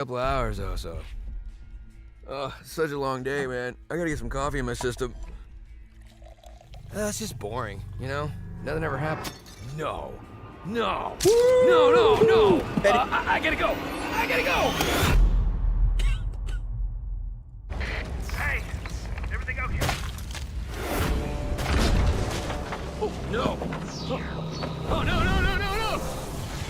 Couple hours or so. Oh, such a long day, man. I gotta get some coffee in my system. It's just boring, you know? Nothing ever happened. No. No. No. I gotta go. I gotta go. Hey, everything okay? Oh, no. Oh, no.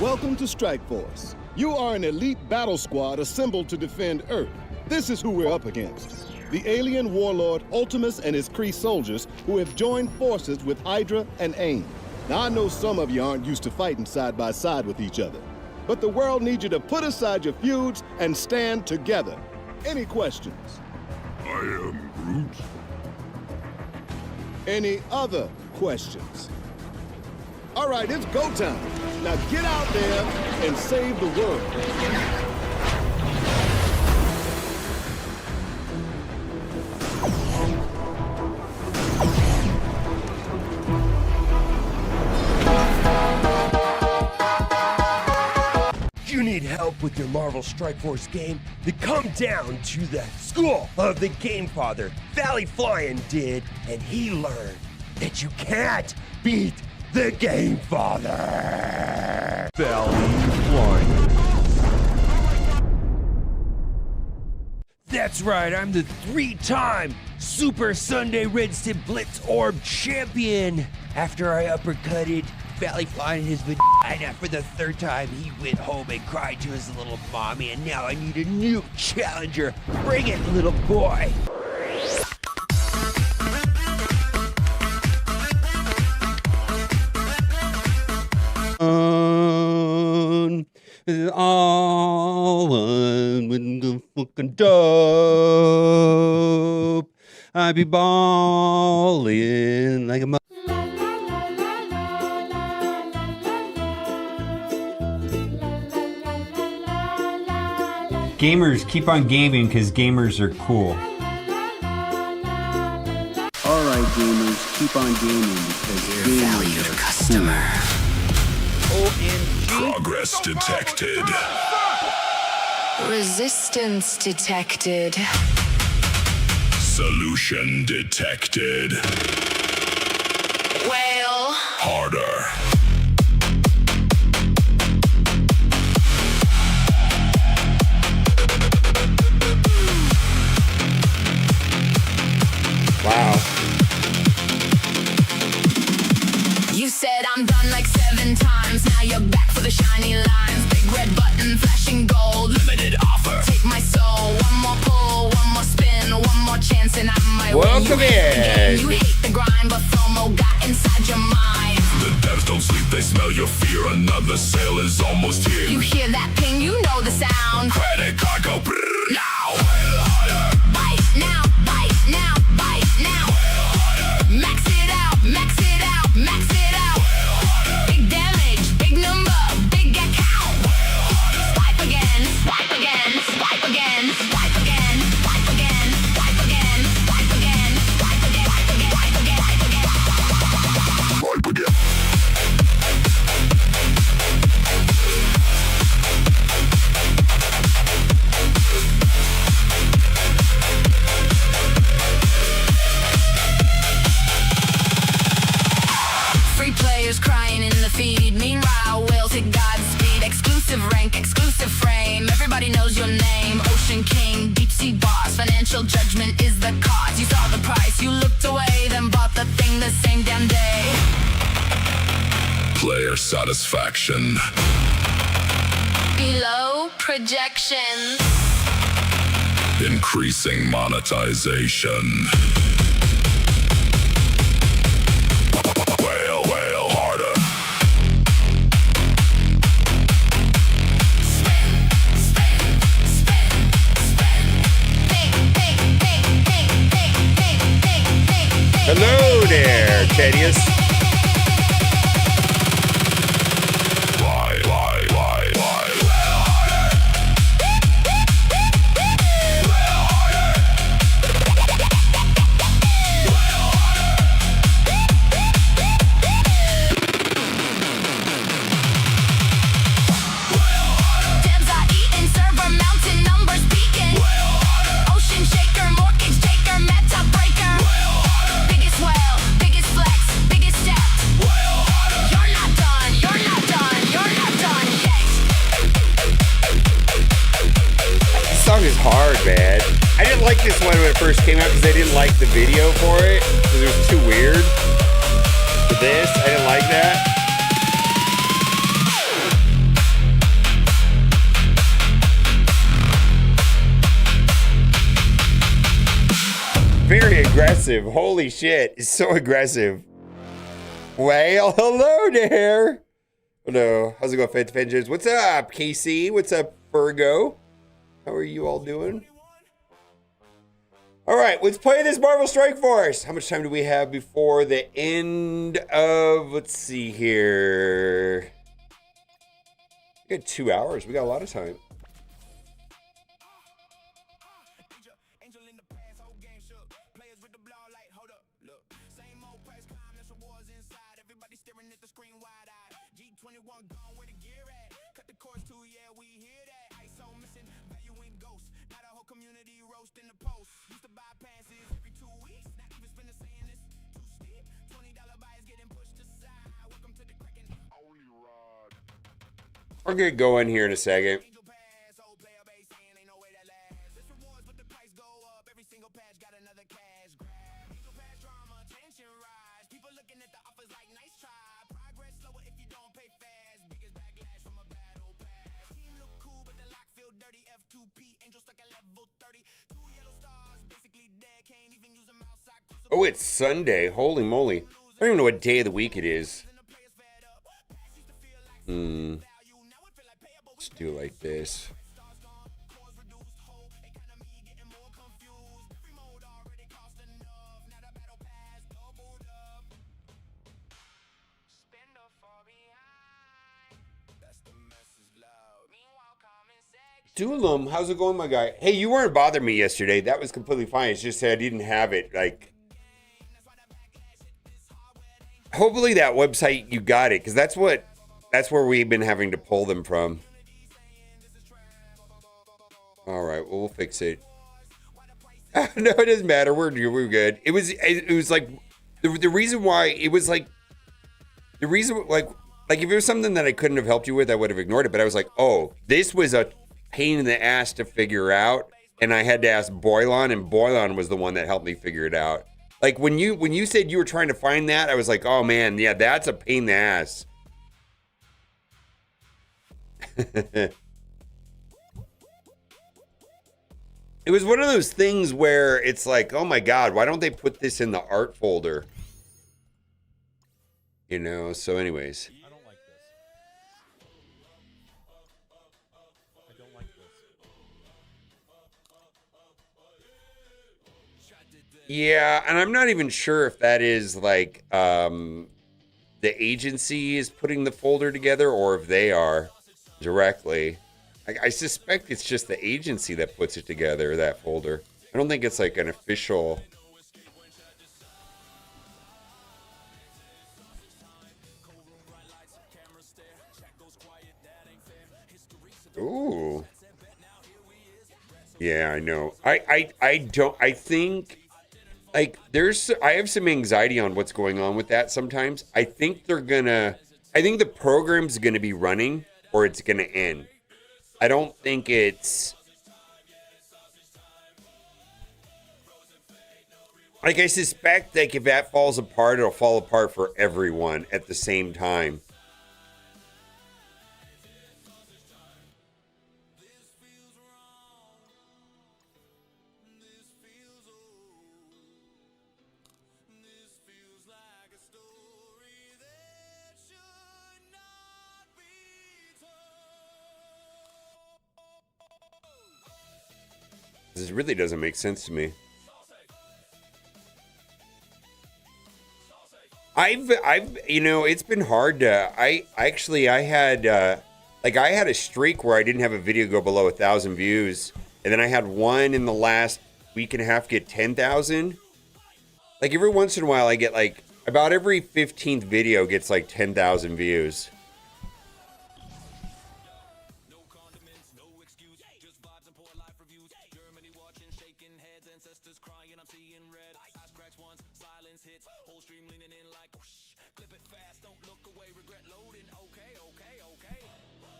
Welcome to Strike Force. You are an elite battle squad assembled to defend Earth. This is who we're up against. The alien warlord Ultimus and his Kree soldiers who have joined forces with Hydra and AIM. Now, I know some of you aren't used to fighting side by side with each other, but the world needs you to put aside your feuds and stand together. Any questions? I am Groot. Any other questions? All right, it's go time. Now get out there and save the world. You need help with your Marvel Strike Force game? Then come down to the school of the Game Father. Valley Flying did, and he learned that you can't beat the Game Father. Valley Flying. That's right, I'm the 3-time Super Sunday Red Stip Blitz Orb champion. After I uppercutted Valley Flying in his vagina for the 3rd time, he went home and cried to his little mommy, and now I need a new challenger. Bring it, little boy. All with the fucking dope. I be ballin' like a Gamers, keep on gaming because gamers are cool. Alright gamers, keep on gaming because gamers are customer. Progress detected. Resistance detected. Solution detected. Well, Harder. Wow. you said I'm done like 7 times. Now you're back for the shiny lines. Big red button flashing gold. Limited offer. Take my soul. One more pull, one more spin, one more chance, and I might win. Welcome in. You hate the grind, but FOMO got inside your mind. The devs don't sleep, they smell your fear. Another sale is almost here. You hear that ping, you know the sound. Credit card go brrr now. Bite now, bite now, bite now. Max it out, max it out, max it out. Big damage, big number, big account. Swipe again, swipe again, swipe again, swipe again, swipe again, swipe again, swipe again, swipe again, swipe again, swipe again, swipe again. Swipe again. Free players crying in the feed. Meanwhile, whales at Godspeed. Exclusive rank, exclusive frame. Everybody knows your name. Ocean King, deep sea boss. Financial judgment is the cause. You saw the price, you looked away, then bought the thing the same damn day. Player satisfaction. Below projections. Increasing monetization. Whale harder. Hello there, Thaddeus. Why? hard, man. I didn't like this one when it first came out because I didn't like the video for it because it was too weird. But this, I didn't like that. Very aggressive. Holy shit. It's so aggressive. Well, hello there. Hello. How's it going, Fenjers? What's up, KC? What's up, Virgo? How are you all doing? All right, let's play this Marvel Strike Force. How much time do we have before the end of, let's see here. We got 2 hours. We got a lot of time. I'll get going here in a second. Oh, it's Sunday. Holy moly. I don't even know what day of the week it is. Let's do it like this. Dulum, how's it going, my guy? Hey, you weren't bothering me yesterday. That was completely fine. It's just that I didn't have it. Like, hopefully that website you got it, because that's where we've been having to pull them from. All right, well, we'll fix it. No, it doesn't matter. We're good. It was like the reason why it was like the reason like if it was something that I couldn't have helped you with, I would have ignored it. But I was like, oh, this was a pain in the ass to figure out, and I had to ask Boylon, and Boylon was the one that helped me figure it out. Like when you said you were trying to find that, I was like, oh man, yeah, that's a pain in the ass. It was one of those things where it's like, oh my God, why don't they put this in the art folder? You know, so anyways. I don't like this. I don't like this. Yeah, and I'm not even sure if that is like the agency is putting the folder together or if they are directly. I suspect it's just the agency that puts it together, that folder. I don't think it's like an official. Ooh. Yeah, I know. I think like I have some anxiety on what's going on with that sometimes. I think the program's gonna be running or it's gonna end. I don't think it's like, I suspect like if that falls apart, it'll fall apart for everyone at the same time. This really doesn't make sense to me. I've you know, it's been hard to, I had a streak where I didn't have a video go below 1,000 views, and then I had one in the last week and a half get 10,000. Like every once in a while I get like, about every 15th video gets like 10,000 views.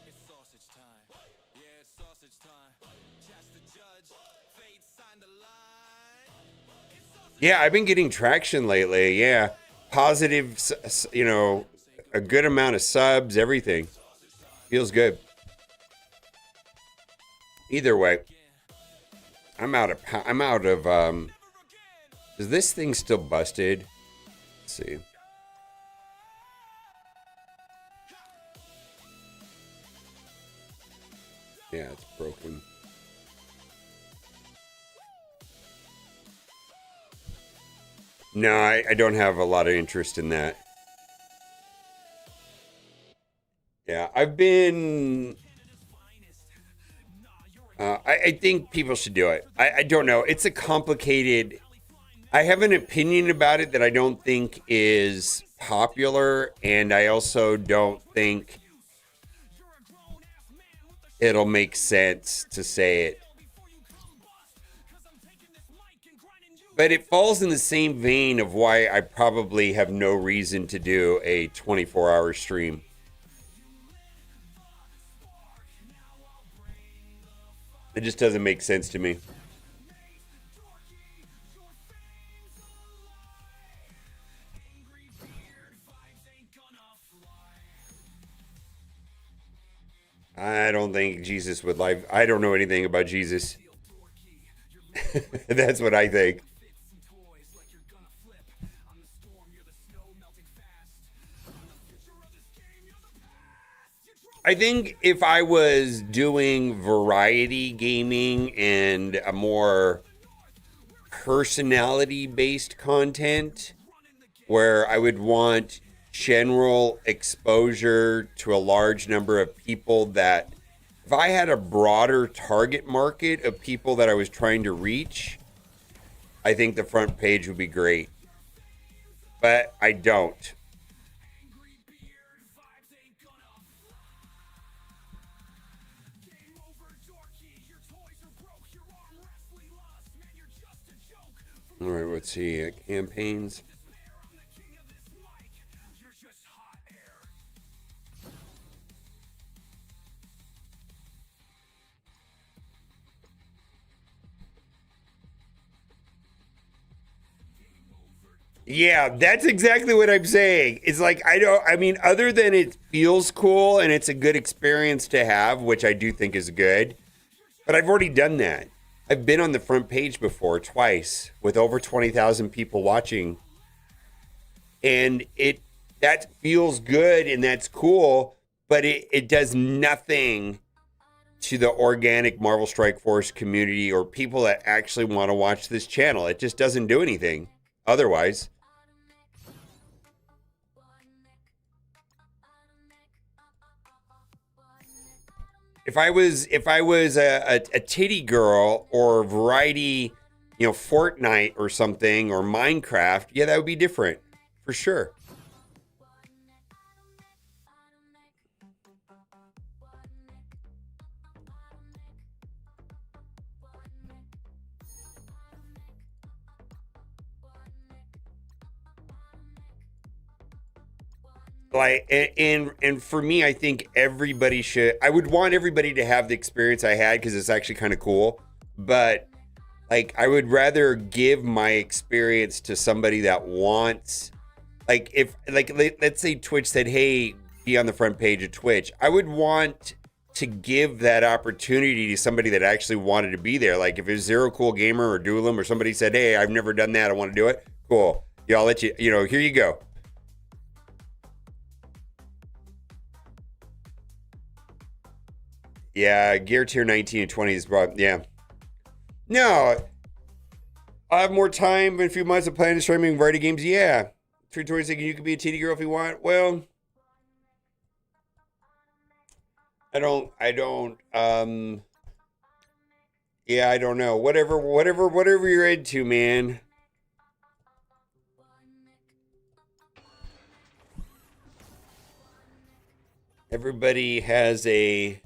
It's sausage time. Yeah, it's sausage time. Just the judge. Yeah, I've been getting traction lately. Yeah, positive. You know, a good amount of subs. Everything feels good. Either way, I'm out of. Is this thing still busted? Let's see. Yeah, it's broken. No, I don't have a lot of interest in that. Yeah, I've been. I think people should do it. I don't know. It's a complicated. I have an opinion about it that I don't think is popular, and I also don't think it'll make sense to say it. But it falls in the same vein of why I probably have no reason to do a 24-hour stream. It just doesn't make sense to me. I don't think Jesus would like. I don't know anything about Jesus. That's what I think. I think if I was doing variety gaming and a more personality-based content, where I would want general exposure to a large number of people, that if I had a broader target market of people that I was trying to reach, I think the front page would be great. But I don't. All right, let's see. Campaigns. Yeah, that's exactly what I'm saying. It's like, I mean, other than it feels cool and it's a good experience to have, which I do think is good, but I've already done that. I've been on the front page before twice with over 20,000 people watching. And that feels good and that's cool, but it does nothing to the organic Marvel Strike Force community or people that actually want to watch this channel. It just doesn't do anything otherwise. If I was a titty girl or variety, Fortnite or something or Minecraft, yeah, that would be different for sure. Like, and for me, I think everybody should. I would want everybody to have the experience I had because it's actually kind of cool. But like, I would rather give my experience to somebody that wants. Like, if let's say Twitch said, "Hey, be on the front page of Twitch," I would want to give that opportunity to somebody that actually wanted to be there. Like, if it was Zero Cool Gamer or Duelim or somebody said, "Hey, I've never done that. I want to do it." Cool. Yeah, I'll let you. Here you go. Yeah, Gear Tier 19 and 20 is brought. Yeah. No. I'll have more time in a few months of playing and streaming variety games. Yeah. 326, you can be a titty girl if you want. Well, I don't, yeah, I don't know. Whatever you're into, man. Everybody has a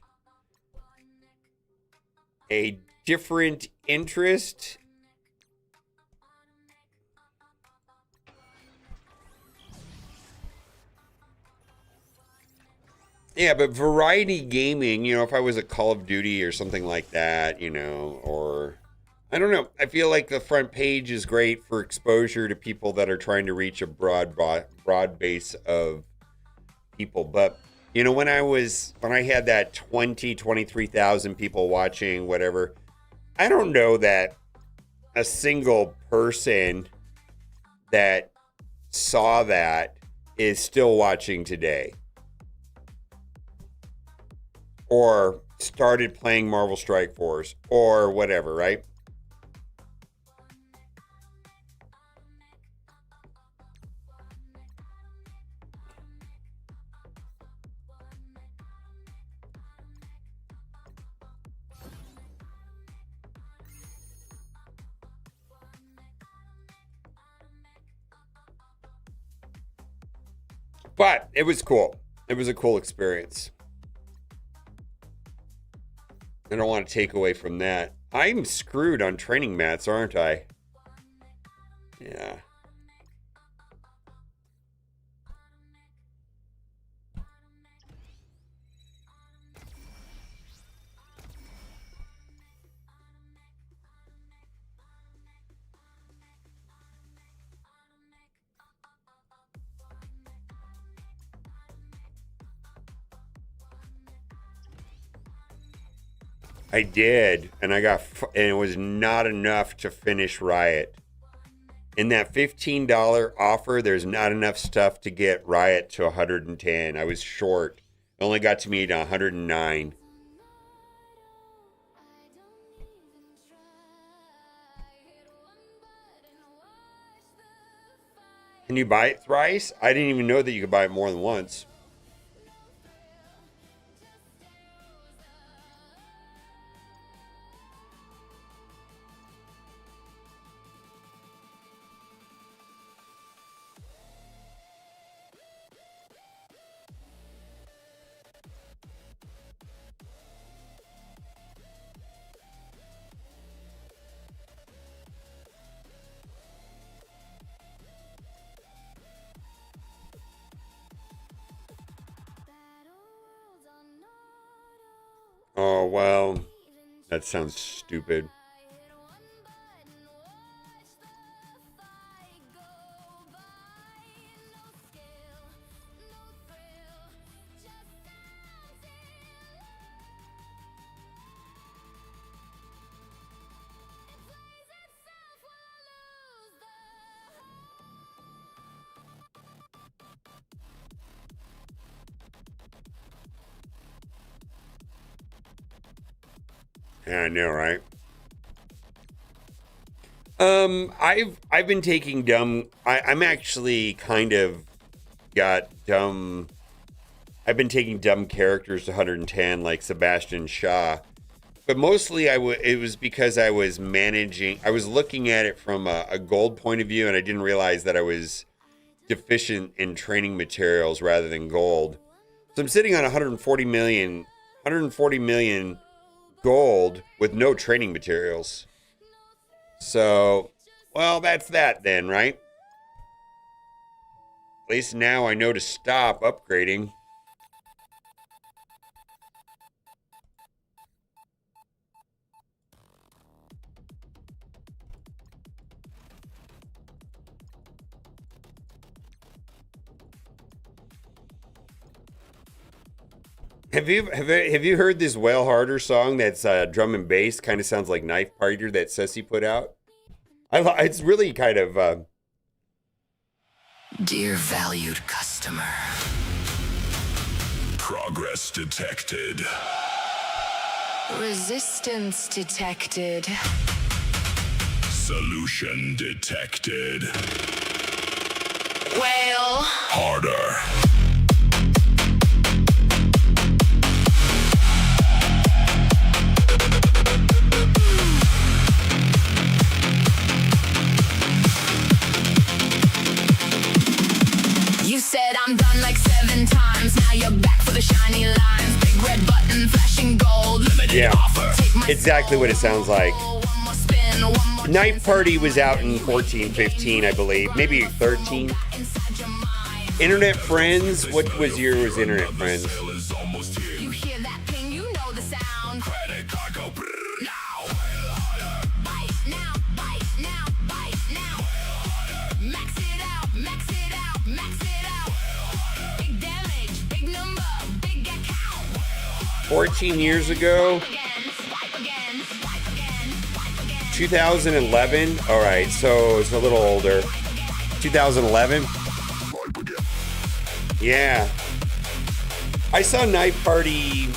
different interest. Yeah, but variety gaming, if I was a Call of Duty or something like that, or I don't know. I feel like the front page is great for exposure to people that are trying to reach a broad base of people. But you know, when I had that 23,000 people watching, whatever, I don't know that a single person that saw that is still watching today or started playing Marvel Strike Force or whatever, right? But it was cool. It was a cool experience. I don't want to take away from that. I'm screwed on training mats, aren't I? Yeah. I did, and and it was not enough to finish Riot. In that $15 offer, there's not enough stuff to get Riot to 110. I was short. It only got to me to 109. Can you buy it thrice? I didn't even know that you could buy it more than once. Oh, well, that sounds stupid. Yeah, I know, right? I've been taking dumb. I'm actually kind of got dumb. I've been taking dumb characters to 110, like Sebastian Shaw, but mostly it was because I was managing. I was looking at it from a gold point of view, and I didn't realize that I was deficient in training materials rather than gold. So I'm sitting on 140 million gold with no training materials. So, well, that's that then, right? At least now I know to stop upgrading. Have you heard this Wail Harder song that's drum and bass? Kind of sounds like Knife Fighter that Ceci put out. It's really kind of. Dear valued customer. Progress detected. Resistance detected. Solution detected. Wail Harder. You said I'm done like 7 times. Now you're back for the shiny lines. Big red button, flashing gold. Limited Yeah, offer. Take my exactly what it sounds like. soul. One more spin, one more Night Party was out in 14, 15, I believe. Maybe 13. inside your mind. Internet Friends. What was yours, Internet Friends? Is almost here. You hear that ping, you know the sound. Credit card go now. Bite 14 years ago. 2011. All right, so it's a little older. 2011. Yeah. I saw Night Party.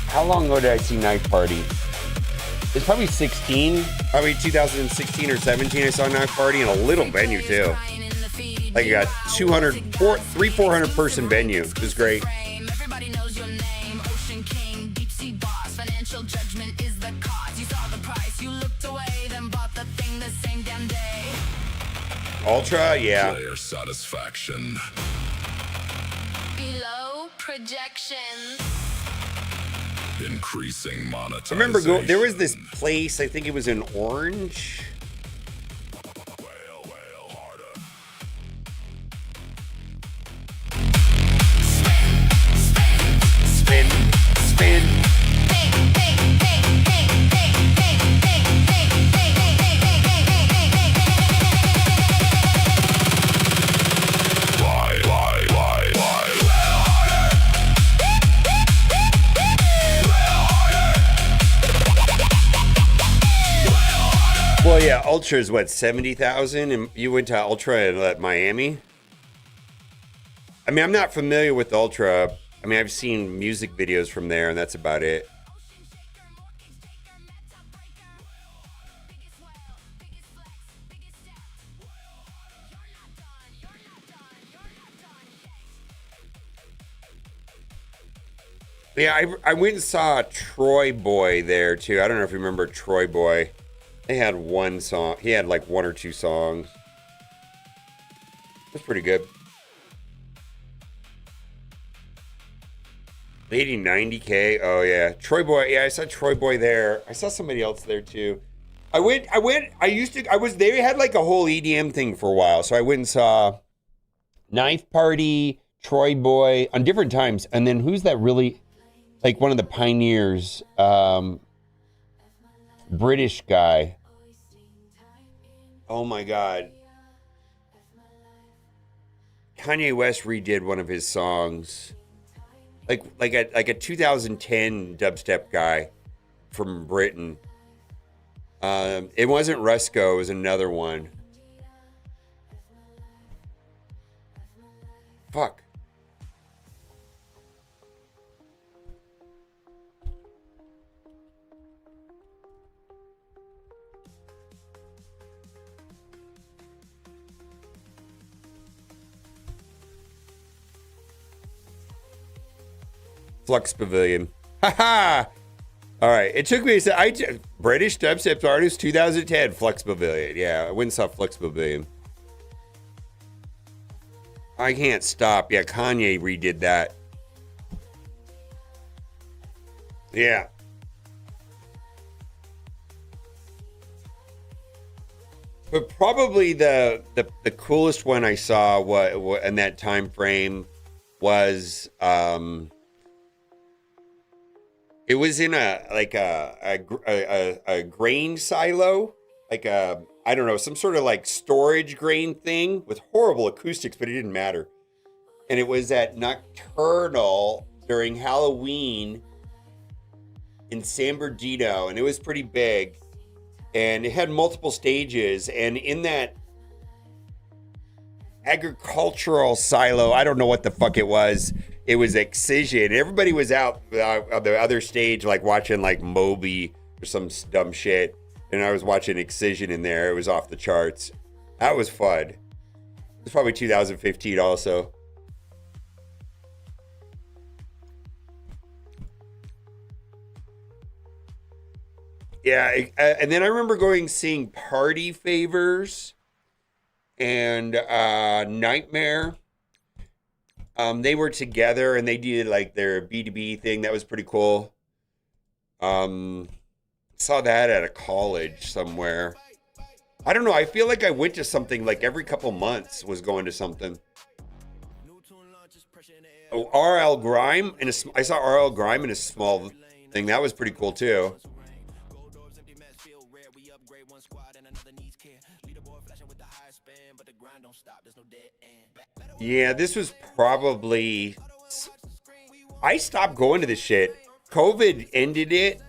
How long ago did I see Night Party? It's probably 16. Probably 2016 or 17. I saw Night Party in a little venue too. Like a 400 person venue. It was great. Everybody knows your name. Ocean King, deep sea boss. Financial judgment is the cost. You saw the price, you looked away, then bought the thing the same damn day. Ultra, yeah. Player satisfaction. Below projections. Increasing monetization. I remember there was this place, I think it was in Orange. Well, harder. Spin. Well, yeah, Ultra is what, 70,000? And you went to Ultra at Miami? I mean, I'm not familiar with Ultra. I mean, I've seen music videos from there, and that's about it. Yeah, I went and saw Troy Boy there, too. I don't know if you remember Troy Boy. They had one song. He had like one or two songs. It was pretty good. 80, 90K. Oh, yeah. Troy Boy. Yeah, I saw Troy Boy there. I saw somebody else there, too. I was, they had like a whole EDM thing for a while. So I went and saw Ninth Party, Troy Boy on different times. And then who's that really, like one of the pioneers, British guy. Oh my God. Kanye West redid one of his songs. Like a 2010 dubstep guy from Britain. It wasn't Rusko, it was another one. Fuck. Flux Pavilion. Haha! All right. It took me British dubstep artist 2010 Flux Pavilion. Yeah, I went and saw Flux Pavilion. I Can't Stop. Yeah, Kanye redid that. Yeah. But probably the coolest one I saw what in that time frame was it was in a grain silo, like I don't know, some sort of like storage grain thing with horrible acoustics, but it didn't matter. And it was at Nocturnal during Halloween in San Bernardino, and it was pretty big. And it had multiple stages, and in that agricultural silo, I don't know what the fuck it was Excision. Everybody was out on the other stage, like watching like Moby or some dumb shit. And I was watching Excision in there. It was off the charts. That was fun. It was probably 2015 also. Yeah, and then I remember seeing Party Favors and Nightmare. They were together and they did like their B2B thing. That was pretty cool. Saw that at a college somewhere. I don't know. I feel like I went to something like every couple months was going to something. Oh, RL Grime. I saw RL Grime in a small thing. That was pretty cool too. Yeah, this was probably I stopped going to this shit. COVID ended it.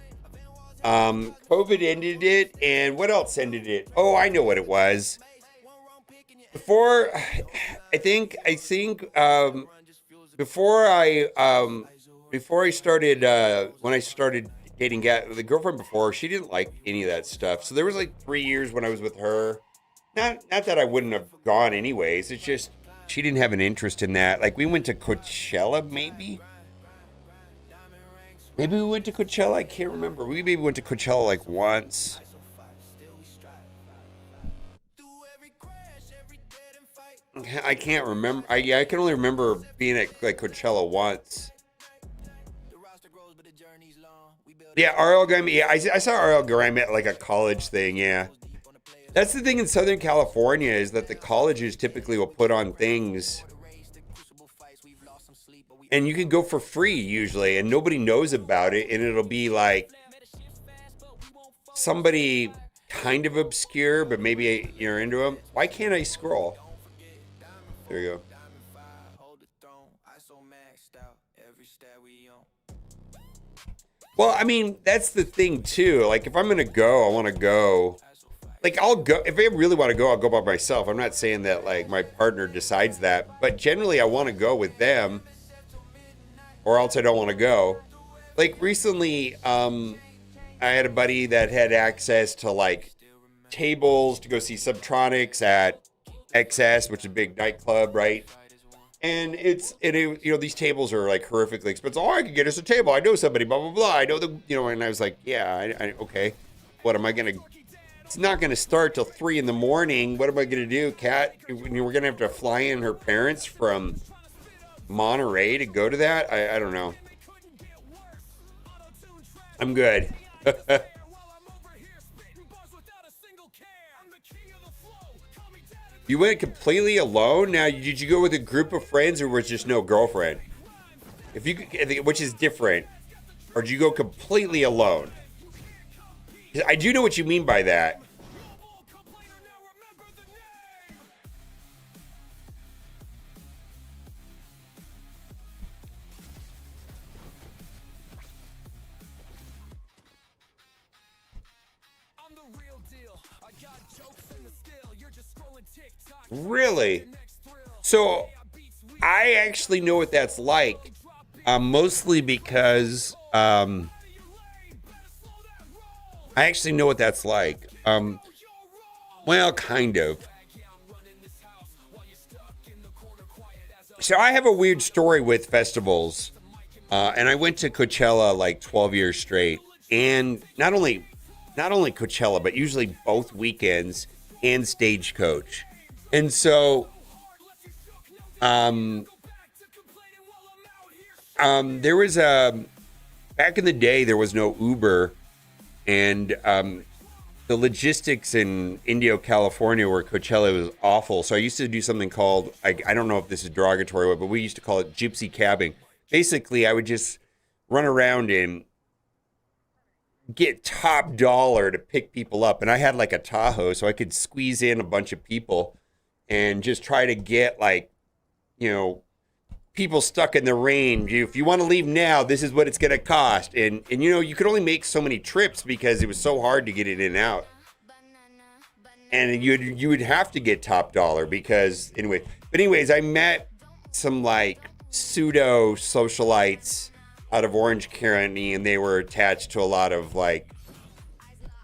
And what else ended it? Oh, I know what it was. Before I started when I started dating the girlfriend before, she didn't like any of that stuff. So there was like 3 years when I was with her. Not that I wouldn't have gone anyways. It's just she didn't have an interest in that. Like we went to Coachella, maybe. Maybe we went to Coachella. I can't remember. We maybe went to Coachella like once. I can't remember. I can only remember being at like Coachella once. Yeah, R.L. Grime. Yeah, I saw R.L. Grime at like a college thing. Yeah, that's the thing in Southern California is that the colleges typically will put on things, and you can go for free usually, and nobody knows about it, and it'll be like somebody kind of obscure, but maybe you're into them. Why can't I scroll? There you go. Well, I mean, that's the thing too. Like, if I'm gonna go, I want to go. Like, I'll go if I really want to go. I'll go by myself. I'm not saying that like my partner decides that, but generally, I want to go with them, or else I don't want to go. Like recently, I had a buddy that had access to like tables to go see Subtronics at XS, which is a big nightclub, right? And these tables are like horrifically expensive. Oh, I could get us a table. I know somebody, blah, blah, blah. I know and I was like, yeah, okay. What am I going to, it's not going to start till 3 a.m. What am I going to do, Kat? We're going to have to fly in her parents from Monterey to go to that? I don't know. I'm good. You went completely alone? Now, did you go with a group of friends or was just no girlfriend? Which is different. Or did you go completely alone? I do know what you mean by that. Really? So I actually know what that's like, mostly because I actually know what that's like. Well, kind of. So I have a weird story with festivals, and I went to Coachella like 12 years straight, and not only Coachella, but usually both weekends and Stagecoach. And so, there was back in the day, there was no Uber, and the logistics in Indio, California, where Coachella was awful. So I used to do something called, I don't know if this is derogatory, but we used to call it gypsy cabbing. Basically, I would just run around and get top dollar to pick people up. And I had like a Tahoe, so I could squeeze in a bunch of people and just try to get like, people stuck in the rain. If you want to leave now, this is what it's going to cost. And you could only make so many trips because it was so hard to get it in and out. And you would have to get top dollar because anyways, I met some like pseudo socialites out of Orange County, and they were attached to a lot of like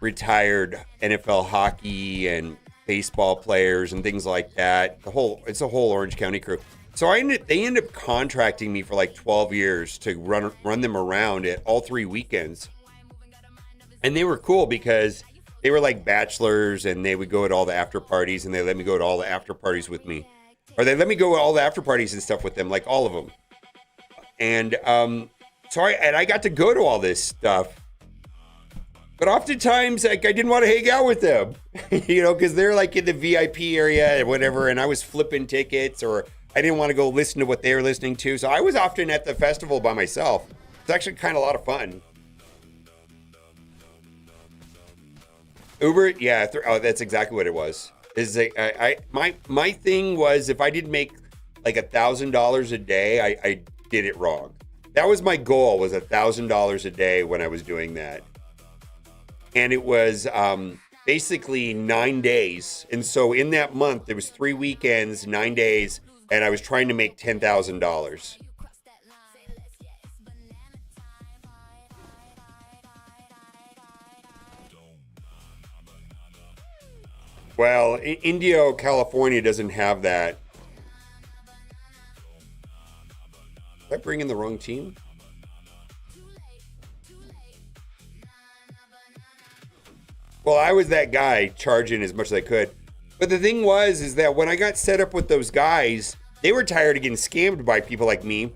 retired NFL hockey and baseball players and things like that. It's a whole Orange County crew. So they ended up contracting me for like 12 years to run them around at all 3 weekends. And they were cool because they were like bachelors, and they would go at all the after parties, and they let me go to all the after parties with me. Or they let me go to all the after parties and stuff with them, like all of them. And I got to go to all this stuff. But oftentimes, like, I didn't want to hang out with them, because they're like in the VIP area or whatever, and I was flipping tickets, or I didn't want to go listen to what they were listening to. So I was often at the festival by myself. It's actually kind of a lot of fun. Uber, yeah, that's exactly what it was. My thing was, if I didn't make like $1,000 a day, I did it wrong. That was my goal, was $1,000 a day when I was doing that. And it was basically 9 days. And so in that month, there was 3 weekends, 9 days, and I was trying to make $10,000. Well, Indio, California doesn't have that. Did I bring in the wrong team? Well, I was that guy charging as much as I could. But the thing was, is that when I got set up with those guys, they were tired of getting scammed by people like me.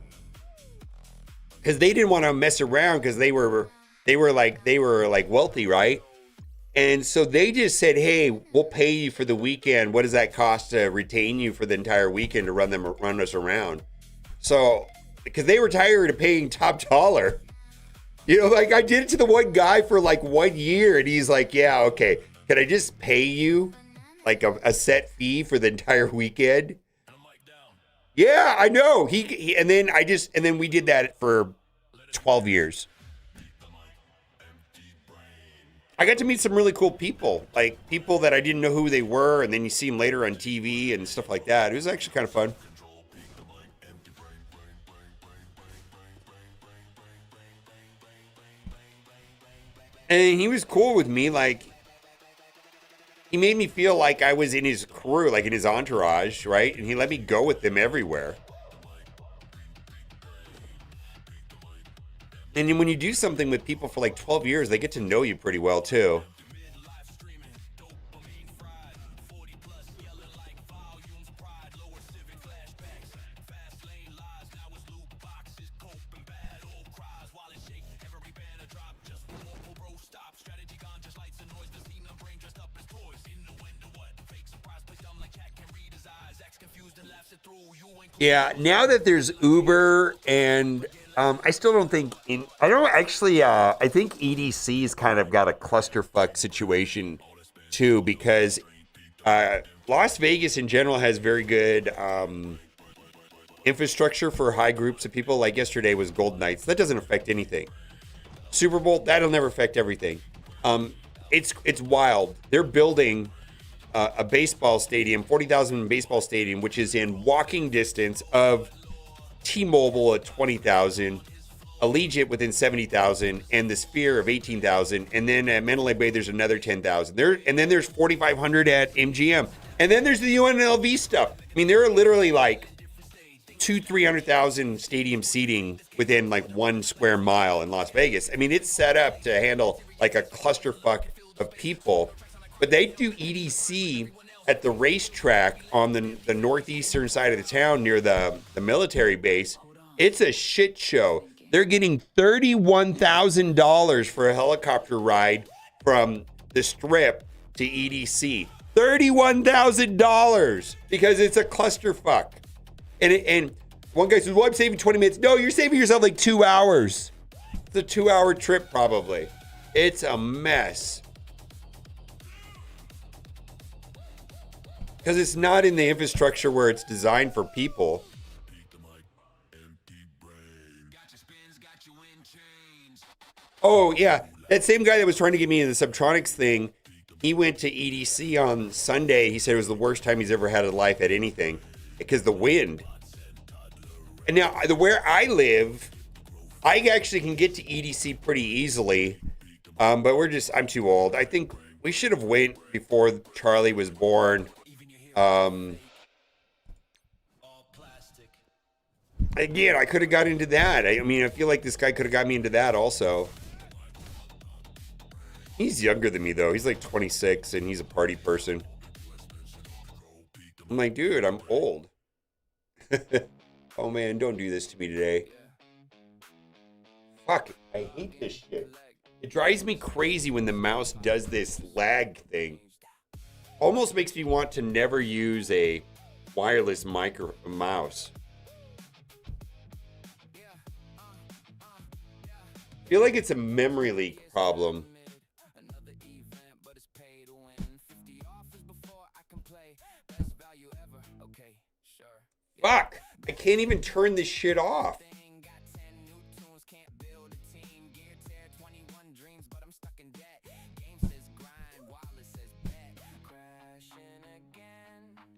Because they didn't want to mess around because they were like wealthy, right? And so they just said, hey, we'll pay you for the weekend. What does that cost to retain you for the entire weekend to run us around? So, because they were tired of paying top dollar. You know, like I did it to the one guy for like 1 year and he's like, yeah, okay. Can I just pay you like a set fee for the entire weekend? Yeah, I know. He and then we did that for 12 years. I got to meet some really cool people, like people that I didn't know who they were, and then you see them later on TV and stuff like that. It was actually kind of fun. And he was cool with me, like he made me feel like I was in his crew, like in his entourage, right? And he let me go with them everywhere. And then when you do something with people for like 12 years, they get to know you pretty well too. Yeah, now that there's Uber and I still don't think I think EDC's kind of got a clusterfuck situation too, because Las Vegas in general has very good infrastructure for high groups of people. Like yesterday was Golden Knights. That doesn't affect anything. Super Bowl, that'll never affect everything. It's wild. They're building a baseball stadium, 40,000 baseball stadium, which is in walking distance of T-Mobile at 20,000, Allegiant within 70,000, and the Sphere of 18,000. And then at Mandalay Bay, there's another 10,000. And then there's 4,500 at MGM. And then there's the UNLV stuff. I mean, there are literally like 300,000 stadium seating within like 1 square mile in Las Vegas. I mean, it's set up to handle like a clusterfuck of people. But they do EDC at the racetrack on the northeastern side of the town near the military base. It's a shit show. They're getting $31,000 for a helicopter ride from the Strip to EDC. $31,000 because it's a clusterfuck. And one guy says, well, I'm saving 20 minutes. No, you're saving yourself like 2 hours. It's a 2-hour trip probably. It's a mess. Because it's not in the infrastructure where it's designed for people. Oh, yeah. That same guy that was trying to get me into the Subtronics thing, he went to EDC on Sunday. He said it was the worst time he's ever had in life at anything because the wind. And now, where I live, I actually can get to EDC pretty easily. But I'm too old. I think we should have went before Charlie was born. Again, I could have got into that. I mean, I feel like this guy could have got me into that also. He's younger than me though. He's like 26 and he's a party person. I'm like, dude, I'm old. Oh man, don't do this to me today. Fuck, I hate this shit. It drives me crazy when the mouse does this lag thing. Almost makes me want to never use a wireless mouse. I feel like it's a memory leak problem. Fuck! I can't even turn this shit off.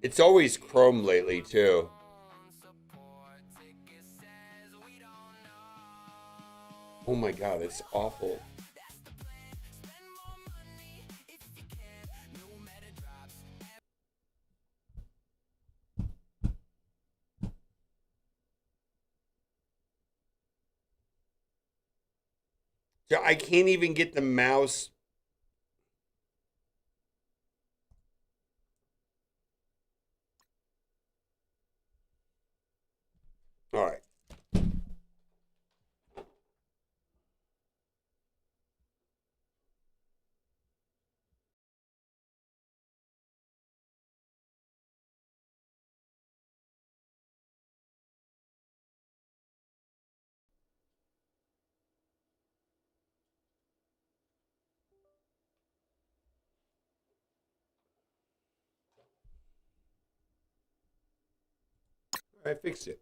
It's always Chrome lately, too. Oh my god, it's awful. So I can't even get the mouse. All right. I fixed it.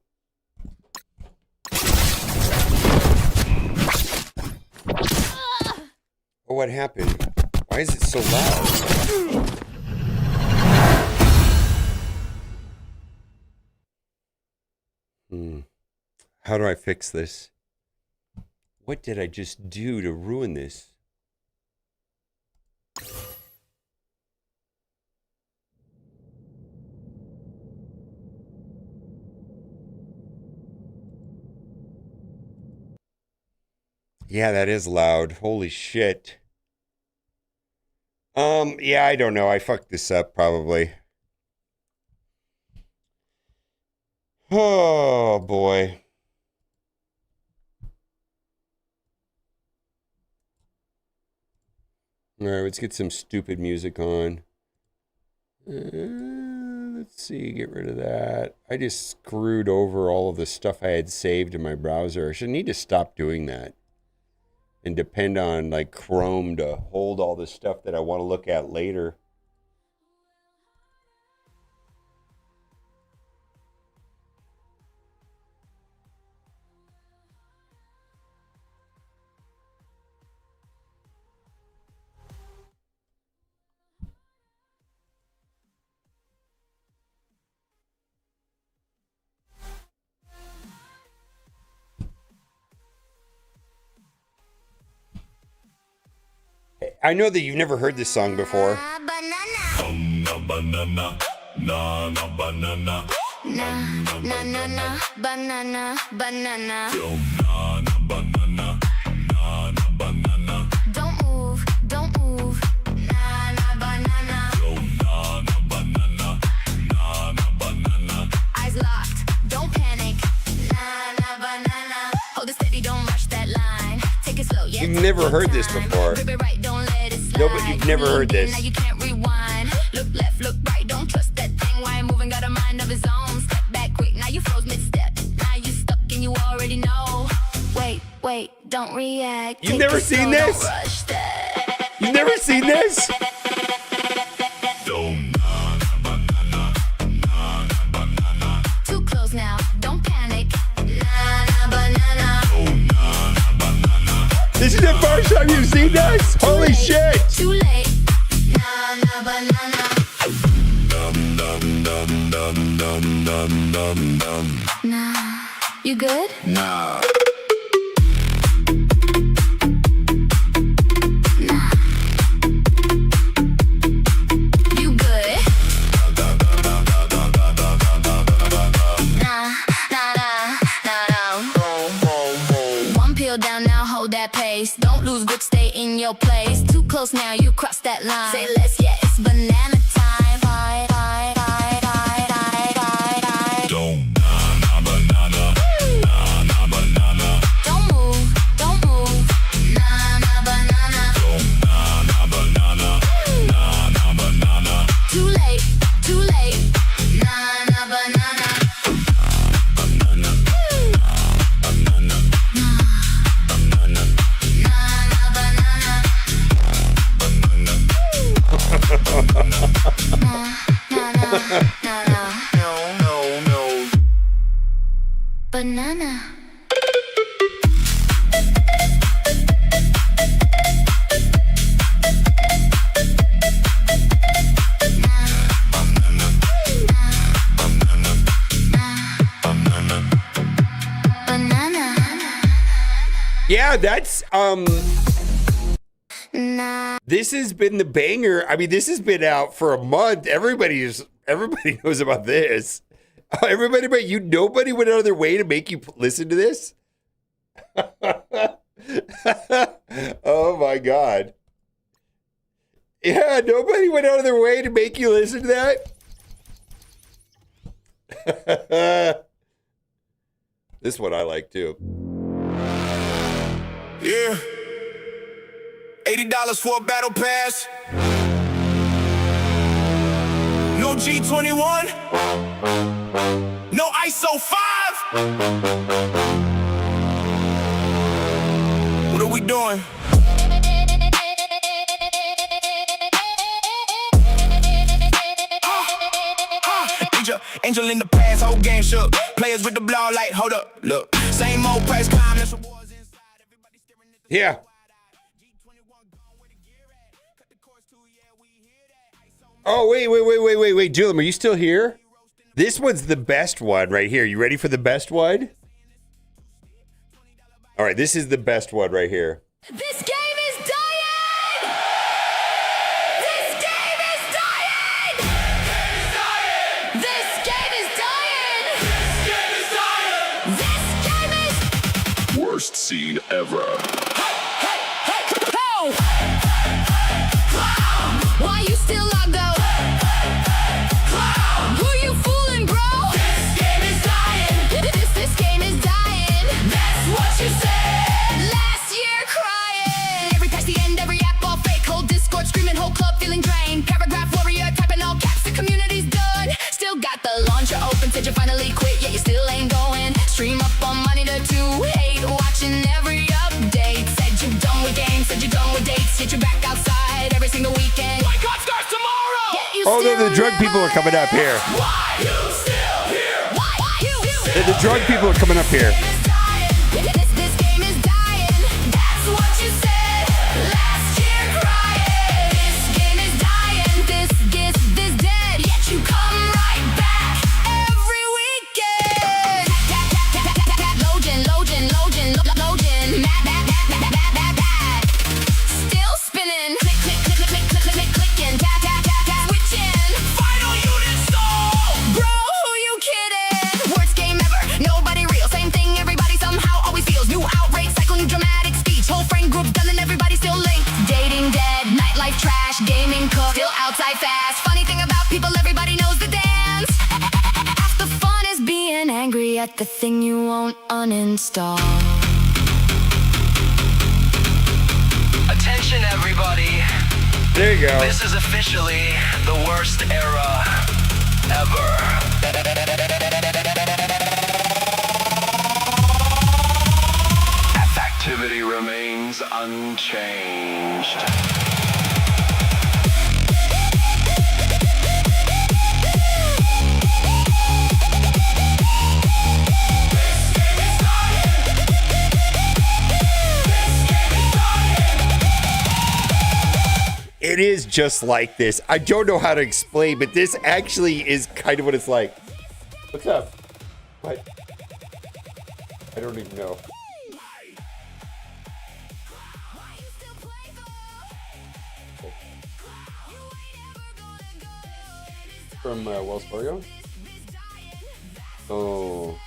Oh, what happened? Why is it so loud? How do I fix this? What did I just do to ruin this? Yeah, that is loud. Holy shit. Yeah, I don't know. I fucked this up probably. Oh boy. All right, let's get some stupid music on. Let's see, get rid of that. I just screwed over all of the stuff I had saved in my browser. I should need to stop doing that and depend on like Chrome to hold all the stuff that I want to look at later. I know that you've never heard this song before. Banana, banana, na na banana. Na na na na banana banana. Na na banana, na na banana. Don't move, don't move. Na na banana. Na na banana, na na banana. Eyes locked, don't panic. Na na banana. Hold it steady, don't rush that line. Take it slow, yeah. You've never heard this before. Grip it right, don't let it slide. No, but you've never heard this. Now you can't rewind. Look left, look right, don't trust that thing. Why moving? Got a mind of his own. Step back quick, now you froze mid-step. Now you stuck and you already know. Wait, don't react. You've Take never it seen slow, this? don't rush that. You've never seen this? Too close now, don't panic. Na na banana. This is the first time you've seen this? Holy shit! Too late. Na na banana. Nah, you good? Nah. You good? Nah, no. One pill down now, hold that pace. Don't lose grip, stay in your place. Too close now, you cross that line. Say less, yeah, it's banana time. Bye, bye, bye, bye, bye, bye, bye. Don't na banana, na banana. Don't move, don't move. Na na banana. Don't na banana, na banana. Too late, too late. Na na banana. Banana, banana, banana, Na na banana. banana. No. Banana. Na yeah, that's this has been the banger. I mean, this has been out for a month. Everybody knows about this. Everybody but you. Nobody went out of their way to make you listen to this. Oh my God. Yeah, nobody went out of their way to make you listen to that. This one I like too. Yeah. $80 for a battle pass. No G21. No ISO 5. What are we doing? Angel in the past, whole game shook. Players with the blow like, hold up, look. Same old press comments. Yeah. Oh, wait. Julian, are you still here? This one's the best one right here. You ready for the best one? All right, this is the best one right here. This game is dying! This game is dying! This game is dying! This game is Worst scene ever. How? Why you still locked out? Who you fooling, bro? This game is dying. This game is dying. That's what you said last year, crying. Every past the end, every app all fake. Whole Discord screaming, whole club feeling drained. Paragraph warrior typing all caps. The community's done. Still got the launcher open. Said you finally quit, yet you still ain't going. Stream up on money to 2-8. Watching every update. Said you done with games. Said you done with dates. Yet you back outside every single weekend. Boycott starts tomorrow. Oh, no, the drug people are coming up here. Why you still here? The drug people are coming up here. This game is dying. That's what you said last year, crying. This game is dying. This dead. Yet you come right back every weekend. Loading. Mad. Still spinning. Click, clicking. Tap, switching. Final unit stall. Bro, who you kidding? Worst game ever, nobody real. Same thing, everybody somehow always feels. New outrage, cycling dramatic speech. Whole friend group done and everybody still linked. Dating dead, nightlife trash, gaming cooked. Still outside fast. Funny thing about people, everybody knows the dance. Half the fun is being angry at the thing you won't uninstall. Attention, everybody. There you go. This is officially the worst era ever. Activity remains unchanged. It is just like this. I don't know how to explain, but this actually is kind of what it's like. What's up? What? I don't even know. From Wells Fargo? Oh.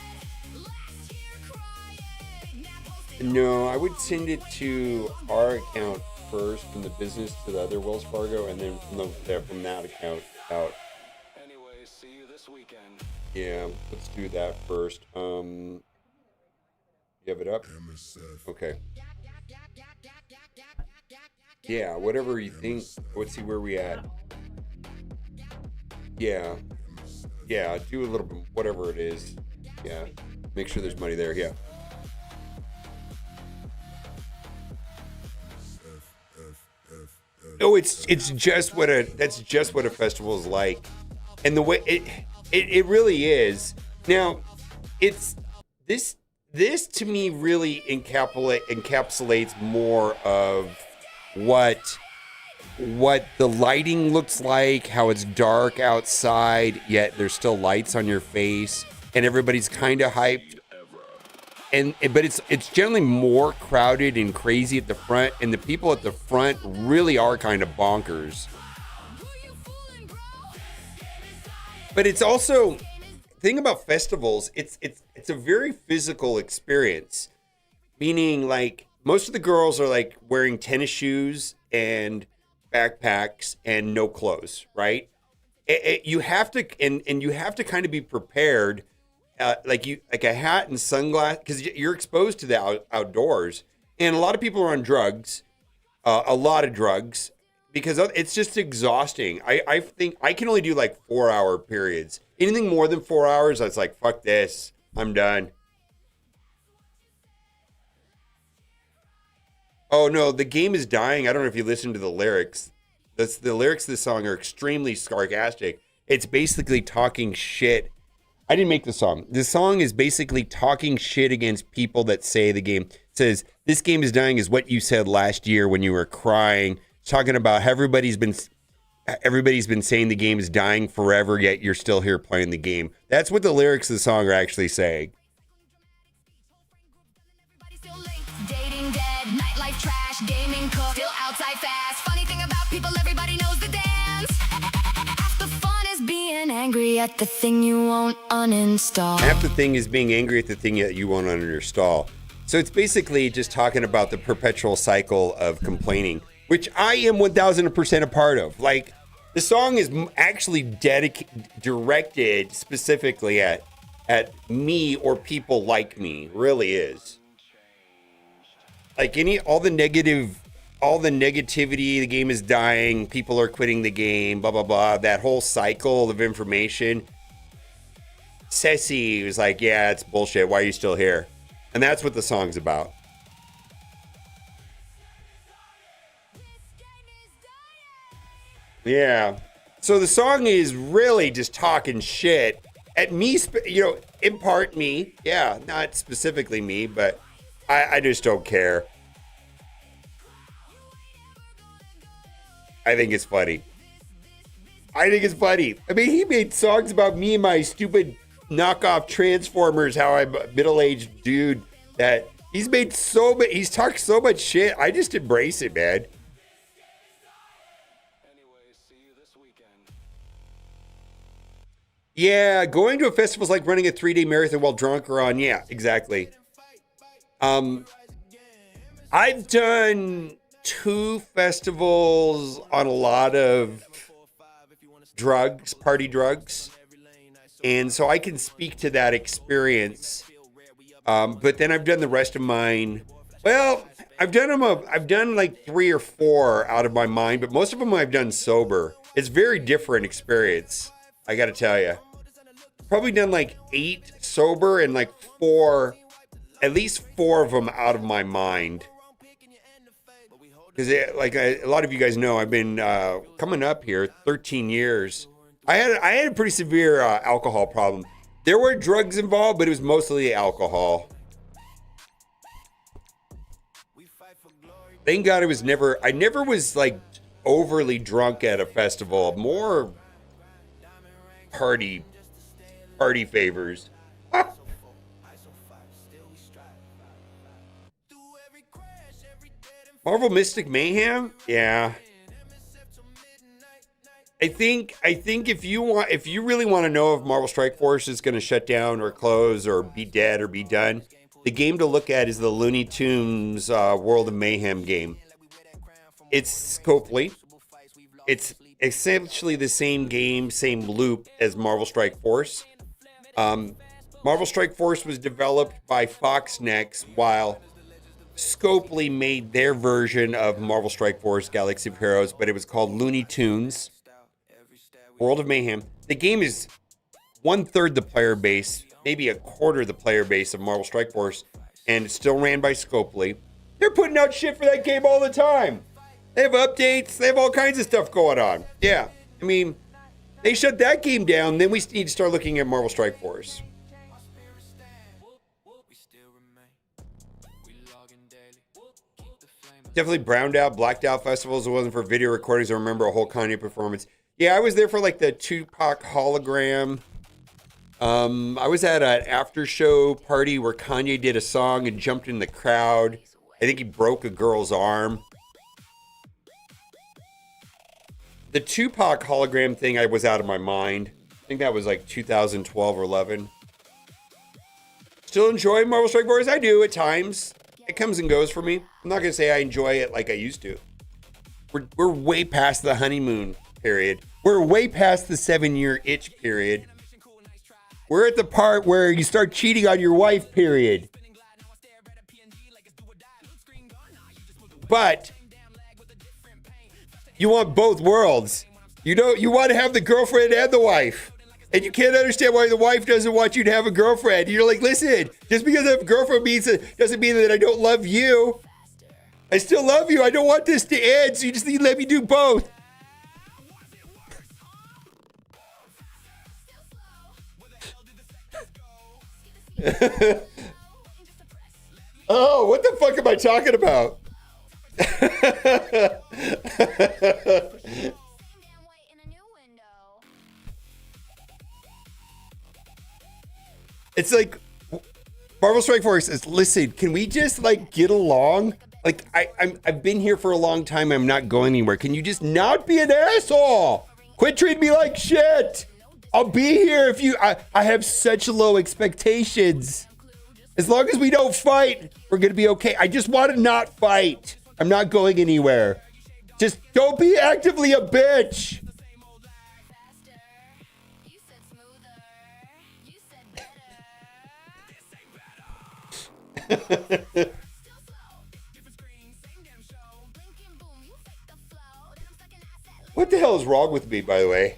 No, I would send it to our account first, from the business to the other Wells Fargo, and then from that account out. Anyway, see you this weekend. Yeah, let's do that first. You have it up? MSF. Okay. Yeah, whatever you think. Let's see where we at. Yeah, do a little bit, whatever it is. Yeah, make sure there's money there. Yeah. No, it's just that's just what a festival is like, and the way it really is. Now, it's this to me really encapsulates more of what the lighting looks like, how it's dark outside, yet there's still lights on your face, and everybody's kind of hyped. but it's generally more crowded and crazy at the front, and the people at the front really are kind of bonkers. But it's also thing about festivals, it's a very physical experience. Meaning, like, most of the girls are like wearing tennis shoes and backpacks and no clothes, right? You have to, and you have to kind of be prepared, like a hat and sunglasses, because you're exposed to the outdoors. And a lot of people are on drugs, a lot of drugs, because it's just exhausting. I think I can only do like 4-hour periods. Anything more than 4 hours, I was like, fuck this, I'm done. Oh no, the game is dying. I don't know if you listen to the lyrics. The lyrics of this song are extremely sarcastic. It's basically talking shit. I didn't make the song. The song is basically talking shit against people that say the game. It says, this game is dying is what you said last year when you were crying. It's talking about how everybody's been saying the game is dying forever, yet you're still here playing the game. That's what the lyrics of the song are actually saying. Dating dead, nightlife trash, gaming cook, still outside fast. Funny thing about people, everybody knows the dance. Half the fun is being angry at the thing you won't uninstall. Half the thing is being angry at the thing that you won't uninstall. So it's basically just talking about the perpetual cycle of complaining, which I am 1000% a part of. Like, the song is actually directed specifically at me or people like me. Really is. Like all the negativity, the game is dying, people are quitting the game, blah, blah, blah. That whole cycle of information. Ceci was like, yeah, it's bullshit. Why are you still here? And that's what the song's about. Yeah. So the song is really just talking shit at me, in part me. Yeah, not specifically me, but I just don't care. I think it's funny. I mean, he made songs about me and my stupid knockoff Transformers, how I'm a middle-aged dude, that he's talked so much shit. I just embrace it, man. Yeah, going to a festival is like running a 3-day marathon while drunk or on. Yeah, exactly. I've done 2 festivals on a lot of drugs, party drugs. And so I can speak to that experience. But then I've done the rest of mine. Well, I've done like 3 or 4 out of my mind, but most of them I've done sober. It's a very different experience, I got to tell you. Probably done like 8 sober and like 4, at least 4 of them out of my mind. Because a lot of you guys know, I've been coming up here 13 years. I had a pretty severe alcohol problem. There were drugs involved, but it was mostly alcohol. Thank God I never was like overly drunk at a festival. More party favors. Marvel Mystic Mayhem? Yeah. I think if you really want to know if Marvel Strike Force is going to shut down or close or be dead or be done, the game to look at is the Looney Tunes World of Mayhem game. It's Scopely. It's essentially the same game, same loop as Marvel Strike Force. Marvel Strike Force was developed by Foxnex, while Scopely made their version of Marvel Strike Force Galaxy of Heroes, but it was called Looney Tunes World of Mayhem. The game is 1/3 the player base, maybe 1/4 the player base of Marvel Strike Force, and it's still ran by Scopely. They're putting out shit for that game all the time. They have updates. They have all kinds of stuff going on. Yeah, I mean, they shut that game down. Then we need to start looking at Marvel Strike Force. Definitely browned out, blacked out festivals. It wasn't for video recordings. I remember a whole Kanye performance. Yeah, I was there for like the Tupac hologram. I was at an after show party where Kanye did a song and jumped in the crowd. I think he broke a girl's arm. The Tupac hologram thing, I was out of my mind. I think that was like 2012 or 11. Still enjoy Marvel Strike Force? I do at times. It comes and goes for me. I'm not gonna say I enjoy it like I used to. We're way past the honeymoon period. We're way past the 7-year itch period. We're at the part where you start cheating on your wife period. But you want both worlds. You want to have the girlfriend and the wife. And you can't understand why the wife doesn't want you to have a girlfriend. You're like, listen, just because I have a girlfriend doesn't mean that I don't love you. I still love you. I don't want this to end, so you just need to let me do both. Oh, what the fuck am I talking about? It's like Marvel Strike Force says, listen, can we just like get along? Like I've been here for a long time. I'm not going anywhere. Can you just not be an asshole? Quit treating me like shit. I'll be here if you. I have such low expectations. As long as we don't fight, we're gonna be okay. I just want to not fight. I'm not going anywhere. Just don't be actively a bitch. What the hell is wrong with me, by the way?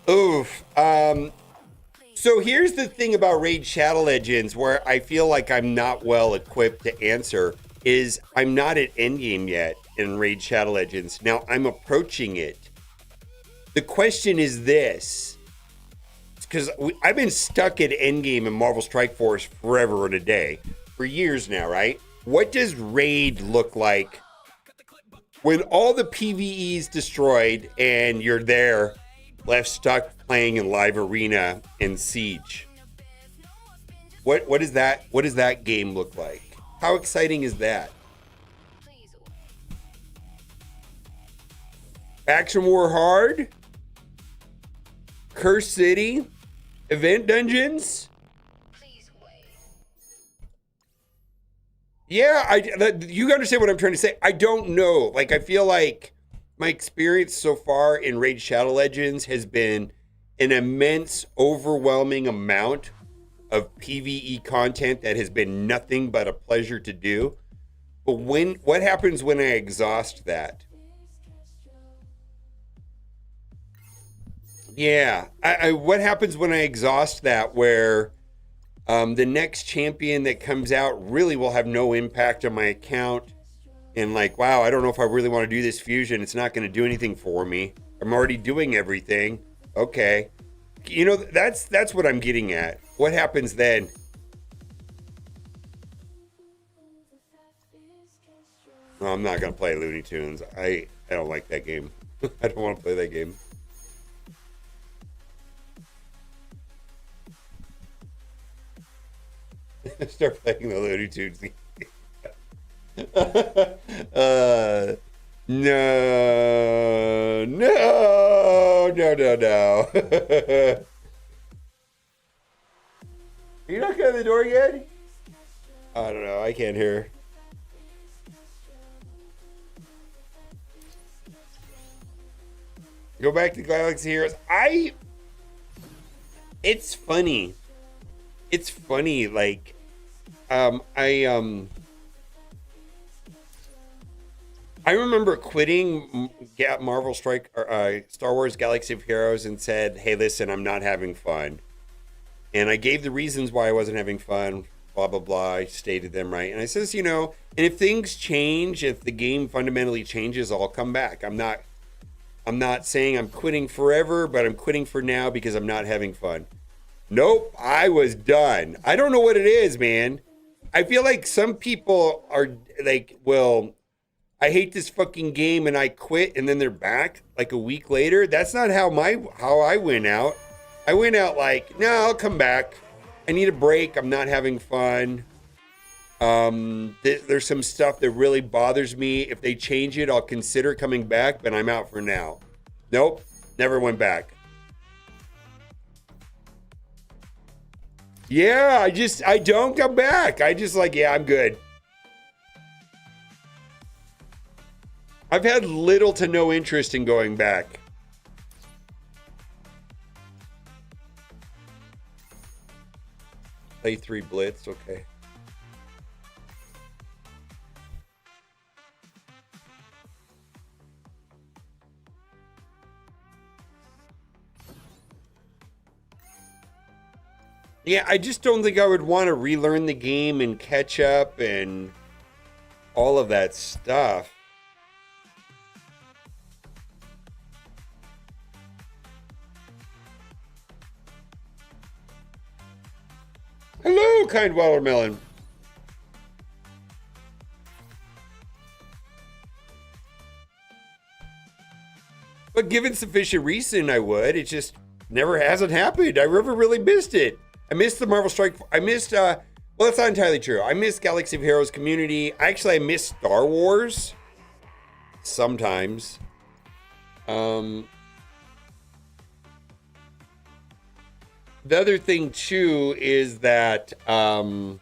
Oof. So here's the thing about Raid Shadow Legends where I feel like I'm not well equipped to answer is I'm not at endgame yet in Raid Shadow Legends. Now I'm approaching it. The question is this, because I've been stuck at endgame in Marvel Strike Force forever and a day, for years now, right? What does Raid look like when all the PvE is destroyed and you're there left stuck playing in live arena and Siege? What does that game look like? How exciting is that? Action War Hard? Curse City? Event Dungeons? Yeah, you understand what I'm trying to say. I don't know. Like, I feel like my experience so far in Raid Shadow Legends has been an immense, overwhelming amount of PvE content that has been nothing but a pleasure to do. But what happens when I exhaust that? Yeah, what happens when I exhaust that where the next champion that comes out really will have no impact on my account? And like, wow, I don't know if I really want to do this fusion. It's not going to do anything for me. I'm already doing everything. Okay. You know, that's what I'm getting at. What happens then? No, I'm not going to play Looney Tunes. I don't like that game. I don't want to play that game. Start playing the Looney Tunes game. No. Are you knocking on the door again? I don't know. I can't hear. Go back to Galaxy Heroes. It's funny. It's funny. Like, I remember quitting Marvel Strike or Star Wars Galaxy of Heroes and said, hey, listen, I'm not having fun. And I gave the reasons why I wasn't having fun, blah, blah, blah. I stated them right. And I says, you know, and if things change, if the game fundamentally changes, I'll come back. I'm not I'm not saying I'm quitting forever, but I'm quitting for now because I'm not having fun. Nope, I was done. I don't know what it is, man. I feel like some people are like, well, I hate this fucking game and I quit and then they're back like a week later. That's not how I went out. I went out like, no, I'll come back. I need a break. I'm not having fun. There's some stuff that really bothers me. If they change it, I'll consider coming back, but I'm out for now. Nope, never went back. Yeah, I don't come back. I just like, yeah, I'm good. I've had little to no interest in going back. Play 3 Blitz, okay. Yeah, I just don't think I would want to relearn the game and catch up and all of that stuff. Hello, kind watermelon. But given sufficient reason, I would. It just never hasn't happened. I never really missed it. I missed the Marvel Strike. I missed, well, that's not entirely true. I missed Galaxy of Heroes community. Actually, I missed Star Wars. Sometimes. The other thing, too, is that, I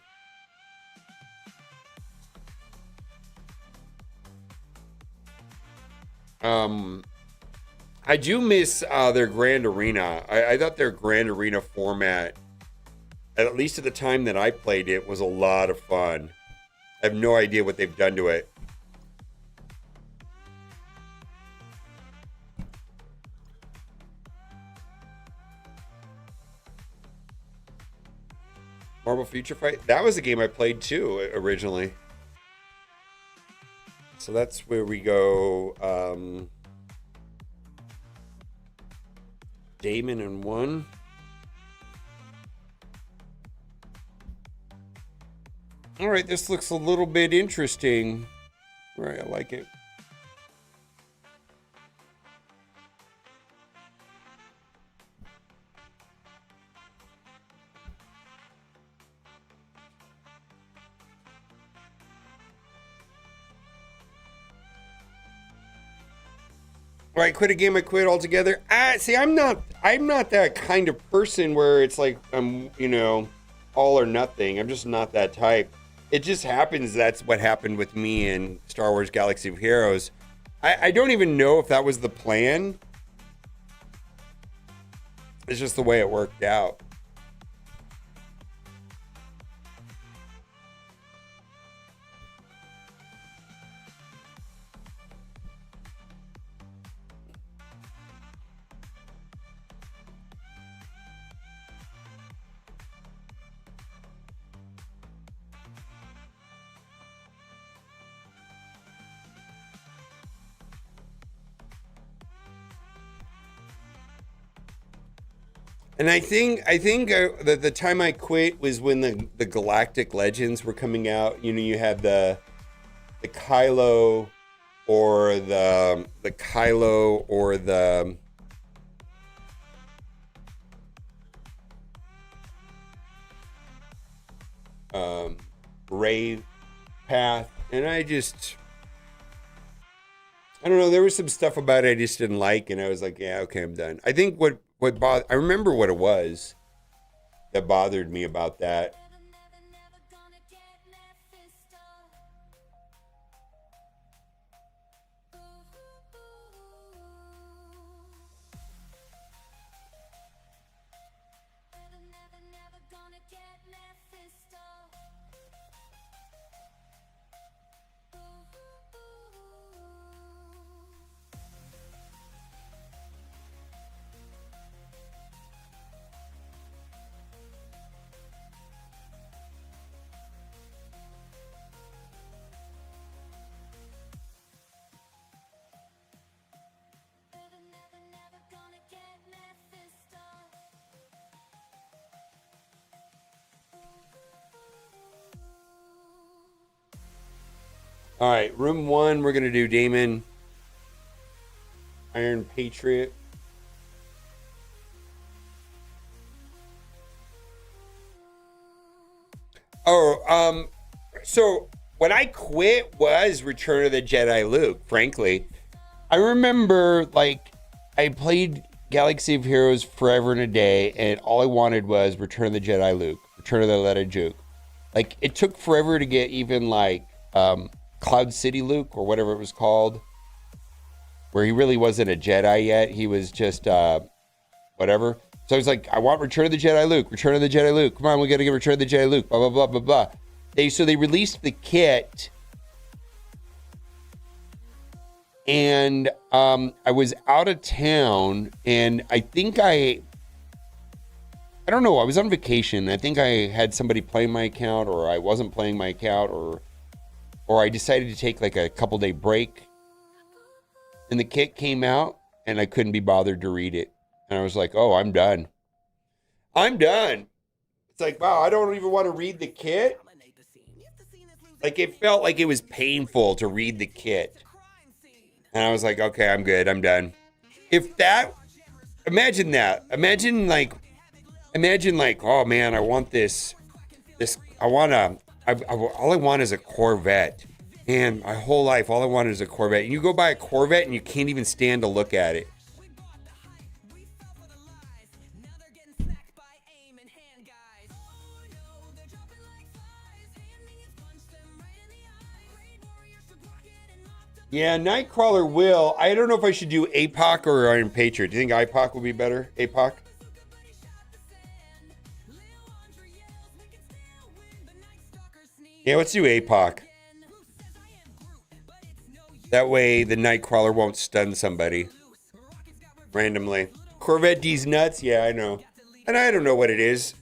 do miss their Grand Arena. I thought their Grand Arena format, at least at the time that I played it, was a lot of fun. I have no idea what they've done to it. Marvel Future Fight? That was a game I played too, originally. So that's where we go. Damon and 1. All right, this looks a little bit interesting. All right, I like it. All right, quit a game, I quit altogether. See, I'm not that kind of person where it's like I'm, all or nothing. I'm just not that type. It just happens that's what happened with me in Star Wars Galaxy of Heroes. I don't even know if that was the plan. It's just the way it worked out. And I think that the time I quit was when the Galactic Legends were coming out. You had the Kylo or the Kylo or the Rey path, and I don't know. There was some stuff about it I just didn't like, and I was like, yeah, okay, I'm done. I think I remember what it was that bothered me about that. All right, room 1, we're gonna do Damon, Iron Patriot. Oh, so when I quit was Return of the Jedi Luke, frankly. I remember, like, I played Galaxy of Heroes forever and a day, and all I wanted was Return of the Jedi Luke, Return of the Jedi Juke. Like, it took forever to get even, like, Cloud City Luke, or whatever it was called, where he really wasn't a Jedi yet. He was just, whatever. So I was like, I want Return of the Jedi Luke, Return of the Jedi Luke. Come on, we got to get Return of the Jedi Luke, blah, blah, blah, blah, blah. So they released the kit, and I was out of town, and I think I don't know, I was on vacation. I think I had somebody playing my account, or I wasn't playing my account, or I decided to take like a couple day break, and the kit came out, and I couldn't be bothered to read it. And I was like, oh, I'm done. It's like, wow, I don't even want to read the kit. Like, it felt like it was painful to read the kit. And I was like, okay, I'm good. I'm done. Imagine that. Imagine like, oh man, I want this, all I want is a Corvette. And my whole life, all I wanted is a Corvette. And you go buy a Corvette and you can't even stand to look at it. Yeah, Nightcrawler will. I don't know if I should do APOC or Iron Patriot. Do you think APOC would be better? APOC? Yeah, let's do APOC. That way the Nightcrawler won't stun somebody randomly. Corvette D's nuts? Yeah, I know. And I don't know what it is.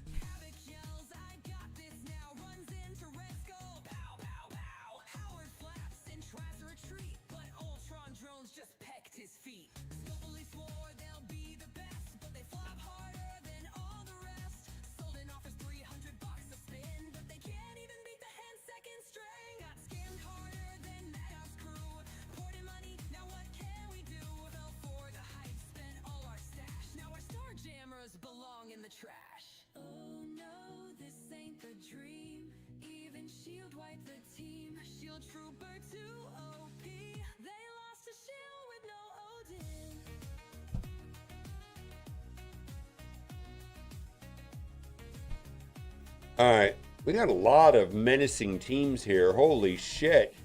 All right, we got a lot of menacing teams here. Holy shit.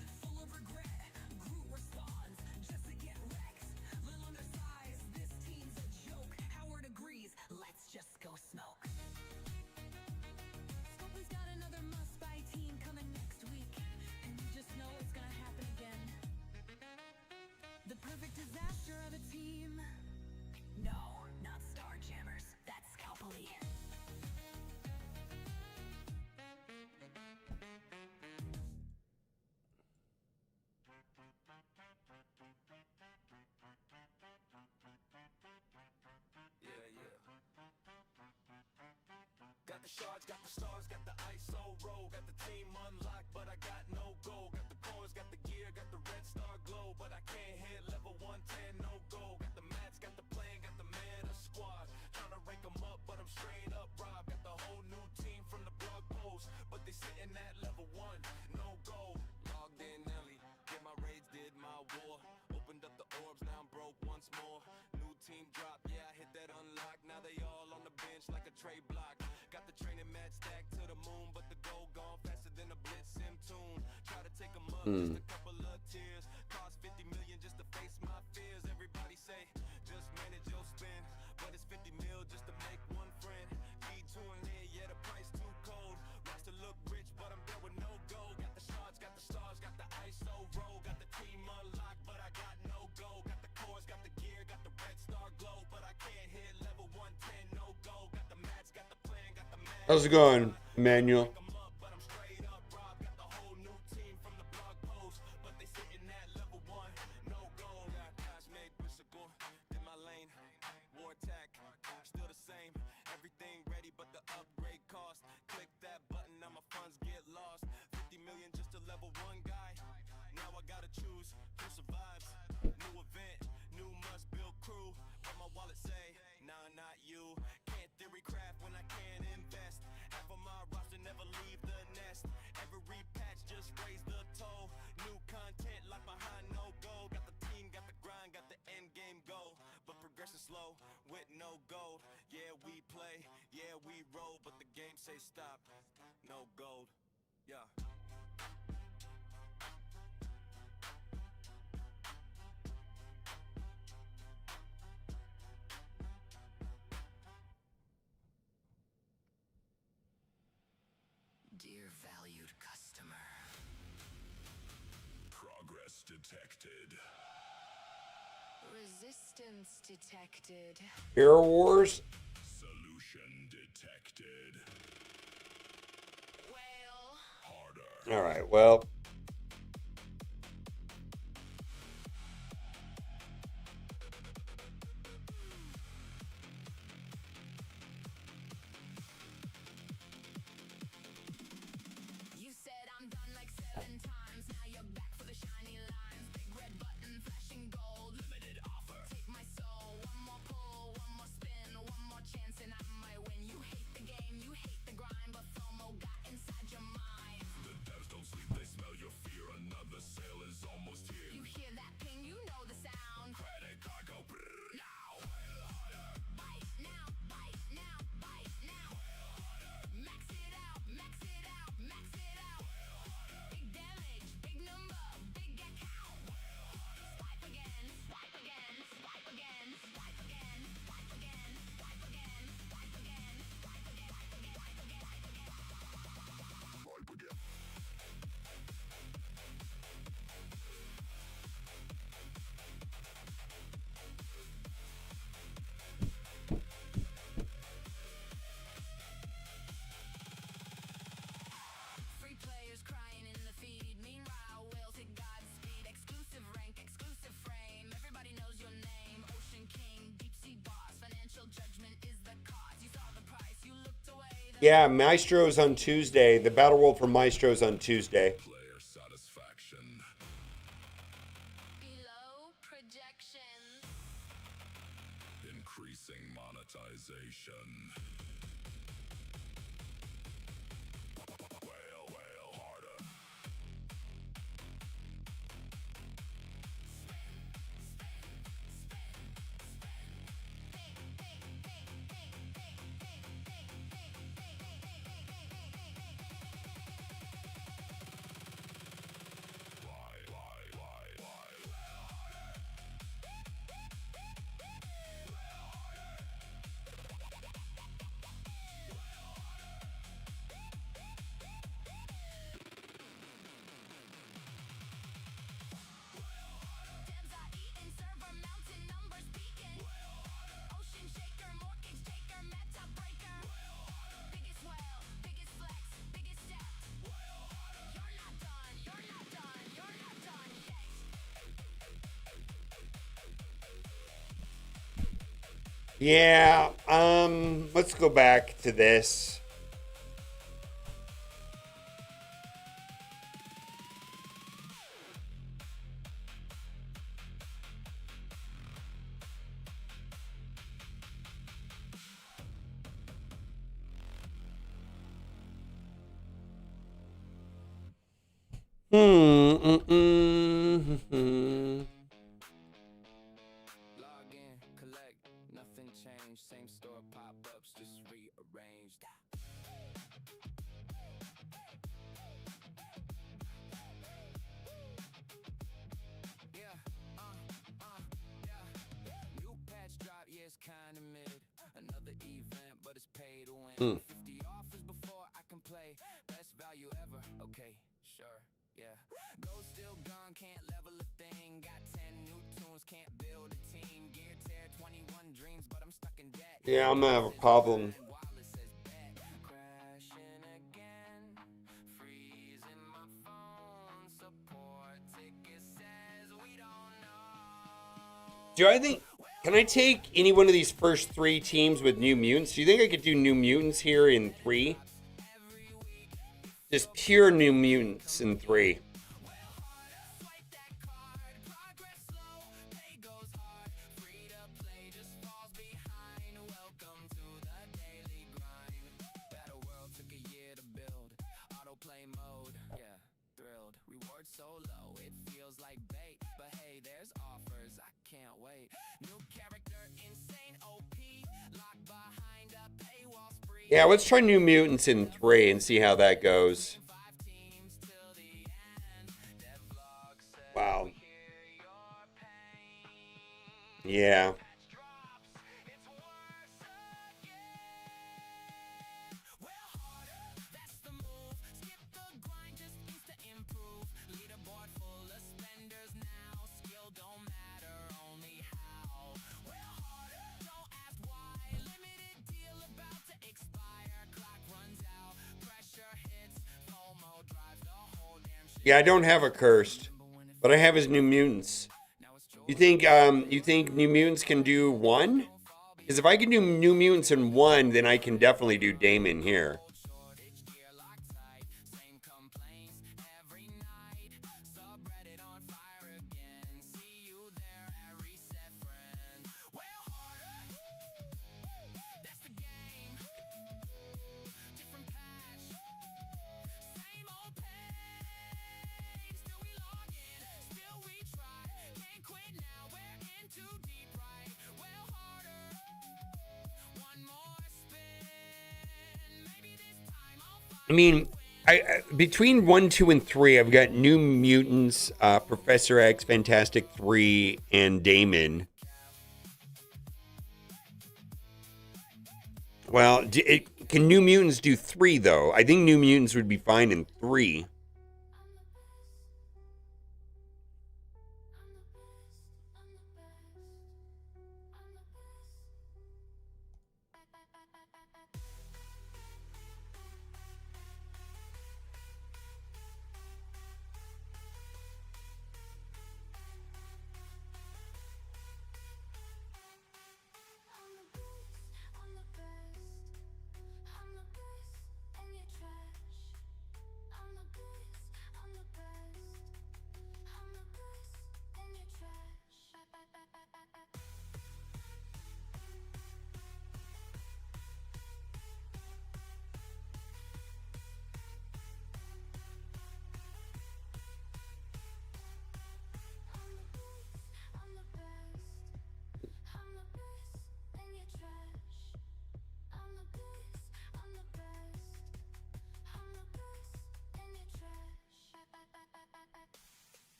How's it going, Emmanuel? say stop, no gold. Yeah. Dear valued customer. Progress detected. Resistance detected. Hero Wars. Solution detected. Well. Harder. All right. Well. You said I'm done like 7 times. Now you're back for the shiny lines. Big red button, flashing gold. Limited offer. Take my soul. One more pull, one more spin, one more chance, and I might win. You hate the game, you hate the grind, but FOMO got inside your mind. The devs don't sleep, they smell your fear. Another sale is almost here. You hear that ping, you know the sound. Credit card go brrr now. Bite now, bite now, bite now. Max it out, max it out, max it out. Big damage, big number, big account. Swipe again, swipe again, swipe again, swipe again, swipe again, swipe again, swipe again, swipe again, swipe again, swipe again. Free players crying in the feed. Meanwhile, whales hit Godspeed. Exclusive rank, exclusive frame. Everybody knows your name. Ocean King, deep sea boss. Financial judgment is the cost. You saw the price, you looked away. Yeah, Maestro's on Tuesday. The Battle World for Maestro's on Tuesday. Player satisfaction. Below projections. Increasing monetization. Well, harder. Devs are eating, server mountain, numbers peaking. Ocean shaker, mortgage taker, meta breaker. Biggest whale, biggest flex, biggest step. You're not done, you're not done, you're not done yet. Yeah. Let's go back to this. Log in, collect, nothing changed. Same store pop-ups, just rearranged. Yeah, yeah. New patch drop, yeah, it's kinda mid. Another event, but it's pay to win. 50 offers before I can play. Best value ever. Okay, sure, yeah. Gold still gone, can't level a thing. Got 10 new tunes, can't build a team. Gear tear, 21 dreams, but I'm stuck in debt. Yeah, I'm gonna have a problem. Wallet says bet. Crashing again. Freezing my phone. Support ticket says we don't know. Do I think? Can I take any one of these first 3 teams with New Mutants? Do you think I could do New Mutants here in 3? Just pure New Mutants in 3. Swipe that card. Progress slow. Pay goes hard. Free to play just falls behind. Welcome to the daily grind. Battle World took a year to build. Autoplay mode. Yeah, thrilled. Reward so low. It feels like bait. But hey, there's offers. I can't wait. New character, insane OP. Locked behind a paywall spree. Yeah, let's try New Mutants in 3 and see how that goes. Wow. Yeah. Yeah, I don't have a cursed, but I have his New Mutants. You think New Mutants can do 1? Because if I can do New Mutants in 1, then I can definitely do Damon here. I mean, I between 1, 2, and 3, I've got New Mutants, Professor X, Fantastic 3, and Damon. Well, can New Mutants do 3 though? I think New Mutants would be fine in 3.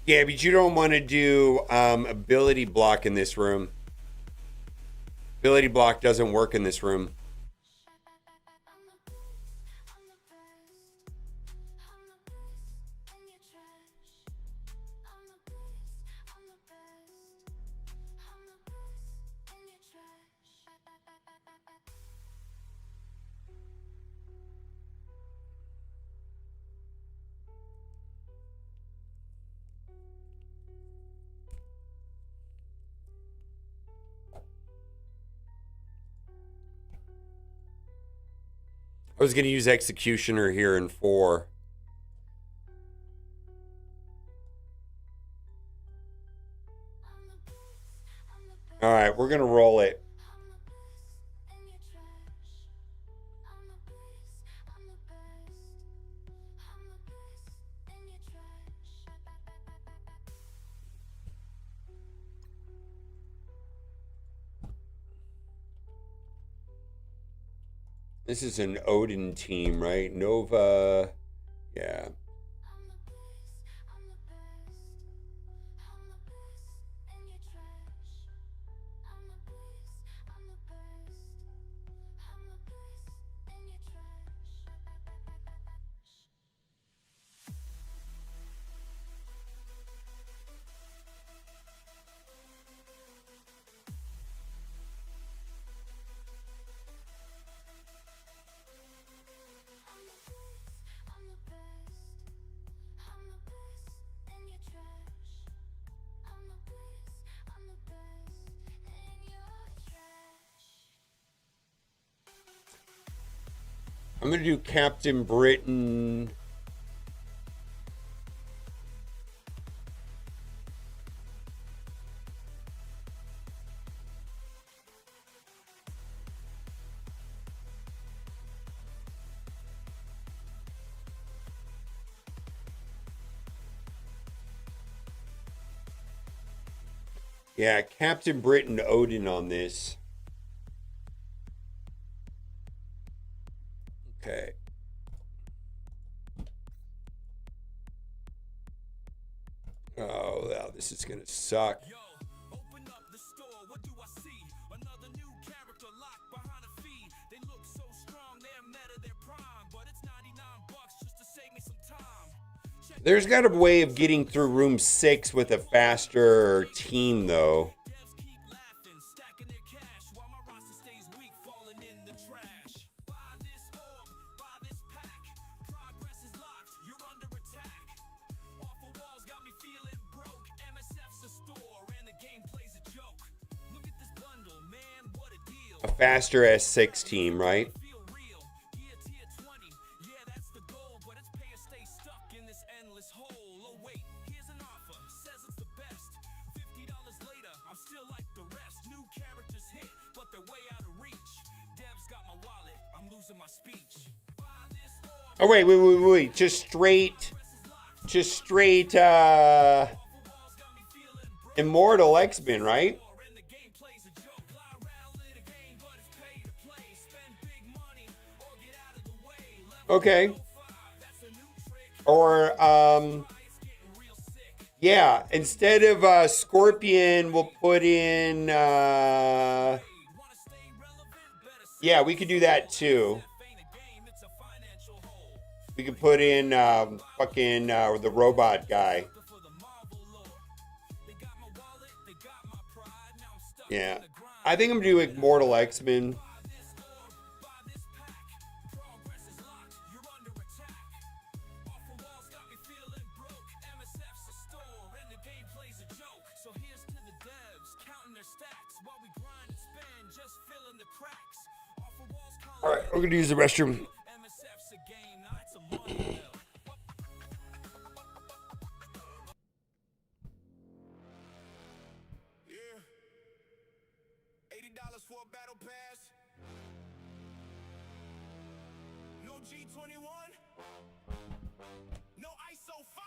Yeah, but you don't want to do ability block in this room. Ability block doesn't work in this room. I was going to use Executioner here in 4. All right, we're going to roll it. This is an Odin team, right? Nova. Yeah. I'm going to do Captain Britain. Yeah, Captain Britain Odin on this. Okay. Oh, wow, this is gonna suck. Yo, open up the store, what do I see? Another new character locked behind a feed. They look so strong, they're meta their prime, but it's $99 just to save me some time. There's got a way of getting through room 6 with a faster team, though. Devs keep laughing, stacking their cash while my roster stays weak, falling in the trash. Buy this orb, buy this pack. Progress is locked, you're under attack. Awful walls got me feeling broke. MSF's a store and the gameplay's a joke. Look at this bundle, man, what a deal. A faster S6 team, right? Feel real. Gear tier 20. Yeah, that's the goal, but it's pay or stay stuck in this endless hole. Oh wait, here's an offer. Says it's the best. $50 later, I'm still like the rest. New characters hit, but they're way out of reach. Dev's got my wallet. I'm losing my speech. Buy this orb. Oh, wait. Just straight, Immortal X-Men, right? And the gameplay's a joke. Fly around, lit a game, but it's pay to play. Spend big money or get out of the way. Level Okay. 5, that's a new trick. Or, It's getting real sick. yeah, instead of Scorpion, we'll put in, Wanna stay relevant? Better yeah, we could do that too. ain't a game, it's a financial hole. We could put in, the robot guy. For the Marvel lore. They got my wallet, they got my pride. Now I'm stuck Yeah. in the grind. I think I'm doing Immortal X-Men. Buy this orb, buy this pack. Progress is locked, you're under attack. Awful walls got me feeling broke. MSF's a store and the gameplay's a joke. So here's to the devs, counting their stacks while we grind and spend, just filling the cracks. Awful walls calling All right, we're gonna use the restroom. MSF's a game, now it's a money mill. Yeah. $80 for a battle pass. No G21. No ISO 5.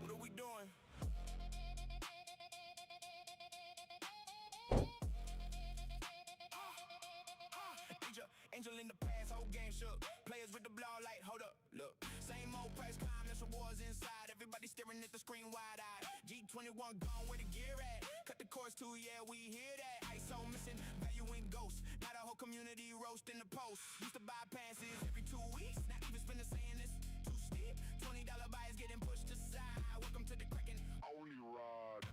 What are we doing? Angel in the past, whole game shook. Players with the blow light, hold up, look. Same old price climb, that's rewards inside. Everybody staring at the screen wide-eyed. G21 gone, where the gear at? Cut the course too, yeah, we hear that. ISO missing, value in ghosts. Now the whole community roasting the post. Used to buy passes every 2 weeks. Not even spending saying this too steep. $20 buys getting pushed aside. Welcome to the Kraken only ride.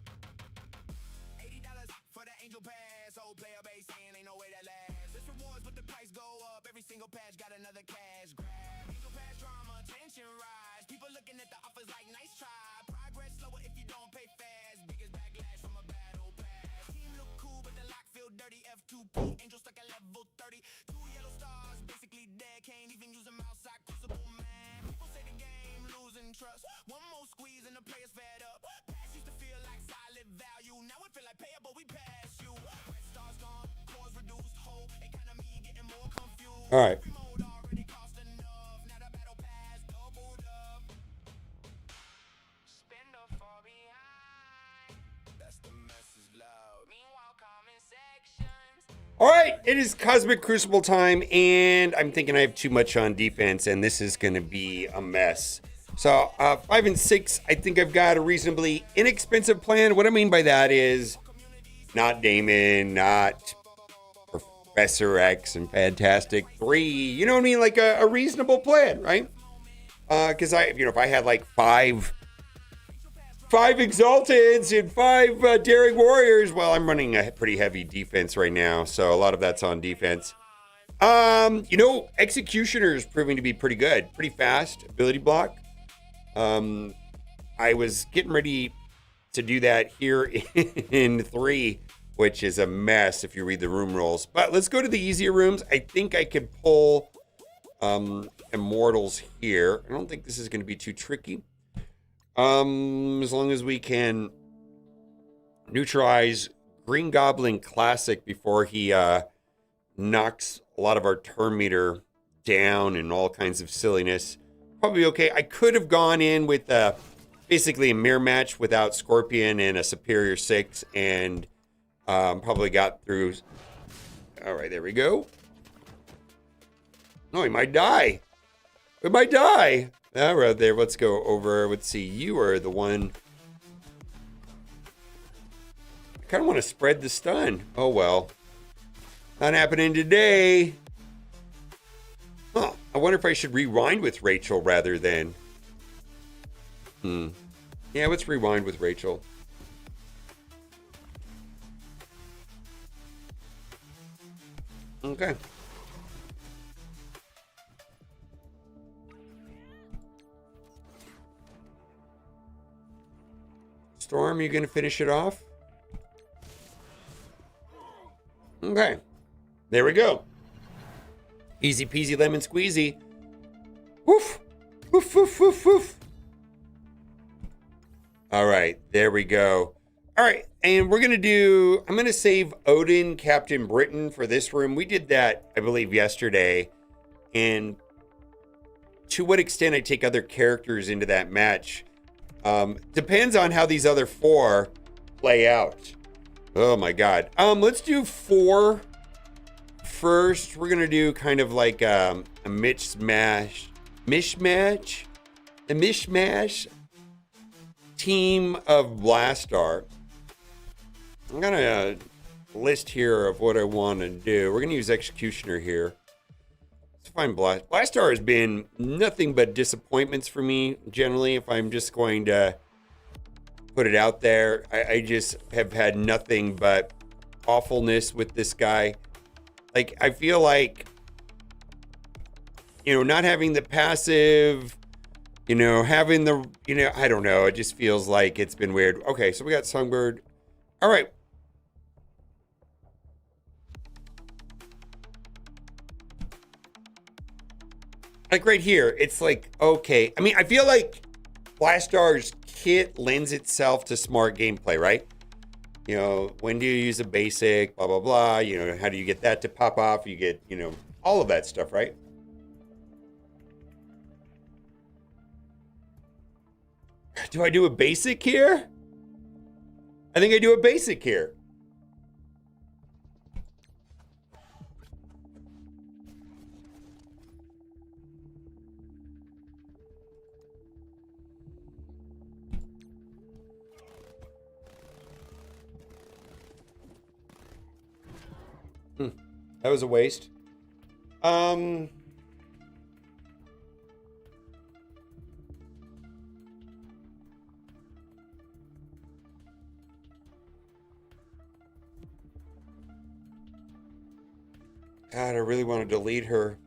$80 for the angel pass. Old player base saying ain't no way that lasts. This rewards, but the price go up. Every single patch got another cash grab. Angel pass drama, tension rise. People looking at the offers like nice try. Progress slower if you don't pay fast. Biggest backlash from a battle pass. Team look cool, but the lock feel dirty. F2P, angel stuck at level 30. 2 yellow stars, basically dead. Can't even use them outside crucible, man. People say the game losing trust. One more squeeze and the players fed up. Pass used to feel like solid value. Now it feel like payable, we pass you. Red stars gone, cores reduced, whole economy getting more confused. All right. Remote already cost enough. Now the battle pass doubled up. Spend a far behind. That's the message loud. Meanwhile, comment sections. All right, it is Cosmic Crucible time, and I'm thinking I have too much on defense, and this is going to be a mess. So 5 and 6, I think I've got a reasonably inexpensive plan. What I mean by that is not Damon, not Professor X and Fantastic 3. You know what I mean? Like a reasonable plan, right? Because if I had like five Exalteds and 5 Daring Warriors, well, I'm running a pretty heavy defense right now, so a lot of that's on defense. Executioner's proving to be pretty good, pretty fast ability block. I was getting ready to do that here in 3, which is a mess if you read the room rolls. But let's go to the easier rooms. I think I could pull Immortals here. I don't think this is going to be too tricky. As long as we can neutralize Green Goblin Classic before he knocks a lot of our turn meter down and all kinds of silliness. Probably okay. I could have gone in with basically a mirror match without Scorpion and a superior 6, and probably got through. All right, there we go. Oh, he might die. We might die. All right, there. Let's go over. Let's see. You are the one. I kind of want to spread the stun. Oh, well. Not happening today. Huh. I wonder if I should rewind with Rachel rather than... Yeah, let's rewind with Rachel. Okay. Storm, you gonna finish it off? Okay. There we go. Easy peasy lemon squeezy. Woof. Woof, woof, woof, woof. All right, there we go. All right, and we're gonna do, I'm gonna save Odin, Captain Britain for this room. We did that, I believe, yesterday. And to what extent I take other characters into that match depends on how these other 4 play out. Oh my God. Let's do 4 first. We're gonna do kind of like a mishmash team of Blastar. I'm gonna list here of what I want to do. We're gonna use Executioner here. Let's find Blastar has been nothing but disappointments for me generally. If I'm just going to put it out there, I just have had nothing but awfulness with this guy. Like, I feel like, you know, not having the passive, you know, having the, you know, I don't know. It just feels like it's been weird. Okay, so we got Songbird. All right. Like right here, it's like, okay. I mean, I feel like Blastar's kit lends itself to smart gameplay, right? You know, when do you use a basic, blah, blah, blah. You know, how do you get that to pop off? You get, you know, all of that stuff, right? Do I do a basic here? I think I do a basic here. That was a waste. God, I really want to delete her.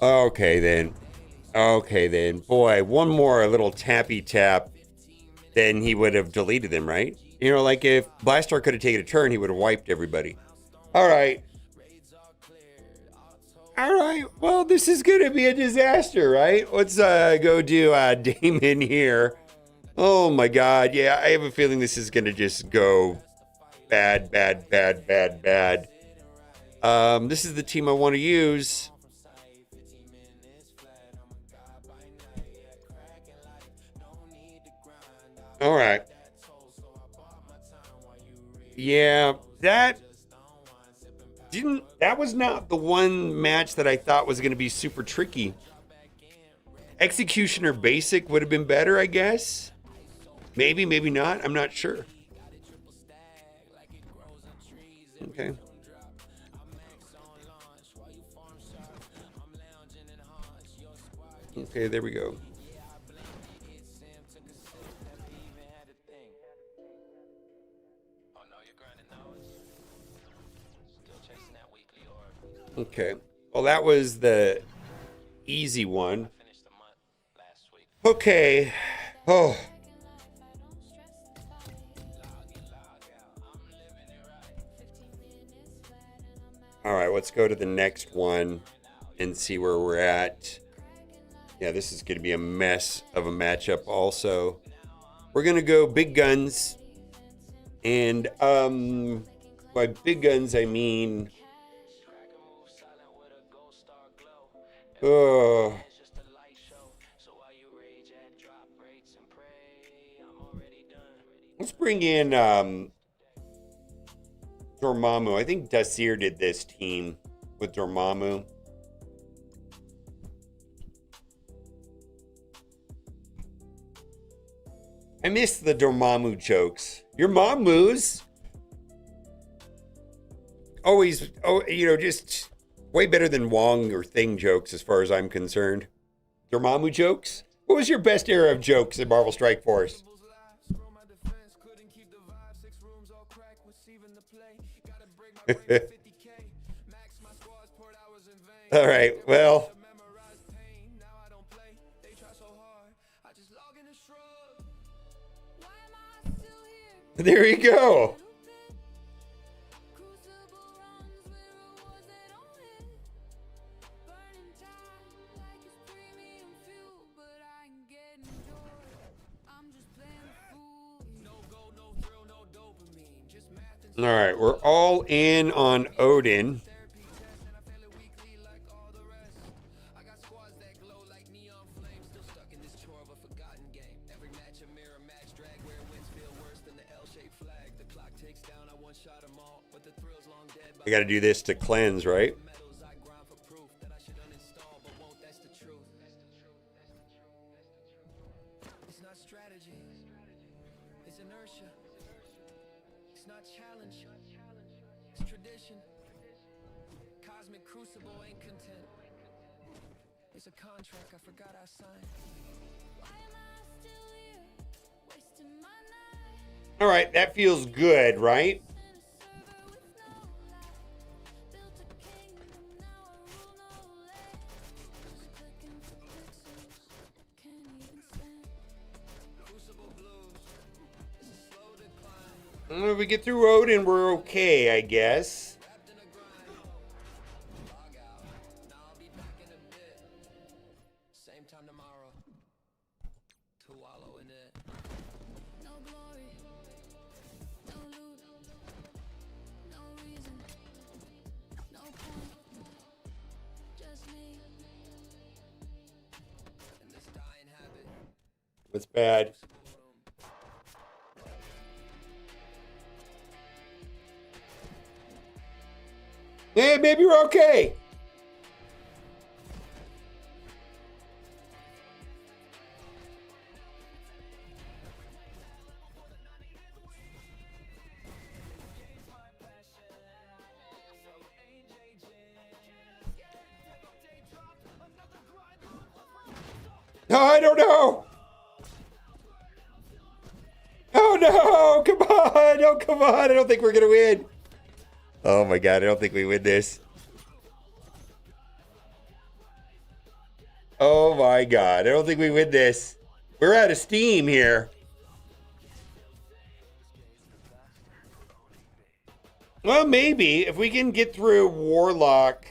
Okay then. Okay then. Boy, one more little tappy tap, then he would have deleted them, right? You know, like if Blastar could have taken a turn, he would have wiped everybody. All right. All right. Well, this is going to be a disaster, right? Let's go do Damon here. Oh my God. Yeah, I have a feeling this is going to just go bad, bad, bad, bad, bad. This is the team I want to use. All right. Yeah, that was not the one match that I thought was going to be super tricky. Executioner basic would have been better, I guess. Maybe, maybe not. I'm not sure. Okay. Okay, there we go. Okay. Well, that was the easy one. Okay. Oh. All right, let's go to the next one and see where we're at. Yeah, this is going to be a mess of a matchup also. We're going to go big guns. And by big guns, I mean... let's bring in Dormammu. I think Dasir did this team with Dormammu. I miss the Dormammu jokes. Your mom moves. Always, oh, you know, just way better than Wong or Thing jokes as far as I'm concerned. Dormammu jokes? What was your best era of jokes in Marvel Strike Force? All right, well. There you go. All right, we're all in on Odin. I got to do this to cleanse, right? It's not strategy. It's inertia. It's not challenge. It's tradition. Cosmic crucible ain't content. It's a contract I forgot I signed. Why am I still here? Wasting my night. All right, that feels good, right? If we get through Odin, we're okay, I guess. Same time tomorrow. To wallow in it. No glory. No loot. No reason. No point. Just me. And this dying habit. What's bad? Hey, maybe we're okay. No, I don't know. Oh no, come on. Oh, come on. I don't think we're going to win. Oh my God, I don't think we win this. Oh my God, I don't think we win this. We're out of steam here. Well, maybe if we can get through Warlock.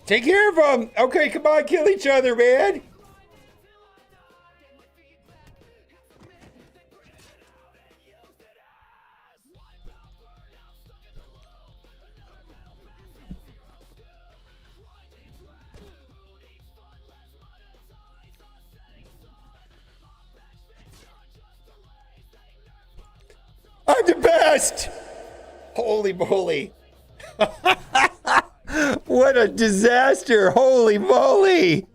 Take care of them. Okay, come on, kill each other, man. lost! Holy moly. What a disaster. Holy moly.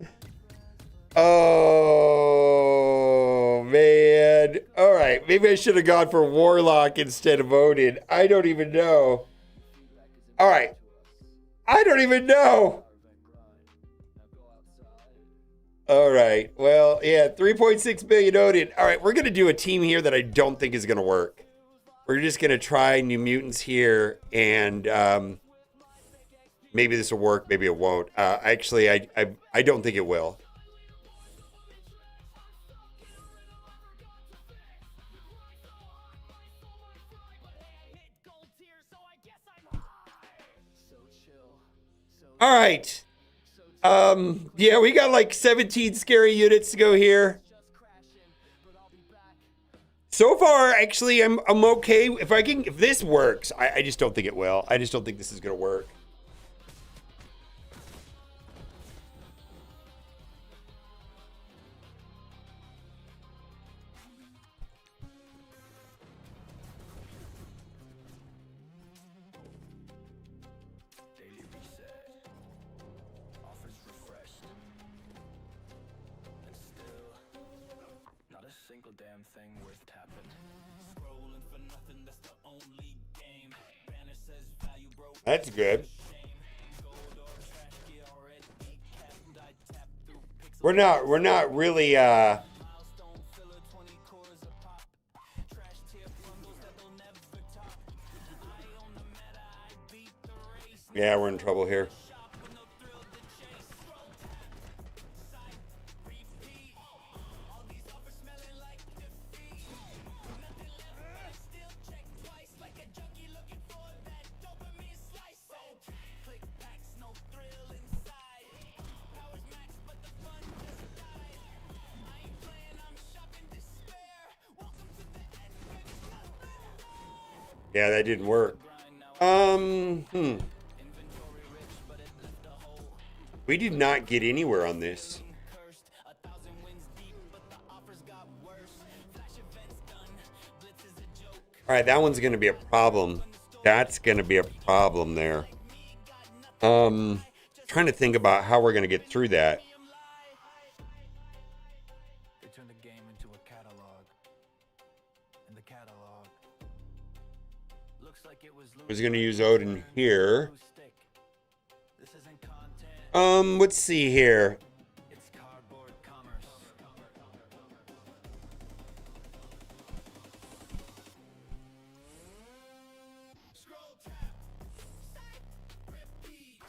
Oh, man. All right. Maybe I should have gone for Warlock instead of Odin. I don't even know. All right. I don't even know. All right. Well, yeah, 3.6 billion Odin. All right. We're going to do a team here that I don't think is going to work. We're just going to try New Mutants here, and maybe this will work. Maybe it won't. Actually, I don't think it will. All right. Yeah, we got like 17 scary units to go here. So far, actually, I'm okay. If this works, I just don't think it will. I just don't think this is gonna work. Damn thing worth tapping. Scrolling for nothing, that's the only game. Banner says value bro. That's good. We're not really yeah, we're in trouble here. Yeah, that didn't work. We did not get anywhere on this. All right, that one's going to be a problem. That's going to be a problem there. Trying to think about how we're going to get through that. They turned the game into a catalog. And the catalog looks like it was I was going to use Odin here. This isn't content. Let's see here. It's cardboard commerce. Scroll tab, site, repeat.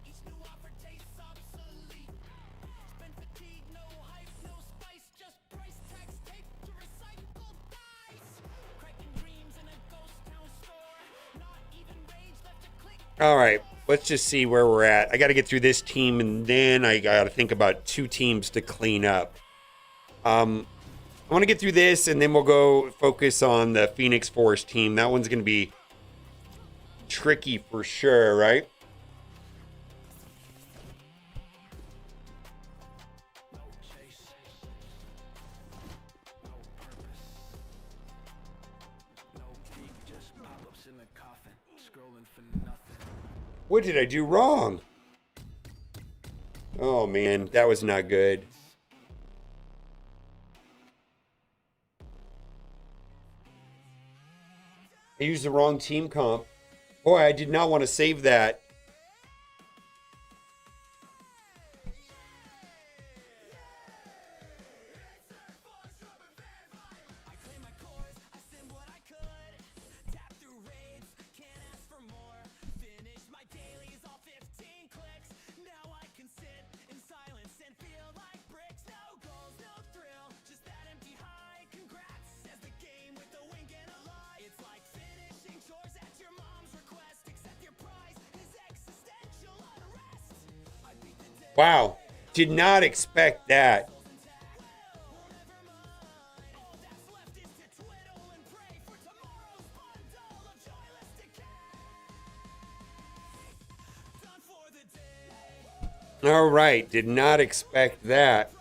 Each new offer tastes obsolete. Spend fatigue, no hype, no spice, just price tags taped to recycle dice. Cracking dreams in a ghost town store. Not even rage left to click. All right, let's just see where we're at. I got to get through this team, and then I got to think about 2 teams to clean up. I want to get through this, and then we'll go focus on the Phoenix Force team. That one's going to be tricky for sure, right? No chase. No purpose. No peak, just pop-ups in the coffin. Scrolling for nothing. What did I do wrong? Oh, man, that was not good. I used the wrong team comp. Boy, I did not want to save that. Wow, did not expect that. All right, did not expect that.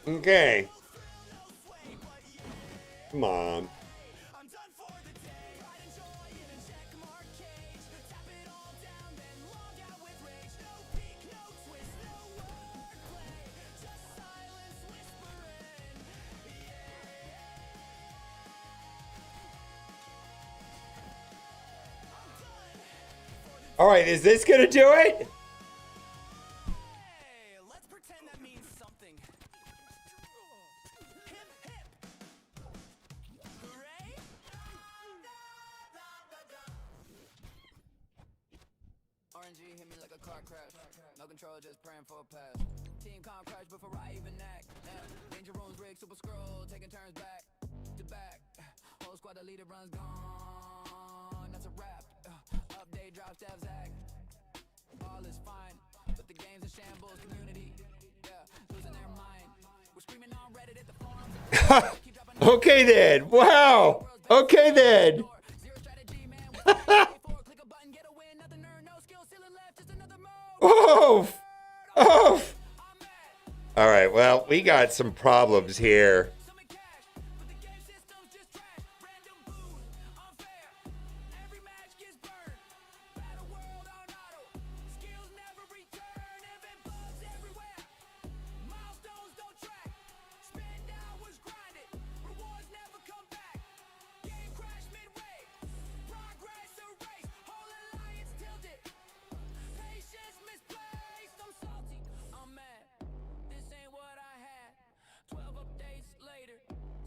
Okay. Come on. All right, is this gonna do it? Hey, let's pretend that means something. Hip, hip. Hooray! RNG hit me like a car crash. No control, just praying for a pass. Team con crash before I even act. Danger rooms rig, super scroll, taking turns back to back. Whole squad, the leader runs gone. That's a wrap. Update, drop, stab, zag. All is fine, but the game's in shambles. Community, yeah, losing their mind. We're screaming on Reddit at the forums. Okay then. Wow. Okay then. Zero strategy, man. Click a button, get a win. Nothing earned, no skill, ceiling left, just another move. Oh. Oh. All right. Well, we got some problems here. Summon cash, but the game system's just trash. Random booze, unfair. Every match gets burned. Battle world on auto. Skills never return. Event bugs everywhere. Milestones don't track. Spend hours grinding. Rewards never come back. Game crash midway. Progress erased. Whole alliance tilted. Patience misplaced. I'm salty. I'm mad. This ain't what I had. 12 updates later.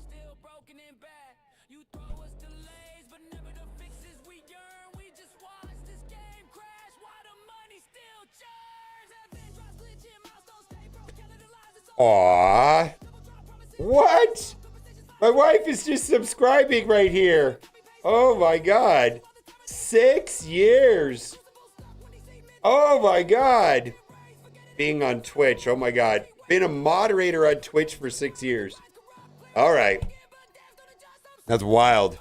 Still broken and bad. You throw us delays, but never the fixes we yearn. We just watch this game crash while the money still churns. Advent drops glitching, milestones stay broke. Killing the lives, it's all Aw. What? My wife is just subscribing right here. Oh my God. 6 years. Oh my God. Being on Twitch. Oh my God. Being a moderator on Twitch for 6 years. All right. That's wild.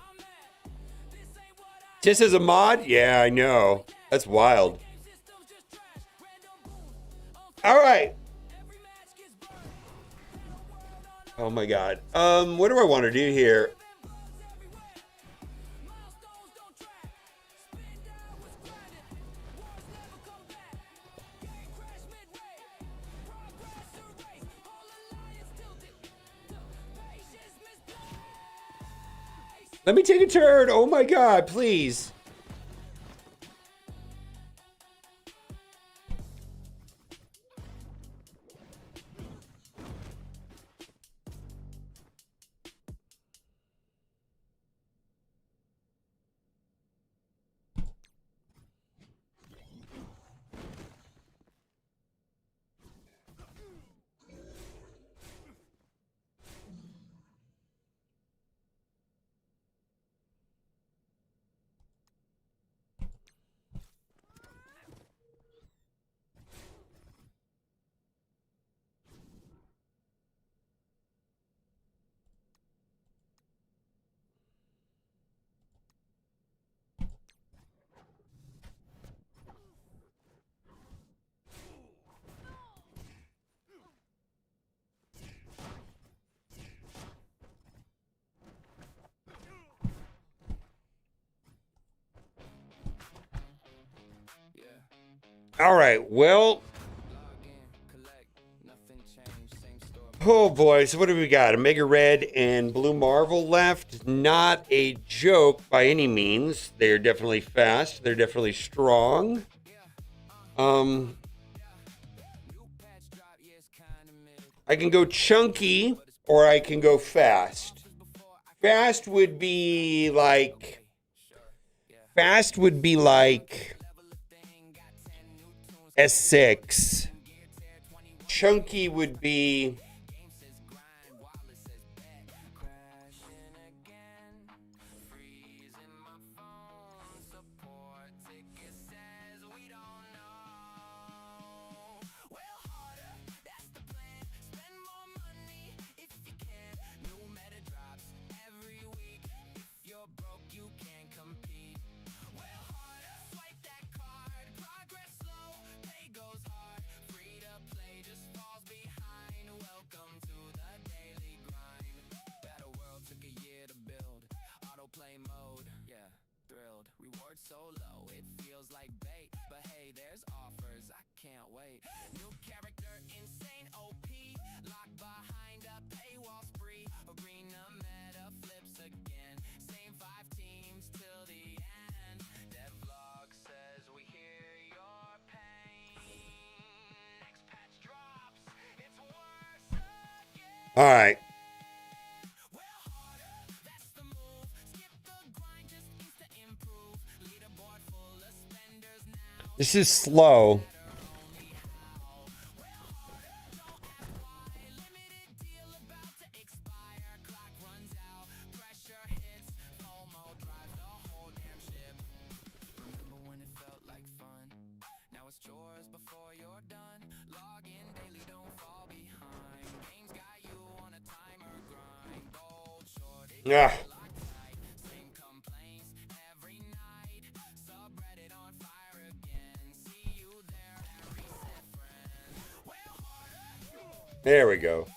Just as a mod? Yeah, I know. That's wild. All right. Oh my God. What do I want to do here? Let me take a turn. Oh my God, please. All right, well. Oh boy, so what do we got? A Mega Red and Blue Marvel left. Not a joke by any means. They're definitely fast. They're definitely strong. I can go chunky or I can go fast. Fast would be like S6. Chunky would be right. New character, insane OP. Locked behind a paywall spree. Arena meta flips again. Same 5 teams till the end. Dev vlog says we hear your pain. Next patch drops. It's worse again. All right. Well, harder, that's the move. Skip the grind, just insta improve. Leaderboard full of spenders now. This is slow. Limited deal about to expire. Clock runs out, pressure hits. FOMO drives the whole damn ship. Remember when it felt like fun? Now it's chores before you're done. Log in daily, don't fall behind. Games got you on a timer grind. Gold short, Yeah. same complaints every night. Subreddit on fire again. See you there at reset, friend. Well, harder. There we go.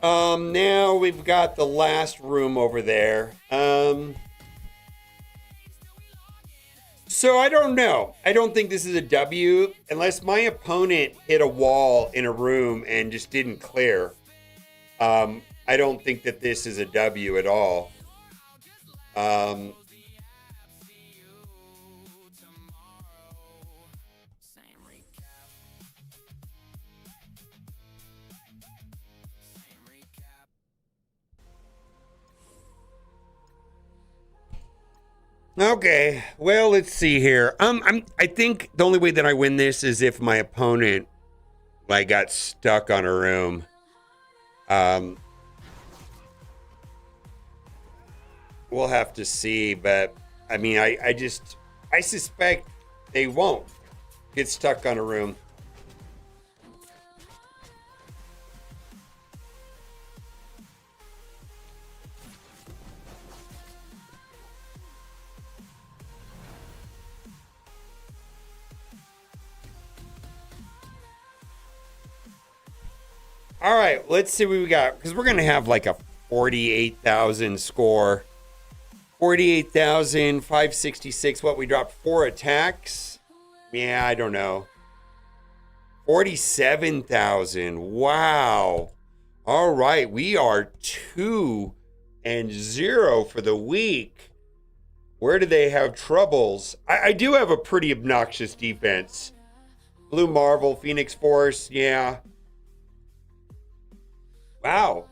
Now we've got the last room over there. So I don't know. I don't think this is a W unless my opponent hit a wall in a room and just didn't clear. I don't think that this is a W at all. Okay, well, let's see here. I think the only way that I win this is if my opponent like got stuck on a room. We'll have to see, but I mean, I suspect they won't get stuck on a room. All right, let's see what we got, because we're going to have like a 48,000 score. 48,566. What, we dropped 4 attacks? Yeah, I don't know. 47,000. Wow. All right, we are 2-0 for the week. Where do they have troubles? I do have a pretty obnoxious defense. Blue Marvel, Phoenix Force, yeah. Wow.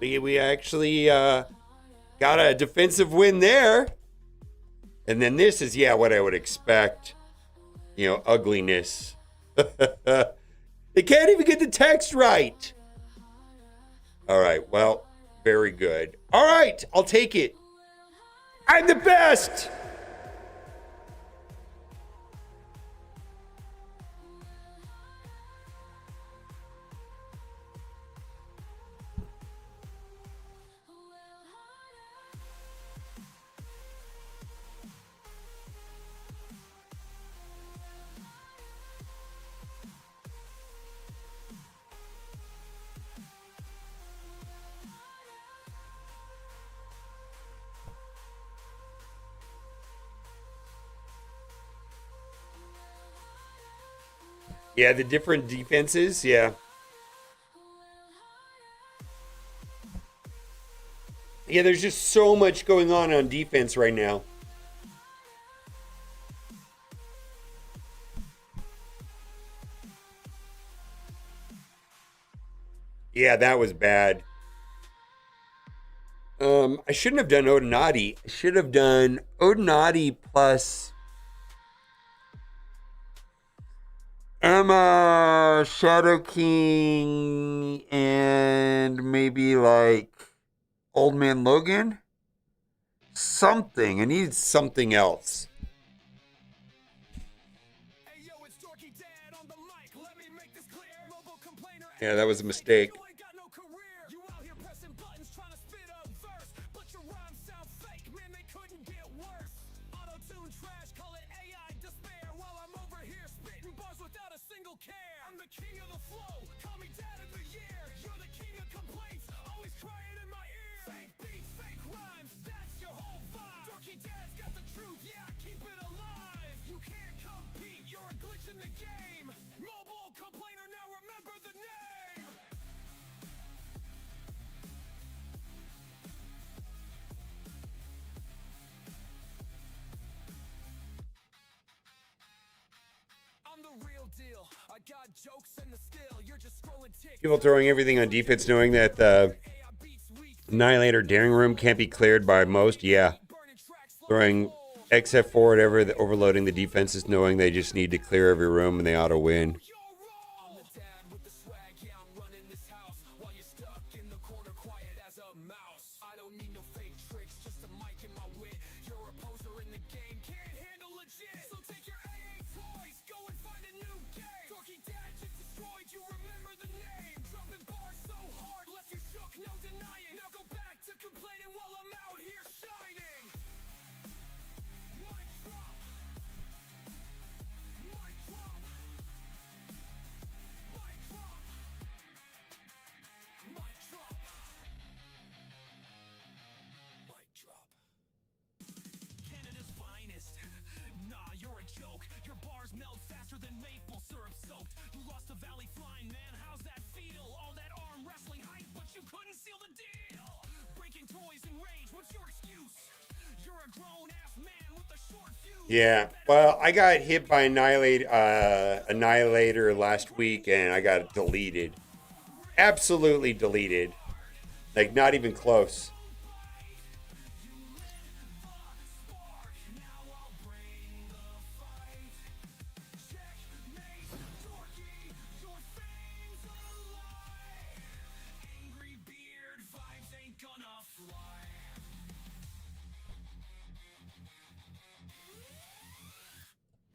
We actually got a defensive win there. And then this is, yeah, what I would expect. You know, ugliness. They can't even get the text right. All right, well, very good. All right, I'll take it. I'm the best. Yeah, the different defenses, yeah. Yeah, there's just so much going on defense right now. Yeah, that was bad. I shouldn't have done Odinati. I should have done Odinati plus Emma, Shadow King, and maybe like Old Man Logan. Something. I need something else. Yeah, that was a mistake. Yeah, keep it alive. You can't compete, you're a glitch in the game. People throwing everything on defense, knowing that the Annihilator Daring Room can't be cleared by most. Yeah. Throwing XF forward, overloading the defenses, knowing they just need to clear every room and they ought to win. Yeah, well, I got hit by Annihilator last week, and I got deleted. Absolutely deleted. Like, not even close.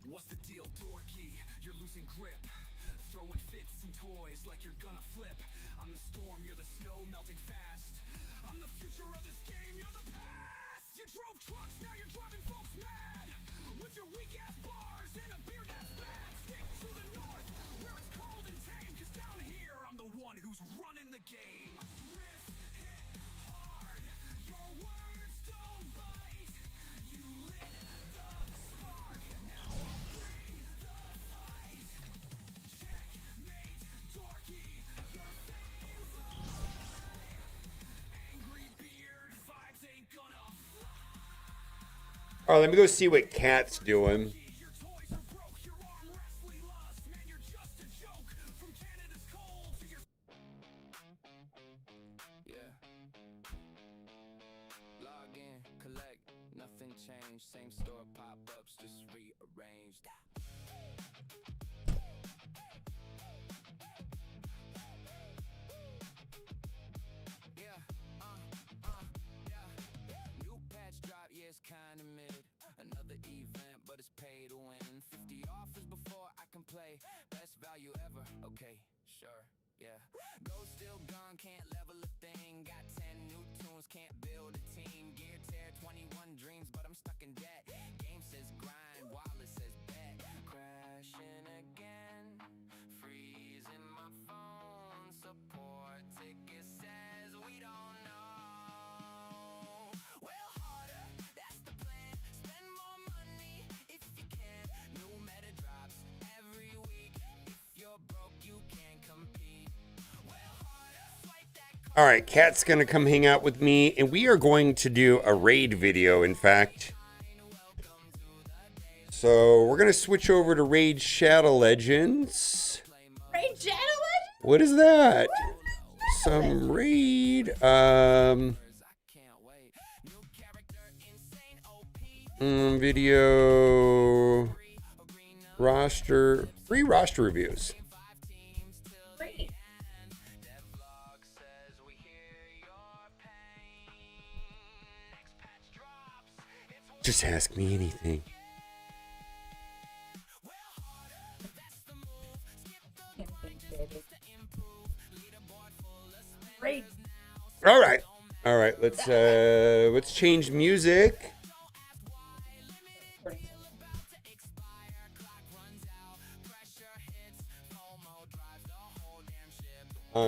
What's the deal, dorky? You're losing grip, throwing fits and toys like you're gonna flip. I'm the storm, you're the snow melting fast. I'm the future of this game, you're the past. You drove trucks, now you're driving folks mad. With your weak ass bars and a beard that's bad. Stick to the north, where it's cold and tame. Cause down here, I'm the one who's running the game. Riff, hit, hard, your words don't bite. You lit the spark, now breathe the fight. Checkmate, dorky, your fame's alive. Angry beard, vibes ain't gonna fly. All right, let me go see what Cat's doing. Your toys are broke, your arm wrestling lust. Man, you're just a joke. From Canada's cold to your... Yeah. Log in, collect, nothing changed. Same store pop-ups, just rearranged. Yeah, yeah. New patch drop, yeah, it's kinda mid. Another event, but it's pay to win. 50 offers before I can play. Best value ever. Okay, sure, yeah. Go still gone, can't level a thing. Got 10 new tunes, can't build a team. Gear tear, 21 dreams, but I'm stuck in debt. Game says grind, wallet says bet. Crashing again, freezing my phone. Support ticket says we don't know. Well, harder, that's the plan. Spend more money if you can. New meta drops every week. If you're broke, you can't compete. Well, harder, swipe that. All right, Cat's going to come hang out with me, and we are going to do a raid video, in fact. So we're going to switch over to Raid Shadow Legends. Raid Shadow Legends? What is that? Some raid. Video. Roster. Free roster reviews. Great. Just ask me anything. Great. All right. All right. Let's change music.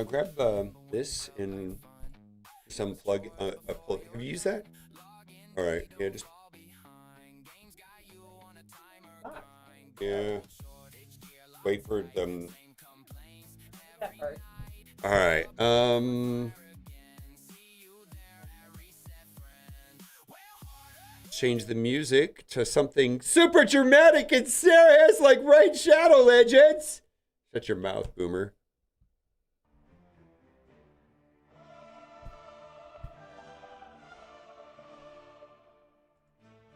Grab this and some plug. Have you used that? All right. Yeah. Just. Yeah. Wait for them. That part. All right. change the music to something super dramatic and serious like Raid Shadow Legends. Shut your mouth, Boomer.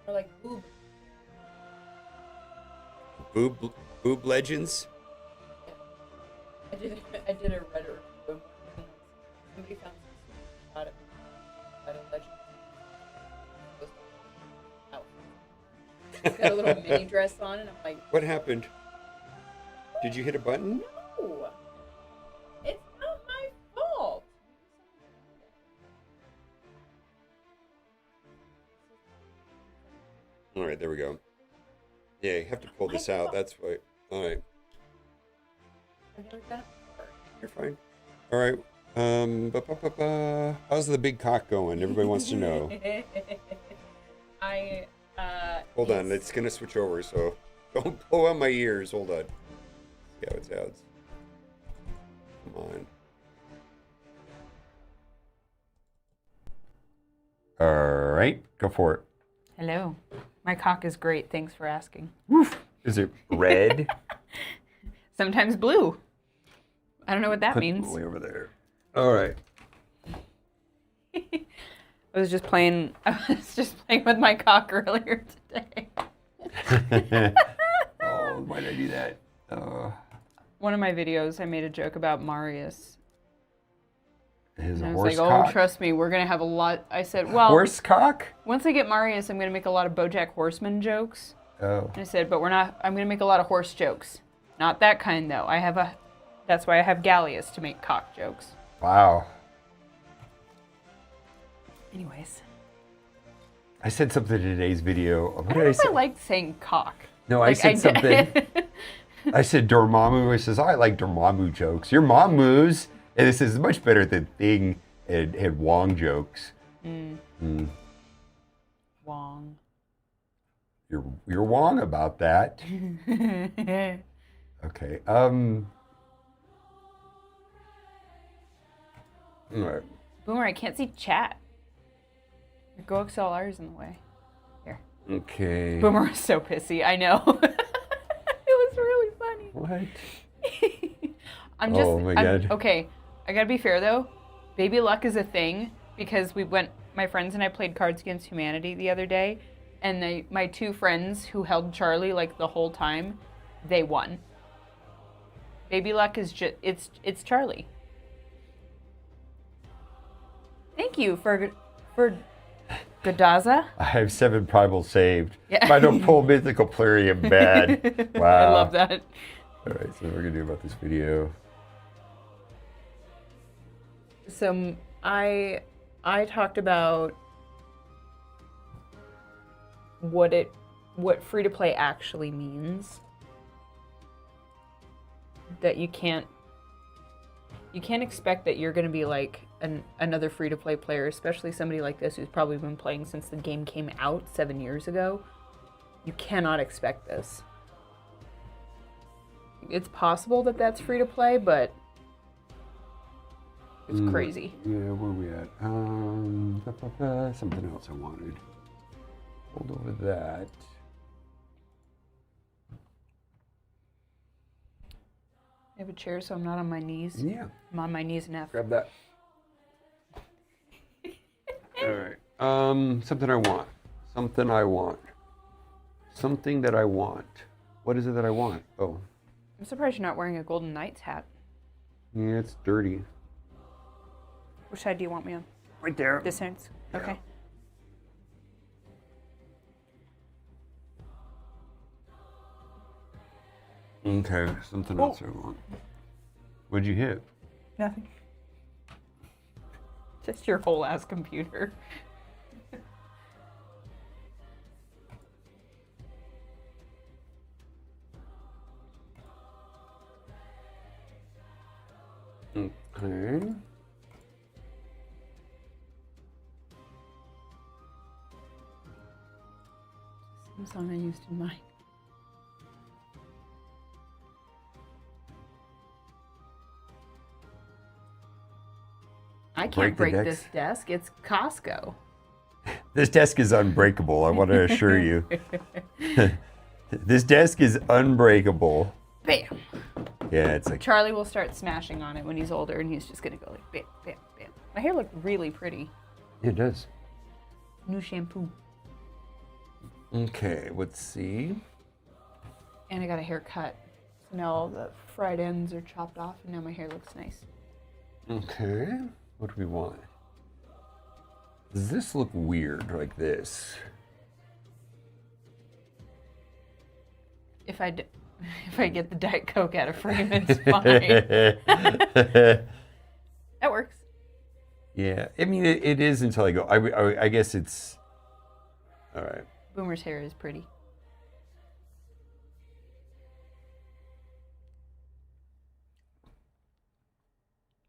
Or like boob. Boob Legends? I did a Reddit review. Somebody found something about it. About a legend. It's got a little mini dress on, and I'm like, What happened? Did you hit a button? no, it's not my fault. All right, there we go. Yeah, you have to pull this out. That's why. All right, I've never done it before. you're fine. All right. How's the big cock going? Everybody wants to know. Hold on, it's gonna switch over, so don't blow out my ears. Hold on. See how it sounds. Come on. All right, go for it. Hello. My cock is great. Thanks for asking. Is it red? Sometimes blue. I don't know what that Put means. way over there. All right. I was just playing with my cock earlier today. Oh, why did I do that? One of my videos, I made a joke about Marius. His And I was horse like, cock? oh, trust me, we're going to have a lot. I said, well, Horse cock? once I get Marius, I'm going to make a lot of BoJack Horseman jokes. Oh. And I said, but I'm going to make a lot of horse jokes. Not that kind, though. That's why I have Gallius to make cock jokes. Wow. Anyways. I said something in today's video. What I don't know if I liked saying cock. No, I said something. I said Dormammu. I says, I like Dormammu jokes. Your mom moves. And this is much better than Thing and Wong jokes. Wong. You're Wong about that. Okay. All right. Boomer, I can't see chat. Your GoXLR is in the way. Here. Okay. Boomer was so pissy. I know. It was really funny. What? Oh my God. Okay, I gotta be fair though. Baby luck is a thing because my friends and I played Cards Against Humanity the other day, and my two friends who held Charlie like the whole time, they won. Baby luck is just it's Charlie. Thank you for Gadaza. I have 7 primal saved. Yeah. If I don't pull mythical plurium bad. Wow. I love that. All right, so what we're gonna do about this video. So I talked about what free to play actually means. That you can't expect that you're going to be like another free to play player, especially somebody like this who's probably been playing since the game came out 7 years ago. You cannot expect this. It's possible that that's free to play, but it's crazy. Yeah, where are we at? Something else I wanted. Hold over that. I have a chair so I'm not on my knees. Yeah. I'm on my knees now. Grab that. All right. Something I want. Something I want. Something that I want. What is it that I want? Oh. I'm surprised you're not wearing a Golden Knights hat. Yeah, it's dirty. Which side do you want me on? Right there. This side? Okay. Okay, something else I want. What'd you hit? Nothing. Just your whole ass computer. Okay. Same song I used in mine. I can't break this desk. It's Costco. This desk is unbreakable, I want to assure you. This desk is unbreakable. Bam. Yeah, it's like... Charlie will start smashing on it when he's older, and he's just gonna go like bam, bam, bam. My hair looked really pretty. It does. New shampoo. Okay, let's see. And I got a haircut. So now all the fried ends are chopped off, and now my hair looks nice. Okay, what do we want? Does this look weird like this? If I get the Diet Coke out of frame, it's fine. That works. Yeah, I mean, it is until I go. I guess it's... All right. Boomer's hair is pretty.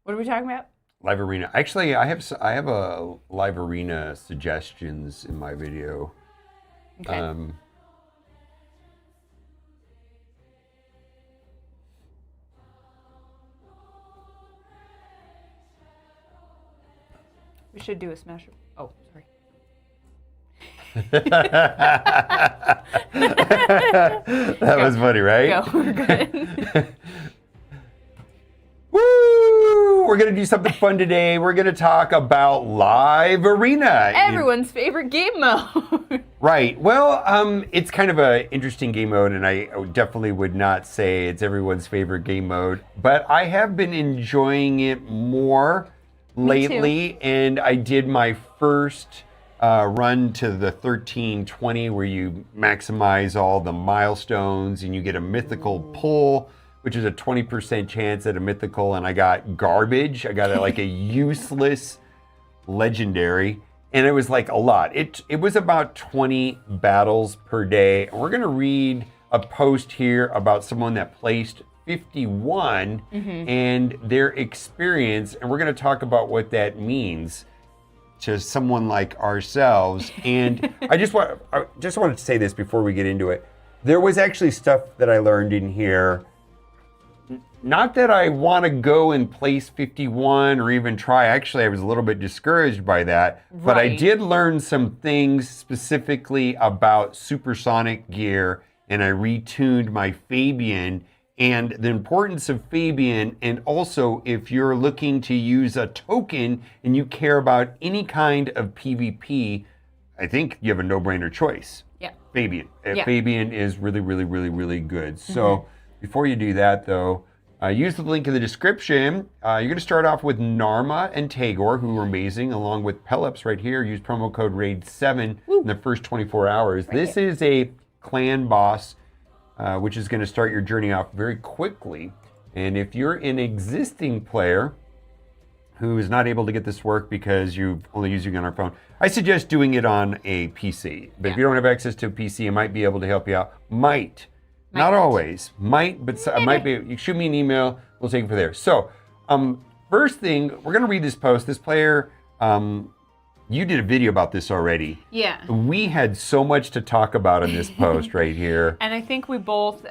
What are we talking about? Live arena. Actually, I have a live arena suggestions in my video. Okay. We should do a smash. Oh, sorry. That was funny, right? Go. We're good. Woo! We're gonna do something fun today. We're gonna talk about live arena. Everyone's favorite game mode. Right. Well, it's kind of an interesting game mode, and I definitely would not say it's everyone's favorite game mode. But I have been enjoying it more lately, and I did my first run to the 1320, where you maximize all the milestones, and you get a mythical pull, which is a 20% chance at a mythical, and I got garbage. I got like a useless legendary, and it was like a lot. It was about 20 battles per day. And we're gonna read a post here about someone that placed 51 and their experience, and we're gonna talk about what that means to someone like ourselves. And I just wanted to say this before we get into it. There was actually stuff that I learned in here. Not that I want to go and place 51 or even try. Actually, I was a little bit discouraged by that. Right. But I did learn some things specifically about supersonic gear, and I retuned my Fabian and the importance of Fabian. And also, if you're looking to use a token and you care about any kind of PvP, I think you have a no-brainer choice. Yeah. Fabian. Yeah. Fabian is really, really, really, really good. So before you do that, though, use the link in the description. You're going to start off with Narma and Tagore, who are amazing, along with Pelops right here. Use promo code RAID7 in the first 24 hours. This is a clan boss, which is going to start your journey off very quickly. And if you're an existing player who is not able to get this work because you're only using it on our phone, I suggest doing it on a PC. But if you don't have access to a PC, it might be able to help you out. Might. Not always. Might, but might be. You shoot me an email. We'll take it from there. So, first thing, we're going to read this post. This player, you did a video about this already. Yeah. We had so much to talk about in this post right here. And I think we both,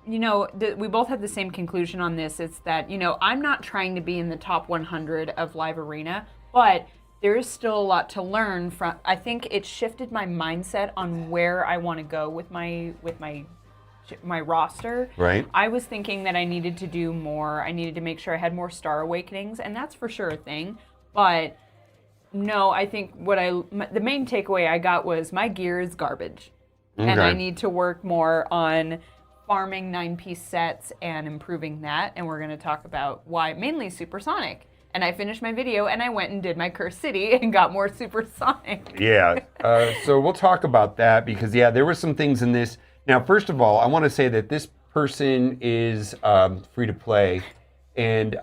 we both had the same conclusion on this. It's that, I'm not trying to be in the top 100 of Live Arena, but there is still a lot to learn from. I think it shifted my mindset on where I want to go with my roster. Right. I was thinking that I needed to do more. I needed to make sure I had more Star Awakenings, and that's for sure a thing. But no, I think the main takeaway I got was my gear is garbage. Okay. And I need to work more on farming 9-piece sets and improving that. And we're going to talk about why, mainly supersonic. And I finished my video and I went and did my Cursed City and got more supersonic. Yeah. So we'll talk about that because, there were some things in this. Now, first of all, I want to say that this person is free to play. And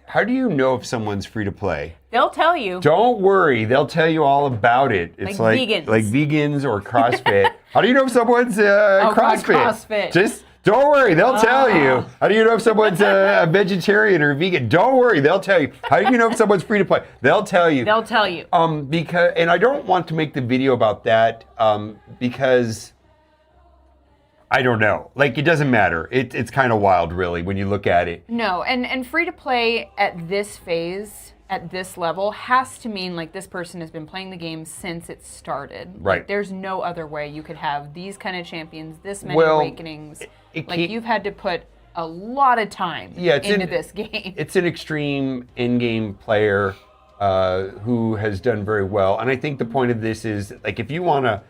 how do you know if someone's free to play? They'll tell you. Don't worry. They'll tell you all about it. It's like vegans or CrossFit. How do you know if someone's CrossFit? God, CrossFit. Just don't worry. They'll tell you. How do you know if someone's a vegetarian or vegan? Don't worry. They'll tell you. How do you know if someone's free to play? They'll tell you. They'll tell you. And I don't want to make the video about that because I don't know. Like, it doesn't matter. It's kind of wild, really, when you look at it. No, and free to play at this phase, at this level, has to mean like this person has been playing the game since it started. Right. Like, there's no other way you could have these kind of champions, this many Well, awakenings. Like, you've had to put a lot of time into this game. It's an extreme in-game player who has done very well. And I think the point of this is, like, if you want to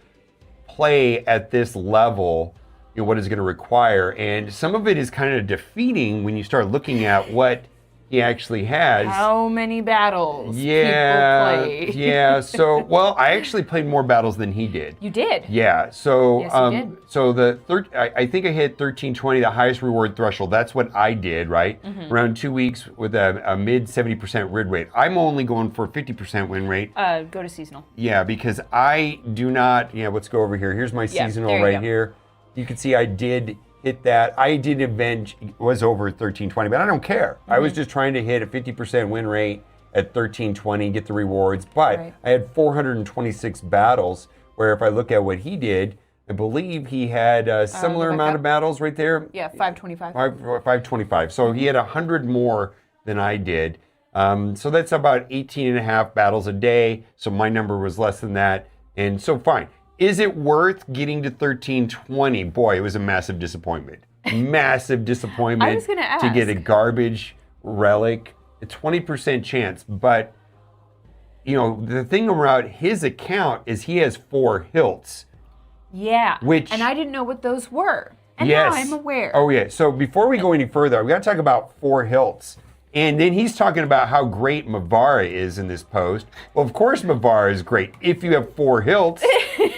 play at this level, you know, what is it going to require? And some of it is kind of defeating when you start looking at what he actually has. How many battles Yeah, people play? yeah. So, well, I actually played more battles than he did. You did? Yeah. So, Yes, you did. so I think I hit 1320, the highest reward threshold. That's what I did, right? Mhm. Around 2 weeks with a mid 70% win rate. I'm only going for a 50% win rate. Go to seasonal. Yeah, because I do not. Yeah, let's go over here. Here's my Yeah, seasonal there you right go. here. You can see I did hit that. I did avenge, was over 1320, but I don't care. I was just trying to hit a 50% win rate at 1320, get the rewards. But Right. I had 426 battles, where if I look at what he did, I believe he had a similar back amount up. of battles right there. Yeah, 525. 525. So he had 100 more than I did. So that's about 18 and a half battles a day. So my number was less than that. And so fine. Is it worth getting to 1320? Boy, it was a massive disappointment. Massive disappointment I was gonna to get a ask. garbage relic. A 20% chance. But, you know, the thing about his account is he has 4 hilts. Yeah. Which- and I didn't know what those were. And Yes. now I'm aware. Oh, yeah. So before we go any further, we got to talk about 4 hilts. And then he's talking about how great Mavara is in this post. Well, of course Mavara is great if you have 4 hilts.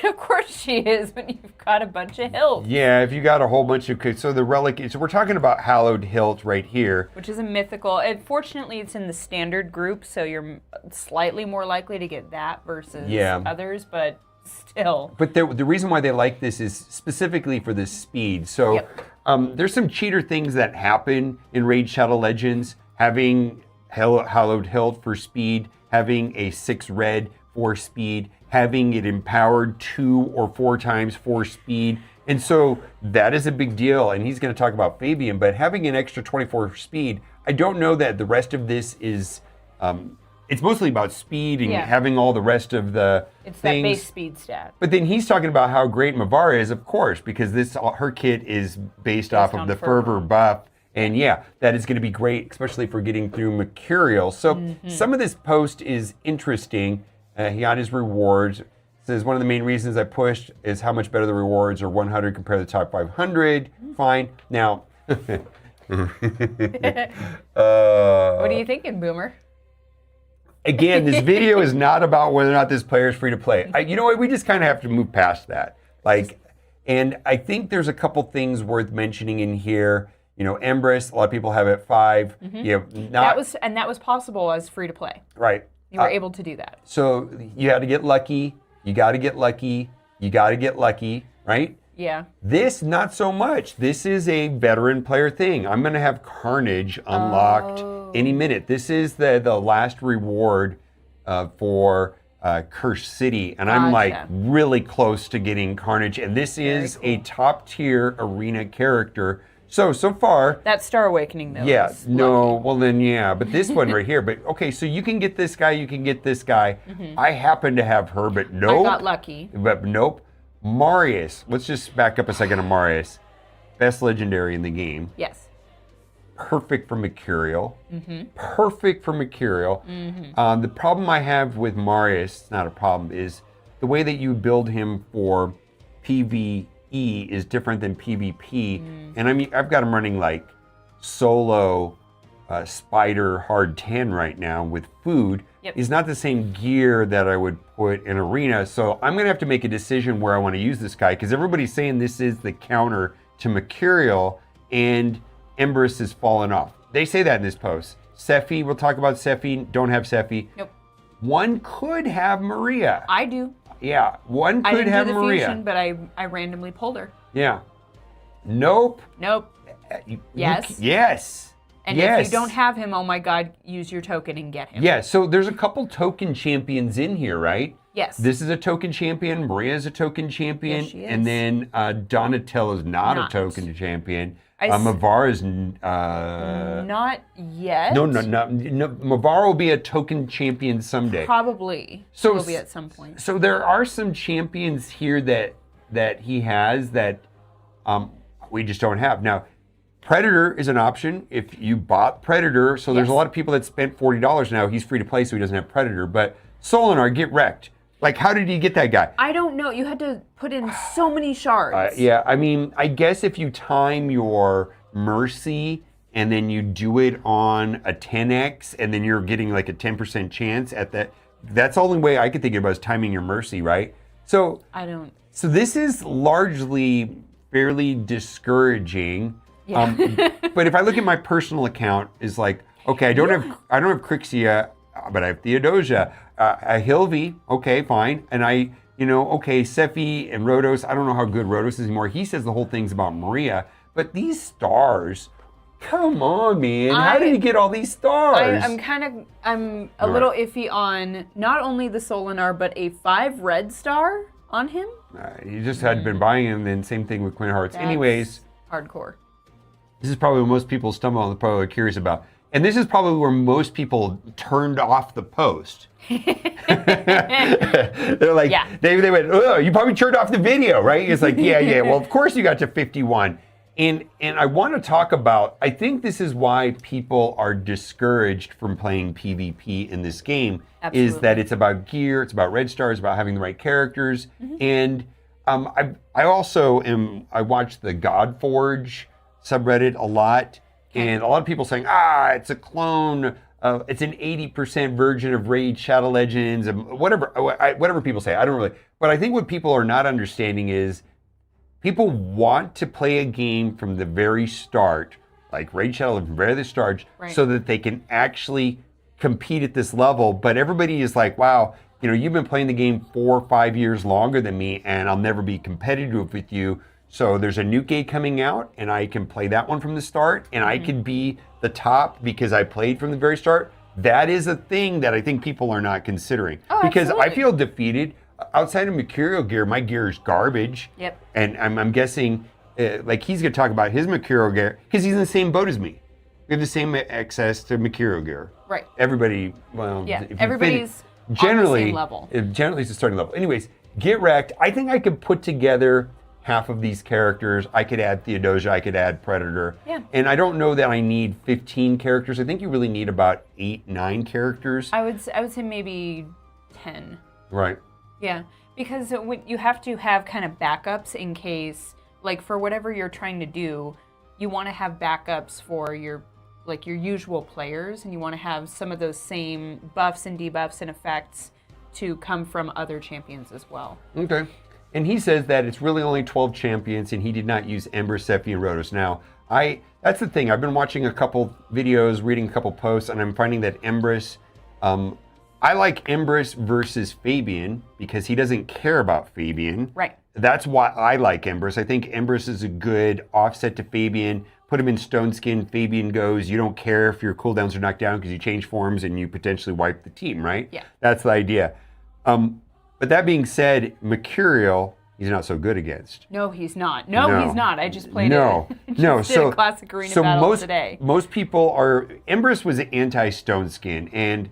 Of course she is when you've got a bunch of hills. Yeah, if you got a whole bunch of... So the relic... So we're talking about Hallowed Hilt right here. Which is a mythical. And fortunately, it's in the standard group, so you're slightly more likely to get that versus Yeah. others, but still. But the reason why they like this is specifically for the speed. So there's some cheater things that happen in Raid Shadow Legends. Having Hallowed Hilt for speed, having a 6 red for speed, having it empowered 2 or 4 times for speed. And so that is a big deal. And he's going to talk about Fabian, but having an extra 24 speed, I don't know that the rest of this is, it's mostly about speed and Yeah. having all the rest of the It's things. that base speed stat. But then he's talking about how great Mavara is, of course, because her kit is based off of on the fervor. fervor buff. And yeah, that is going to be great, especially for getting through Mercurial. So some of this post is interesting. He got his rewards. Says one of the main reasons I pushed is how much better the rewards are 100 compared to the top 500. Fine. Now, What are you thinking, Boomer? again, this video is not about whether or not this player is free to play. You know what? We just kind of have to move past that. And I think there's a couple things worth mentioning in here. You know, Empress, a lot of people have it at 5. You have not That was possible as free to play. right. You were able to do that. So you had to get lucky. You got to get lucky. You got to get lucky, right? Yeah. This, not so much. This is a veteran player thing. I'm going to have Carnage unlocked any minute. This is the last reward for Cursed City, and I'm like Gotcha. really close to getting Carnage. And this is a top tier arena character. So far, That Star Awakening, though. yeah, is no, lucky. well then, yeah, but this one right here, but okay, so you can get this guy, you can get this guy. I happen to have her, but nope. I got lucky. But nope. Marius, let's just back up a second to Marius. Best legendary in the game. Yes. Perfect for Mercurial. Perfect for Mercurial. The problem I have with Marius, it's not a problem, is the way that you build him for PvE is different than PvP. And I've got him running like solo spider hard 10 right now with food. Yep. Is not the same gear that I would put in arena. So I'm gonna have to make a decision where I want to use this guy, because everybody's saying this is the counter to Mercurial, and Empress has fallen off. They say that in this post. Sephi, we'll talk about Sephi. Don't have Sephi. Nope. One could have Maria. I do. Yeah, one I could didn't have do the Maria. fusion, but I randomly pulled her. Yeah. Nope. Nope. You- Yes. Yes. And Yes. if you don't have him, oh my God, use your token and get him. Yeah, so there's a couple token champions in here, right? Yes. This is a token champion. Maria's a token champion. Yes, she And is. then Donatello's not a Not. token champion. I s- Mavara's... Not yet. No, Mavara will be a token champion someday. Probably. So Will be at some point. So there are some champions here that he has that we just don't have. Now, Predator is an option if you bought Predator. So there's a lot of people that spent $40 now. He's free to play, so he doesn't have Predator. But Solinar, get wrecked. Like, how did you get that guy? I don't know. You had to put in so many shards. Yeah, I mean, I guess if you time your Mercy and then you do it on a 10x and then you're getting like a 10% chance at that, that's the only way I could think about is timing your Mercy, right? So I don't. So this is largely fairly discouraging. Yeah. But if I look at my personal account, is like, okay, I don't have Crixia, but I have Theodosia, a Hilvi, okay, fine, and okay, Sephi and Rhodos. I don't know how good Rhodos is anymore. He says the whole thing's about Maria, but these stars, come on, man, how did he get all these stars? I'm a little iffy on not only the Solinar, but a 5 red star on him. You just had been buying him, and same thing with Queen of Hearts. That's Anyways, hardcore. this is probably what most people stumble on, the probably are curious about. And this is probably where most people turned off the post. They're like, they went, oh, you probably turned off the video, right? It's like, yeah. Well, of course you got to 51. And I want to talk about, I think this is why people are discouraged from playing PvP in this game, is that it's about gear, it's about red stars, about having the right characters. And I also I watch the Godforge subreddit a lot, and a lot of people saying, it's a clone, it's an 80% version of Raid Shadow Legends, and whatever people say. I don't really, but I think what people are not understanding is people want to play a game from the very start, like Raid Shadow from the very start, so that they can actually compete at this level. But everybody is like, wow, you've been playing the game 4 or 5 years longer than me, and I'll never be competitive with you. So there's a new game coming out, and I can play that one from the start, and I could be the top because I played from the very start. That is a thing that I think people are not considering. Because absolutely. I feel defeated. Outside of Mercurial gear, my gear is garbage. Yep. And I'm guessing, like he's going to talk about his Mercurial gear, because he's in the same boat as me. We have the same access to Mercurial gear. Right. Everybody, well, Yeah, if you everybody's generally, on the same level. Generally, it's the starting level. Anyways, get wrecked. I think I could put together half of these characters. I could add Theodosia, I could add Predator. Yeah. And I don't know that I need 15 characters. I think you really need about 8, 9 characters. I would say maybe 10. Right. Yeah, because you have to have kind of backups in case, like for whatever you're trying to do, you want to have backups for your usual players, and you want to have some of those same buffs and debuffs and effects to come from other champions as well. Okay. And he says that it's really only 12 champions, and he did not use Ember, Sephi, and Rhodos. Now, that's the thing. I've been watching a couple videos, reading a couple posts, and I'm finding that Embrys, I like Embrys versus Fabian because he doesn't care about Fabian. Right. That's why I like Embrys. I think Embrys is a good offset to Fabian. Put him in Stone Skin, Fabian goes, you don't care if your cooldowns are knocked down because you change forms and you potentially wipe the team, right? Yeah. That's the idea. But that being said, Mercurial, he's not so good against. No, he's not. No, he's not. I just played no. it. No, did a classic arena battle today. Most people are, Embrys was anti-Stone Skin, and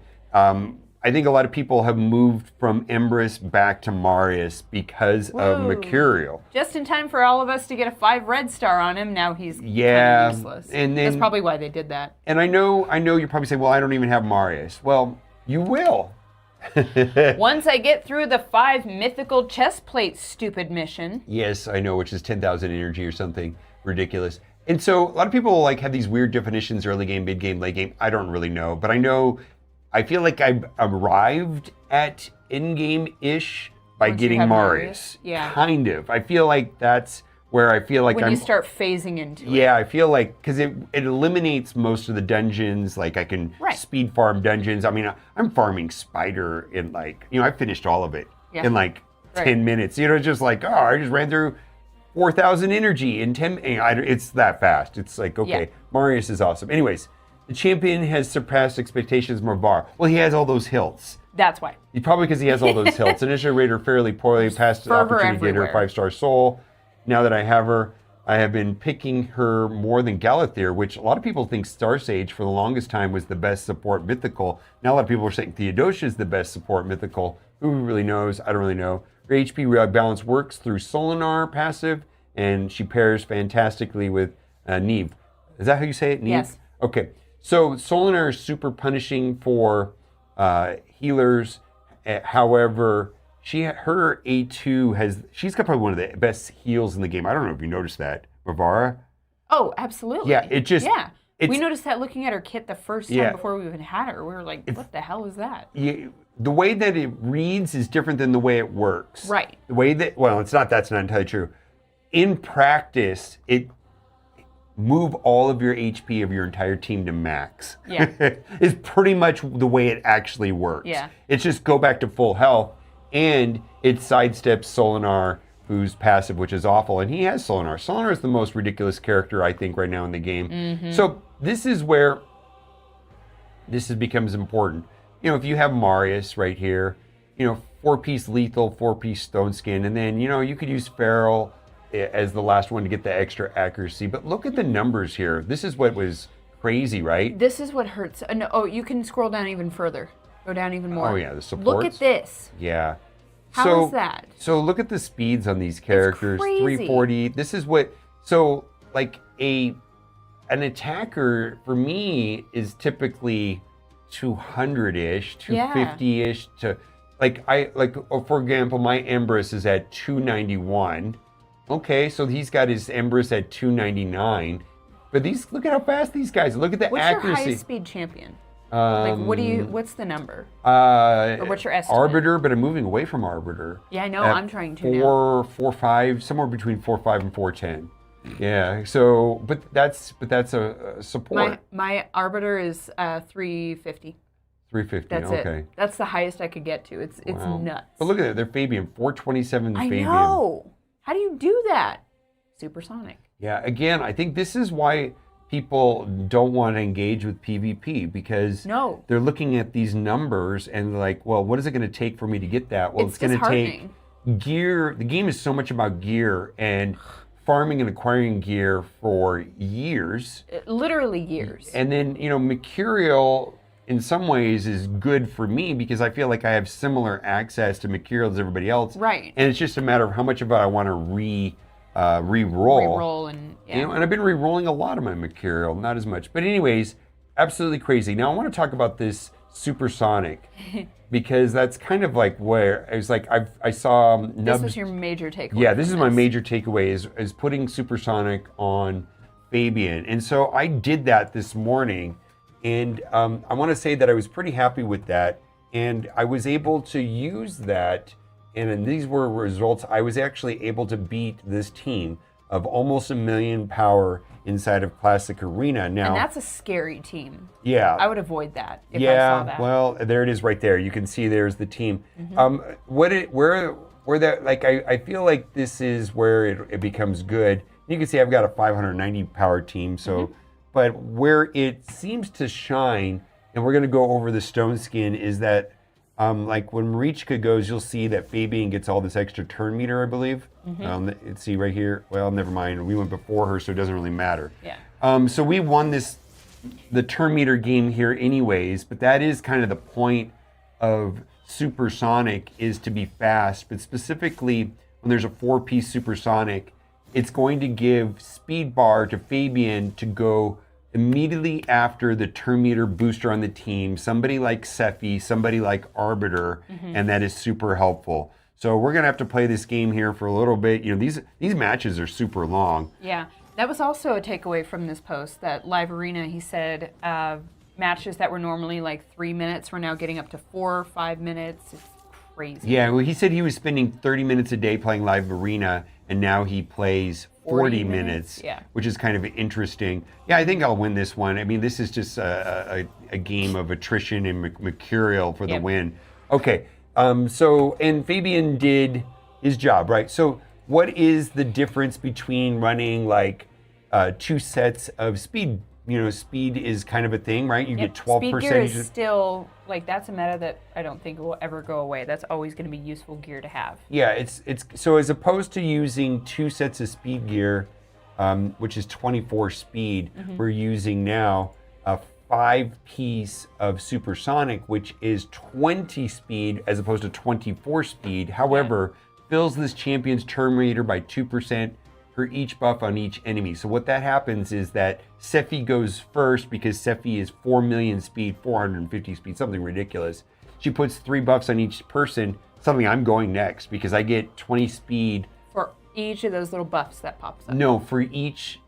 I think a lot of people have moved from Embrys back to Marius because of Mercurial. Just in time for all of us to get a 5 red star on him. Now he's kind of useless. And then, that's probably why they did that. And I know you're probably saying, well, I don't even have Marius. Well, you will. Once I get through the 5 mythical chest plate stupid mission. Yes, I know, which is 10,000 energy or something ridiculous. And so a lot of people have these weird definitions, early game, mid game, late game. I don't really know, but I feel like I've arrived at in-game-ish by getting Marius. Yeah. Kind of. I feel like that's where I feel like when you start phasing into it. Yeah, I feel like, because it eliminates most of the dungeons. Like I can speed farm dungeons. I mean, I'm farming Spider in I finished all of it in 10 minutes. Just like, I just ran through 4,000 energy in 10. It's that fast. It's like, okay, Yeah. Marius is awesome. Anyways, the champion has surpassed expectations, Marvar. Well, he has all those hilts. That's why. Probably because he has all those hilts. Initially rated her fairly poorly, passed the fervor opportunity to get her everywhere. 5-star soul. Now that I have her, I have been picking her more than Galathir, which a lot of people think Star Sage for the longest time was the best support mythical. Now a lot of people are saying Theodosia is the best support mythical. Who really knows? I don't really know. Her HP balance works through Solinar passive, and she pairs fantastically with Neve. Is that how you say it, Neve? Yes. Okay. So Solinar is super punishing for healers. However, her A2 she's got probably one of the best heals in the game. I don't know if you noticed that, Bavara. Oh, absolutely. Yeah, We noticed that looking at her kit the first time before we even had her. We were like, what the hell is that? The way that it reads is different than the way it works. Right. The way that, that's not entirely true. In practice, it move all of your HP of your entire team to max. Yeah. Is pretty much the way it actually works. Yeah. It's just go back to full health, and it sidesteps Solinar, who's passive, which is awful, and he has Solinar. Solinar is the most ridiculous character, I think, right now in the game. Mm-hmm. So this is where becomes important. If you have Marius right here, 4-piece lethal, 4-piece stone skin, and then, you could use Feral as the last one to get the extra accuracy. But look at the numbers here. This is what was crazy, right? This is what hurts. No, you can scroll down even further. Go down even more. Oh, yeah, the supports. Look at this. Yeah. How is that? So look at the speeds on these characters. crazy. 340. This is what, so like an attacker for me is typically 200-ish, 250-ish for example, my Empress is at 291. Okay, so he's got his Empress at 299. But look at how fast these guys. Look at the What's accuracy. your highest speed champion? What's the number? Or what's your estimate? Arbiter, but I'm moving away from Arbiter. Yeah, I know. At I'm trying to now. 4.5, somewhere between 4.5 and 4.10. Yeah. So, but that's a support. My Arbiter is 350. 350. That's okay. it. That's the highest I could get to. It's nuts. But look at it. They're Fabian. 427 I Fabian. know. How do you do that? Supersonic. Yeah. Again, I think this is why people don't want to engage with PvP, because they're looking at these numbers and they're like, well, what is it going to take for me to get that? Well, it's going to take gear. The game is so much about gear and farming and acquiring gear for years. Literally years. And then, Mercurial in some ways is good for me because I feel like I have similar access to Mercurial as everybody else. Right. And it's just a matter of how much of it I want to re-roll. Re-roll and and I've been re-rolling a lot of my Mercurial, not as much. But anyways, absolutely crazy. Now I want to talk about this Supersonic because that's kind of like where I was like, I saw Nubs. This was your major takeaway. Yeah, this is my major takeaway is putting Supersonic on Fabian. And so I did that this morning, and I want to say that I was pretty happy with that, and I was able to use that. And these were results. I was actually able to beat this team of almost 1 million power inside of Classic Arena. Now, and that's a scary team. Yeah. I would avoid that if I saw that. Well, there it is right there. You can see there's the team. Where that, like, I feel like this is where it becomes good. You can see I've got a 590 power team. So, but where it seems to shine, and we're going to go over the stone skin, is that like when Marichka goes, you'll see that Fabian gets all this extra turn meter, I believe. Let's see right here. Well, never mind. We went before her, so it doesn't really matter. Yeah. So we won the turn meter game here anyways, but that is kind of the point of Supersonic, is to be fast. But specifically, when there's a 4-piece Supersonic, it's going to give speed bar to Fabian to go immediately after the turn meter booster on the team, somebody like Sephi, somebody like Arbiter, and that is super helpful. So we're gonna have to play this game here for a little bit. These matches are super long. Yeah, that was also a takeaway from this post, that Live Arena, he said matches that were normally like 3 minutes were now getting up to 4 or 5 minutes. It's crazy. Yeah, well, he said he was spending 30 minutes a day playing Live Arena, and now he plays 40 minutes, which is kind of interesting. Yeah, I think I'll win this one. I mean, this is just a game of attrition and Mercurial for the win. Okay, and Fabian did his job, right? So what is the difference between running like 2 sets of speed? You know, speed is kind of a thing, right? You get 12%. Speed gear is still, like, that's a meta that I don't think will ever go away. That's always going to be useful gear to have. Yeah, it's so as opposed to using 2 sets of speed gear, which is 24 speed, we're using now a 5-piece of supersonic, which is 20 speed as opposed to 24 speed. However, fills this champion's turn meter by 2% for each buff on each enemy. So what that happens is that Sephi goes first because Sephi is 4 million speed, 450 speed, something ridiculous. She puts 3 buffs on each person, something I'm going next because I get 20 speed. For each of those little buffs that pops up. No, for each,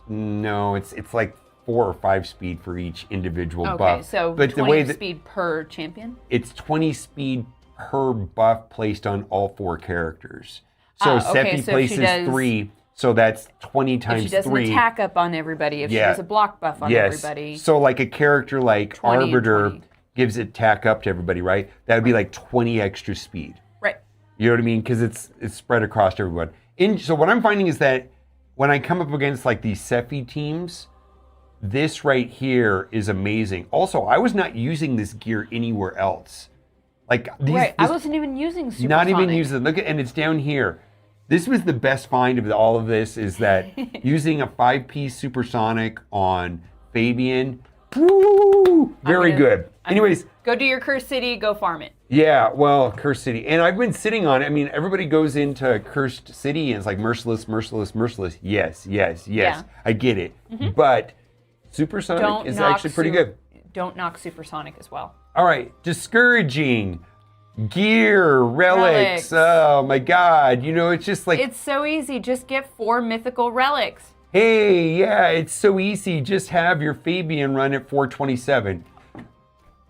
no, it's like 4 or 5 speed for each individual buff. Okay, so but 20 the way that speed per champion? It's 20 speed per buff placed on all 4 characters. So okay, Sephi so places she does, 3, so that's 20 times 3. If she does an attack up on everybody, if she does a block buff on everybody. So like a character like 20 and Arbiter 20. gives attack up to everybody, right? That would be like 20 extra speed. Right. You know what I mean? Because it's spread across everyone. So what I'm finding is that when I come up against like these Sephi teams, this right here is amazing. Also, I was not using this gear anywhere else. Like these, I wasn't even using supersonic. Not even using. Look at, and it's down here. This was the best find of all of this. Is that using a 5-piece supersonic on Fabian? Woo! Very good. Anyways, go to your Cursed City. Go farm it. yeah. Well, Cursed City, and I've been sitting on it. I mean, everybody goes into Cursed City and it's like merciless, merciless, merciless. Yes. Yeah. I get it, but supersonic is actually pretty good. Don't knock supersonic as well. All right, discouraging. Gear, relics. Oh my God. You know, it's just like. It's so easy. Just get 4 mythical relics. Hey, yeah, it's so easy. Just have your Fabian run at 427.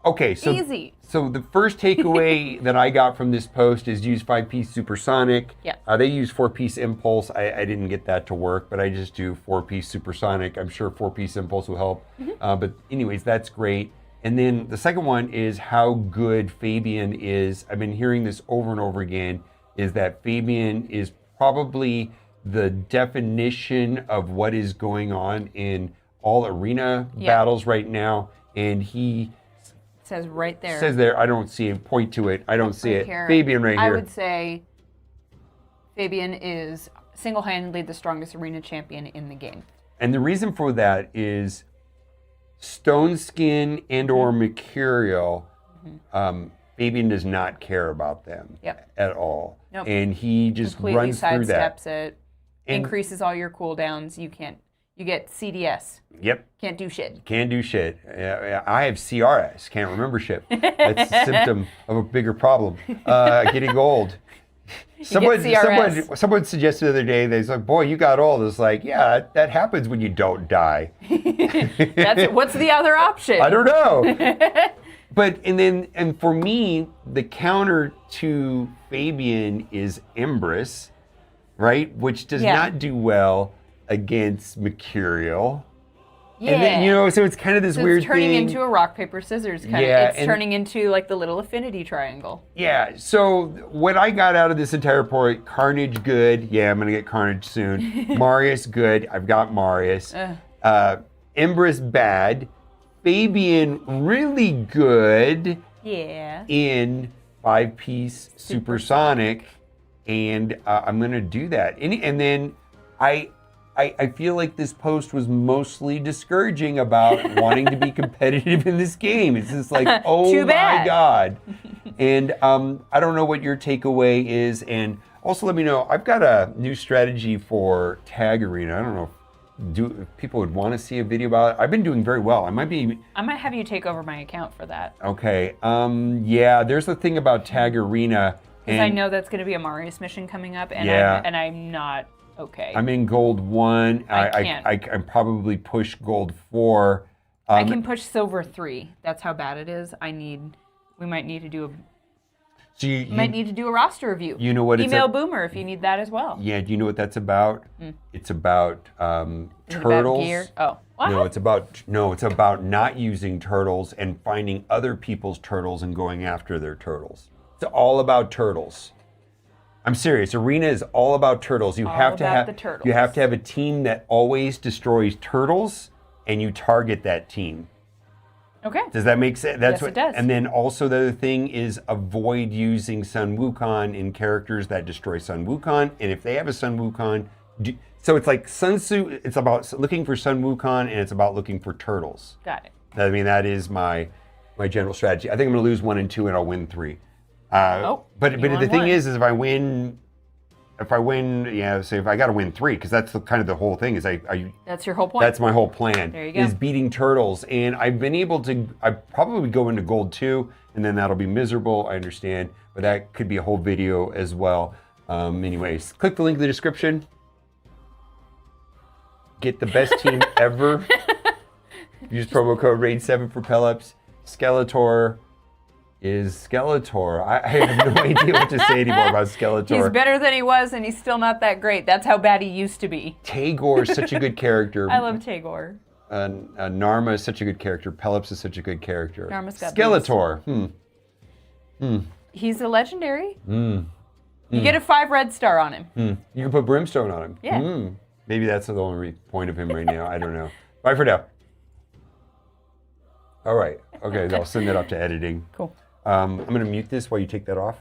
Okay, so. Easy. So the first takeaway that I got from this post is use 5-piece supersonic. Yeah. They use 4-piece impulse. I didn't get that to work, but I just do 4-piece supersonic. I'm sure 4-piece impulse will help. But anyways, that's great. And then the second one is how good Fabian is. I've been hearing this over and over again, is that Fabian is probably the definition of what is going on in all arena battles right now. And he says right there. Says there, I don't see it. Point to it. I don't see it. Here. Fabian right here. I would say Fabian is single-handedly the strongest arena champion in the game. And the reason for that is Stone Skin and or Mercurial, Fabian does not care about them at all. Nope. And he just completely runs through that. Sidesteps it, increases all your cooldowns. You get CDS. Yep. Can't do shit. Can't do shit. I have CRS, can't remember shit. That's a symptom of a bigger problem. Getting old. Someone suggested the other day, they was like, boy, you got old. It's like, yeah, that happens when you don't die. What's the other option? I don't know. But, and for me, the counter to Fabian is Empress, right? Which does not do well against Mercurial. Yeah. And then, you know, so it's kind of this weird thing. It's turning into a rock, paper, scissors kind of. It's turning into like the little affinity triangle. Yeah, so what I got out of this entire report, Carnage good. Yeah, I'm going to get Carnage soon. Marius good. I've got Marius. Empress bad. Fabian really good. Yeah. In 5-piece supersonic. And I'm going to do that. And then I feel like this post was mostly discouraging about wanting to be competitive in this game. It's just like, oh my God. And I don't know what your takeaway is. And also let me know, I've got a new strategy for Tag Arena. I don't know if people would want to see a video about it. I've been doing very well. I might have you take over my account for that. Okay. Yeah, there's the thing about Tag Arena. Because I know that's going to be a Marius mission coming up. And I'm not... Okay. I'm in gold 1. I can probably push gold 4. I can push silver 3. That's how bad it is. We might need to do a roster review. You know what? Email Boomer if you need that as well. Yeah. Do you know what that's about? It's about turtles. About gear? Oh. What? No, it's about not using turtles and finding other people's turtles and going after their turtles. It's all about turtles. I'm serious. Arena is all about turtles. You All have to about have the turtles. You have to have a team that always destroys turtles, and you target that team. Okay. Does that make sense? Yes, it does. And then also the other thing is avoid using Sun Wukong in characters that destroy Sun Wukong. And if they have a Sun Wukong, so it's like Sun Tzu. It's about looking for Sun Wukong, and it's about looking for turtles. Got it. I mean, that is my general strategy. I think I'm going to lose 1 and 2, and I'll win 3. But the thing is if I win, yeah, say if I got to win 3, because that's kind of the whole thing. Is That's your whole point. That's my whole plan. There you go. Is beating turtles, and I've been able to. I probably go into gold 2, and then that'll be miserable. I understand, but that could be a whole video as well. Anyways, click the link in the description. Get the best team ever. Use promo code RAID7 for Pelops. Skeletor is Skeletor. I have no idea what to say anymore about Skeletor. He's better than he was, and he's still not that great. That's how bad he used to be. Tagore is such a good character. I love Tagore. Narma is such a good character. Pelops is such a good character. Narma's got Skeletor. He's a legendary. You get a 5 red star on him. You can put Brimstone on him. Yeah. Maybe that's the only point of him right now. I don't know. Bye for now. All right. Okay, I'll send that up to editing. Cool. I'm going to mute this while you take that off.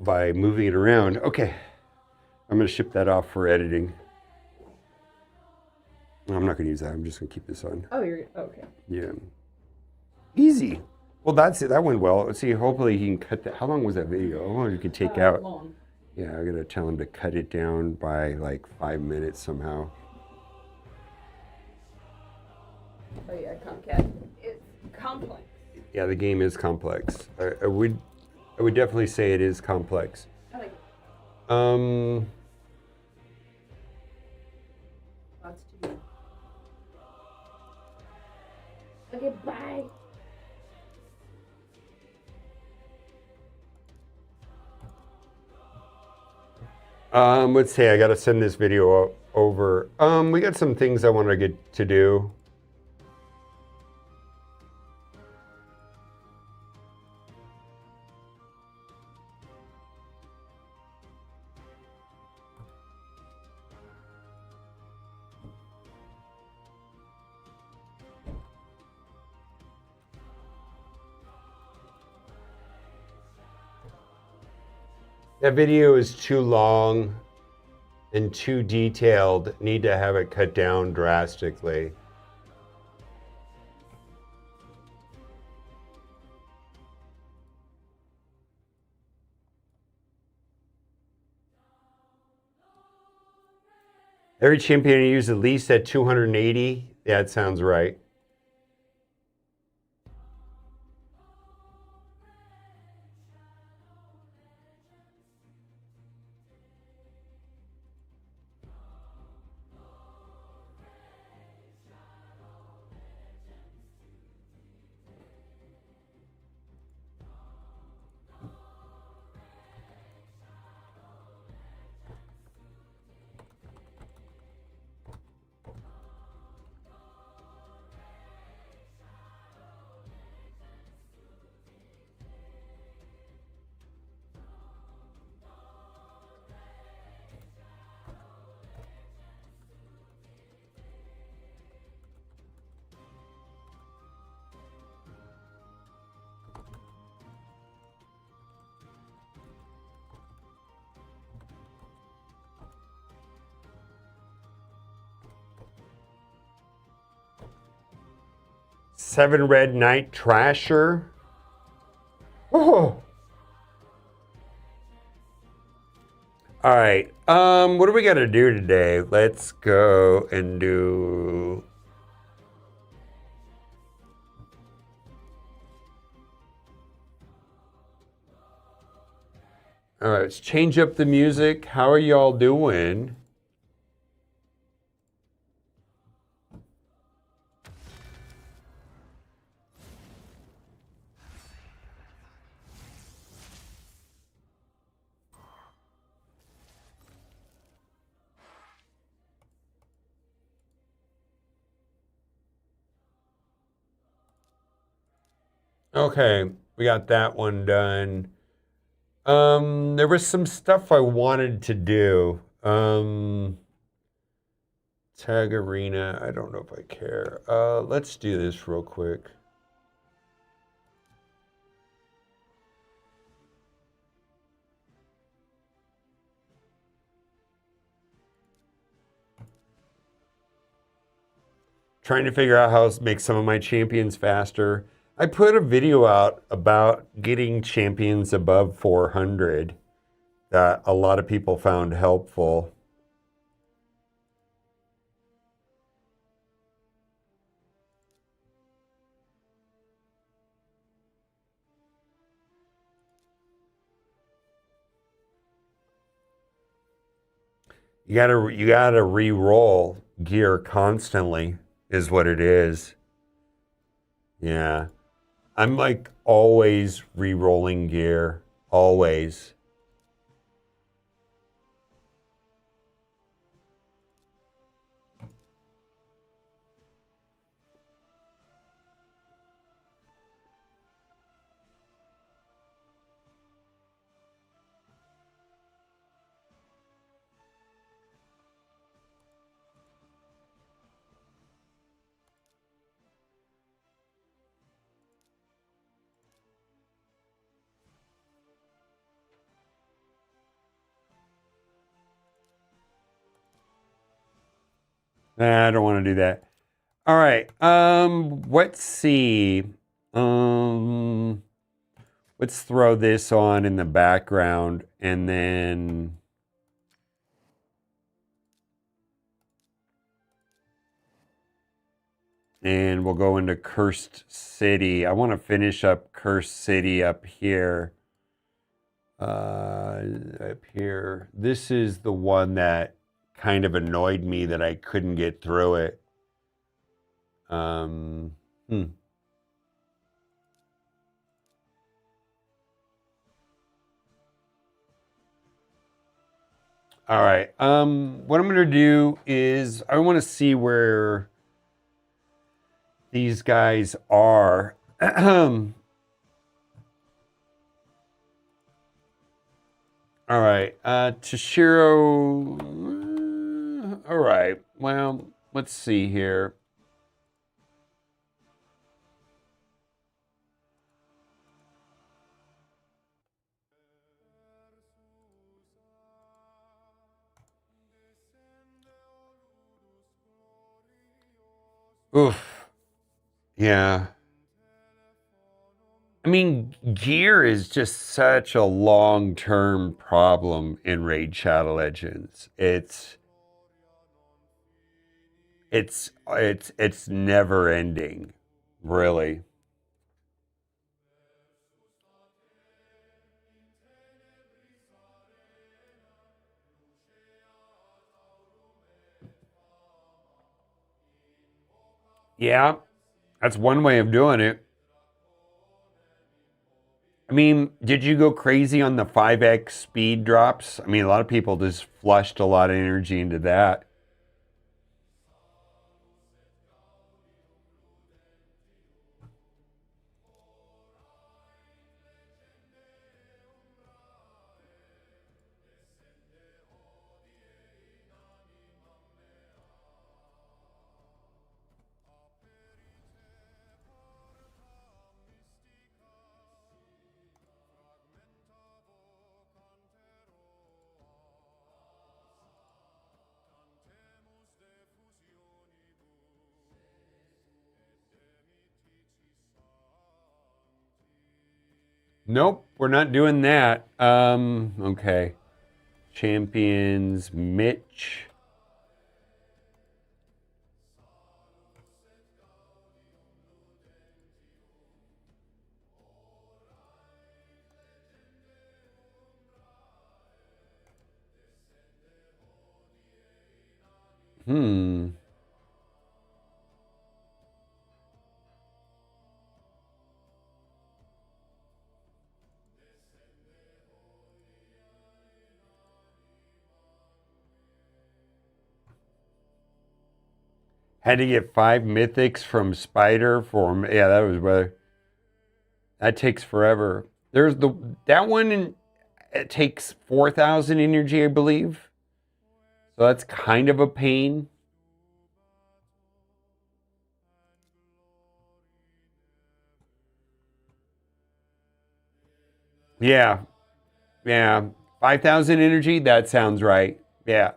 By moving it around. Okay. I'm going to ship that off for editing. I'm not going to use that. I'm just going to keep this on. Oh, you're okay. Yeah. Easy. Well, that's it. That went well. Let's see. Hopefully he can cut that. How long was that video? How long you could take out? Long. Yeah, I'm going to tell him to cut it down by like 5 minutes somehow. Oh yeah, Comcast. It's complex. Yeah, the game is complex. I would definitely say it is complex. I like it. Lots to do. Okay, bye. Let's see. I got to send this video over. We got some things I want to get to do. That video is too long and too detailed. Need to have it cut down drastically. Every champion you use at least at 280. Yeah, that sounds right. Seven Red Knight Trasher. Oh. All right. What do we got to do today? Let's go and do. All right, let's change up the music. How are y'all doing? Okay, we got that one done. There was some stuff I wanted to do. Tag arena. I don't know if I care. Let's do this real quick. Trying to figure out how to make some of my champions faster. I put a video out about getting champions above 400 that a lot of people found helpful. You gotta re-roll gear constantly is what it is. Yeah. I'm like always re-rolling gear. Always. Nah, I don't want to do that. All right. Let's see. Um, let's throw this on in the background and then we'll go into Cursed City. I want to finish up Cursed City up here. Up here. This is the one that kind of annoyed me that I couldn't get through it. Hmm. All right. What I'm gonna do is I want to see where these guys are. All right. Toshiro. All right. Well, let's see here. Oof. Yeah. I mean, gear is just such a long-term problem in Raid Shadow Legends. It's never ending, really. Yeah, that's one way of doing it. I mean, did you go crazy on the 5x speed drops? I mean, a lot of people just flushed a lot of energy into that. Nope, we're not doing that. Okay. Champions, Mitch. Hmm. Had to get 5 mythics from Spider for, yeah, that was better. That takes forever. There's that one. It takes 4,000 energy, I believe. So that's kind of a pain. Yeah. 5,000 energy. That sounds right. Yeah.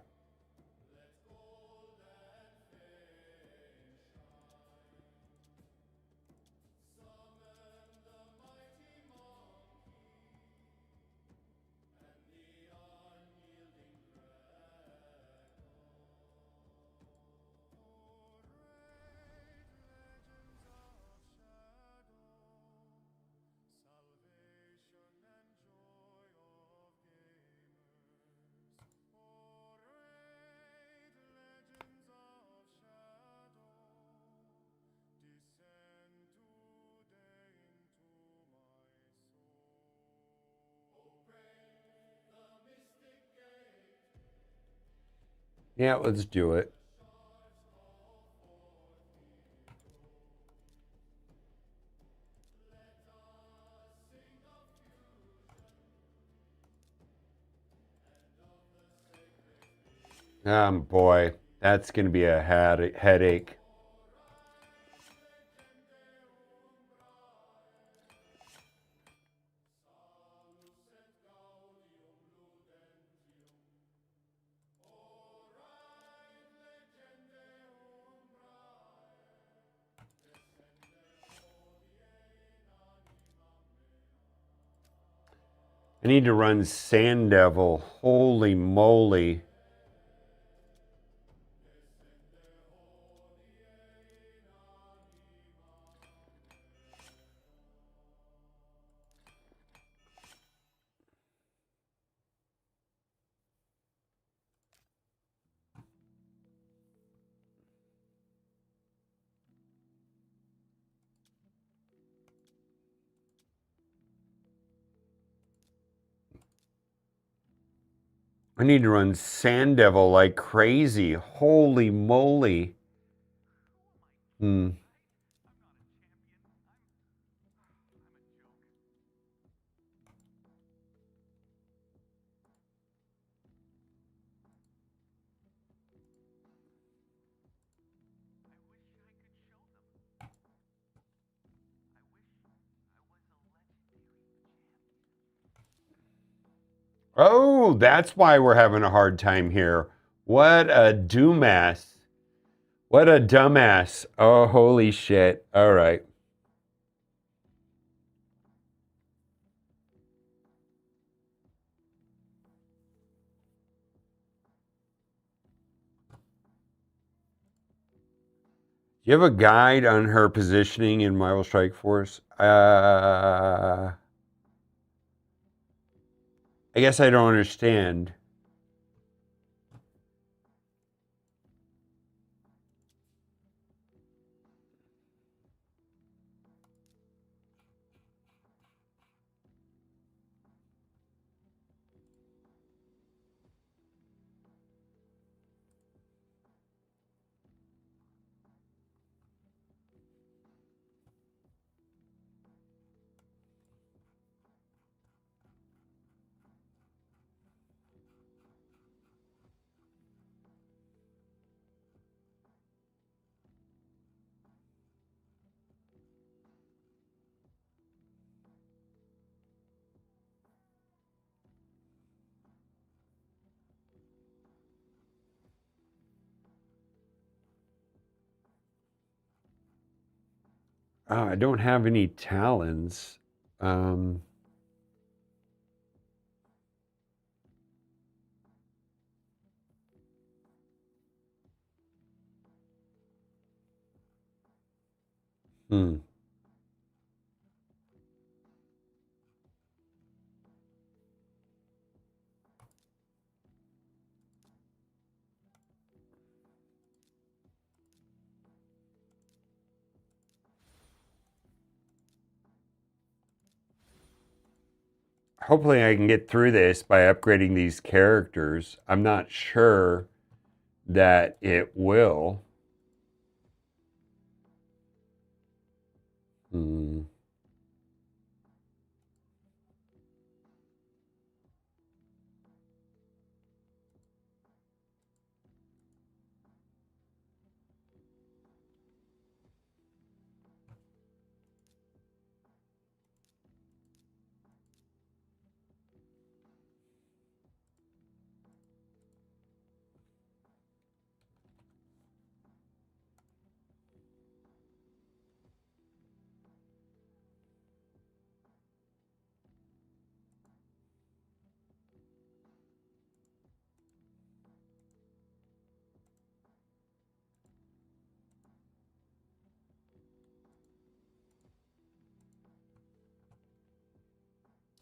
Yeah, let's do it. Boy, that's going to be a headache. I need to run Sand Devil. Holy moly. I need to run Sand Devil like crazy. Holy moly. Oh, that's why we're having a hard time here. What a dumbass. What a dumbass. Oh, holy shit. All right. Do you have a guide on her positioning in Marvel Strike Force? I guess I don't understand. Oh, I don't have any talons. Hmm. Hopefully I can get through this by upgrading these characters. I'm not sure that it will.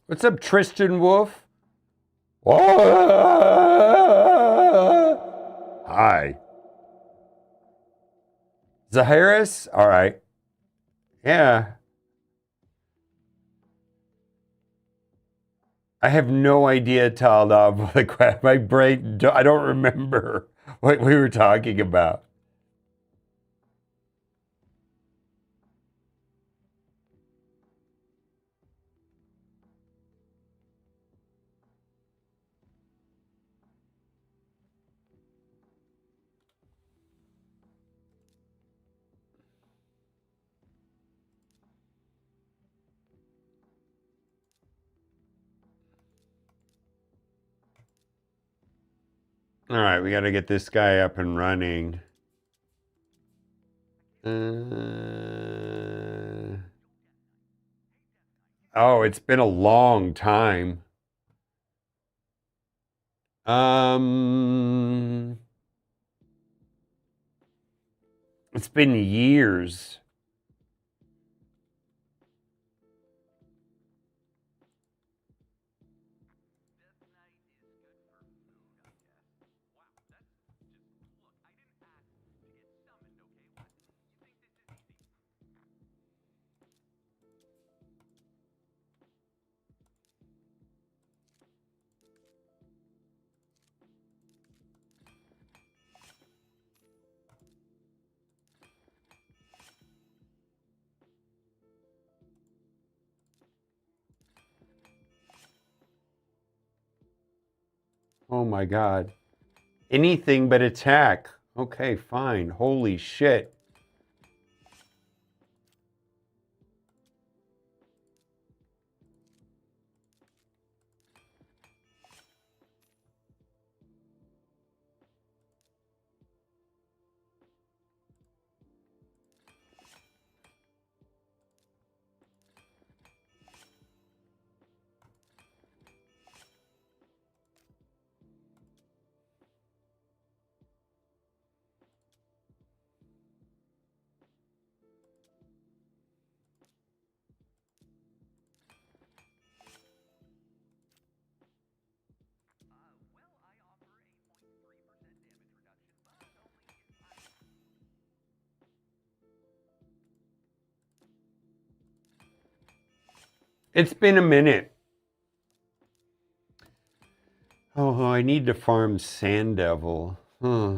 What's up, Tristan Wolf? Oh, hi. Zaharis? All right. Yeah. I have no idea, Talnov. Like, my brain, I don't remember what we were talking about. All right, we got to get this guy up and running. Oh, it's been a long time. It's been years. Oh my God. Anything but attack. Okay, fine. Holy shit. It's been a minute. Oh, I need to farm Sand Devil. Huh.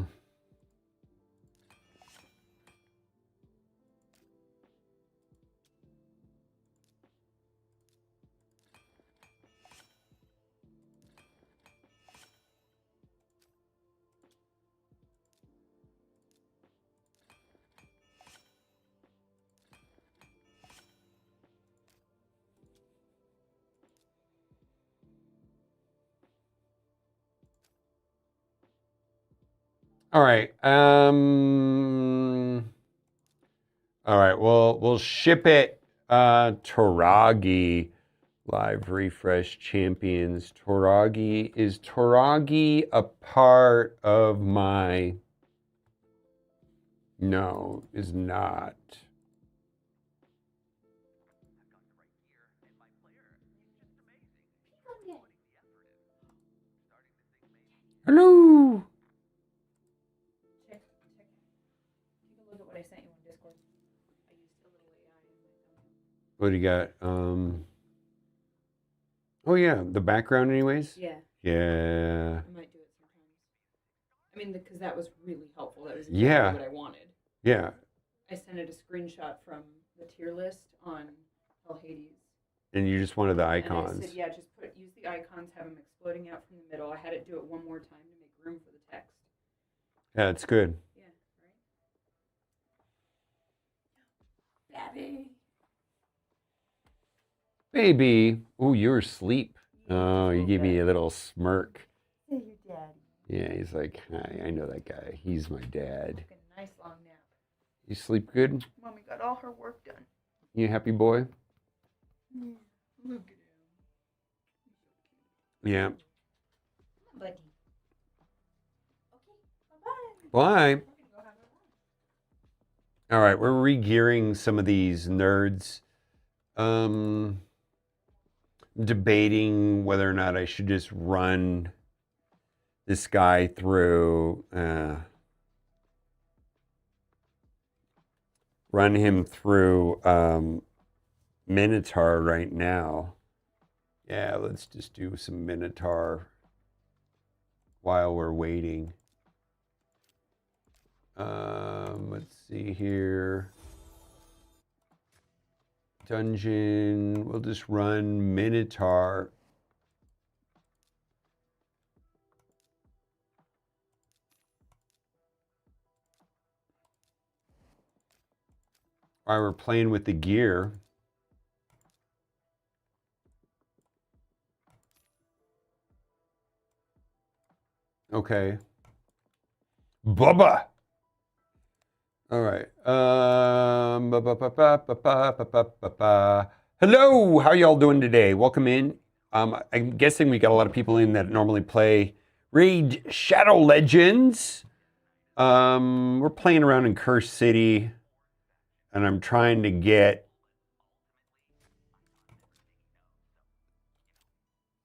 All right. All right. We'll ship it. Toragi. Live refresh champions. Toragi. Is Toragi a part of my... No, is not. Hello. Take a look at what I sent you on Discord. I used a little AI in my thumbnail. What do you got? Oh yeah, the background anyways? Yeah. Yeah. I might do it sometimes. I mean, because that was really helpful. That was Yeah. exactly what I wanted. Yeah. I sent it a screenshot from the tier list on Hell Hades. And you just wanted the And I icons. said, yeah, just use the icons, have them exploding out from the middle. I had it do it one more time to make room for the text. Yeah, it's good. Yeah, right? Babby. Baby. Oh, you were asleep. Oh, you gave me a little smirk. Hey, your daddy. Yeah, he's like, hi, I know that guy. He's my dad. Took a nice long nap. You sleep good? Mommy got all her work done. You a happy boy? Yeah. Look at him. Yeah. Buddy. Okay, bye-bye. Bye. All right, we're re-gearing some of these nerds. debating whether or not I should just run this guy through, run him through Minotaur right now. Yeah, let's just do some Minotaur while we're waiting. Let's see here. Dungeon, we'll just run Minotaur. While we're playing with the gear. Okay. Bubba. All right. Hello. How y'all doing today? Welcome in. I'm guessing we got a lot of people in that normally play Raid Shadow Legends. We're playing around in Curse City, and I'm trying to get.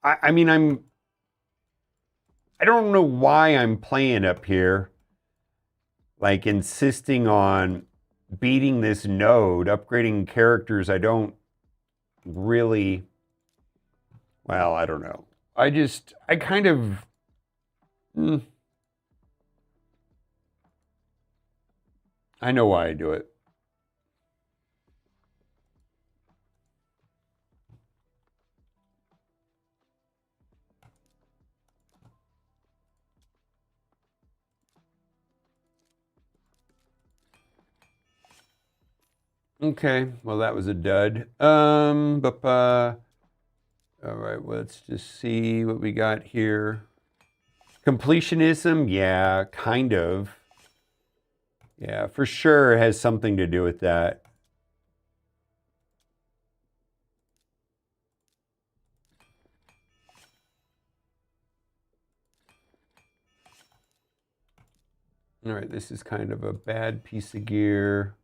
I mean, I don't know why I'm playing up here, like insisting on beating this node, upgrading characters. I don't really, well, I don't know. I kind of, I know why I do it. Okay, well that was a dud. All right, let's just see what we got here. Completionism, yeah, kind of. Yeah, for sure has something to do with that. All right, this is kind of a bad piece of gear.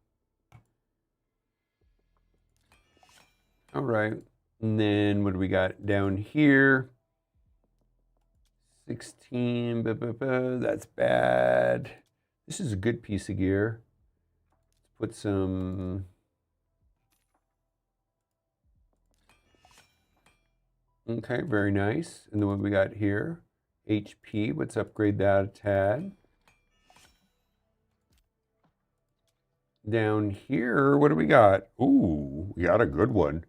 All right, and then what do we got down here? 16, that's bad. This is a good piece of gear. Let's put some... Okay, very nice. And then what we got here? HP, let's upgrade that a tad. Down here, what do we got? Ooh, we got a good one.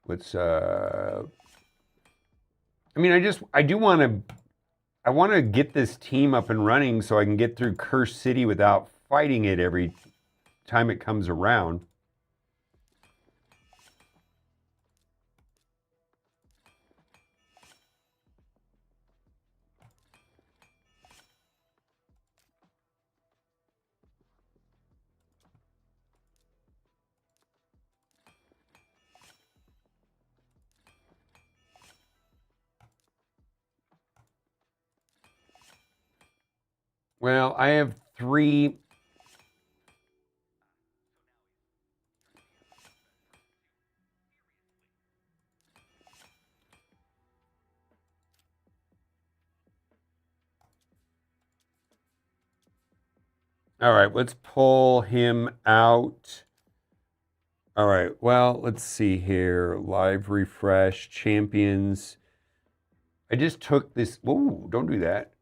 Let's, I mean, I want to get this team up and running so I can get through Curse City without fighting it every time it comes around. Well, I have 3. All right, let's pull him out. All right, well, let's see here. Live refresh, champions. I just took this. Whoa, don't do that.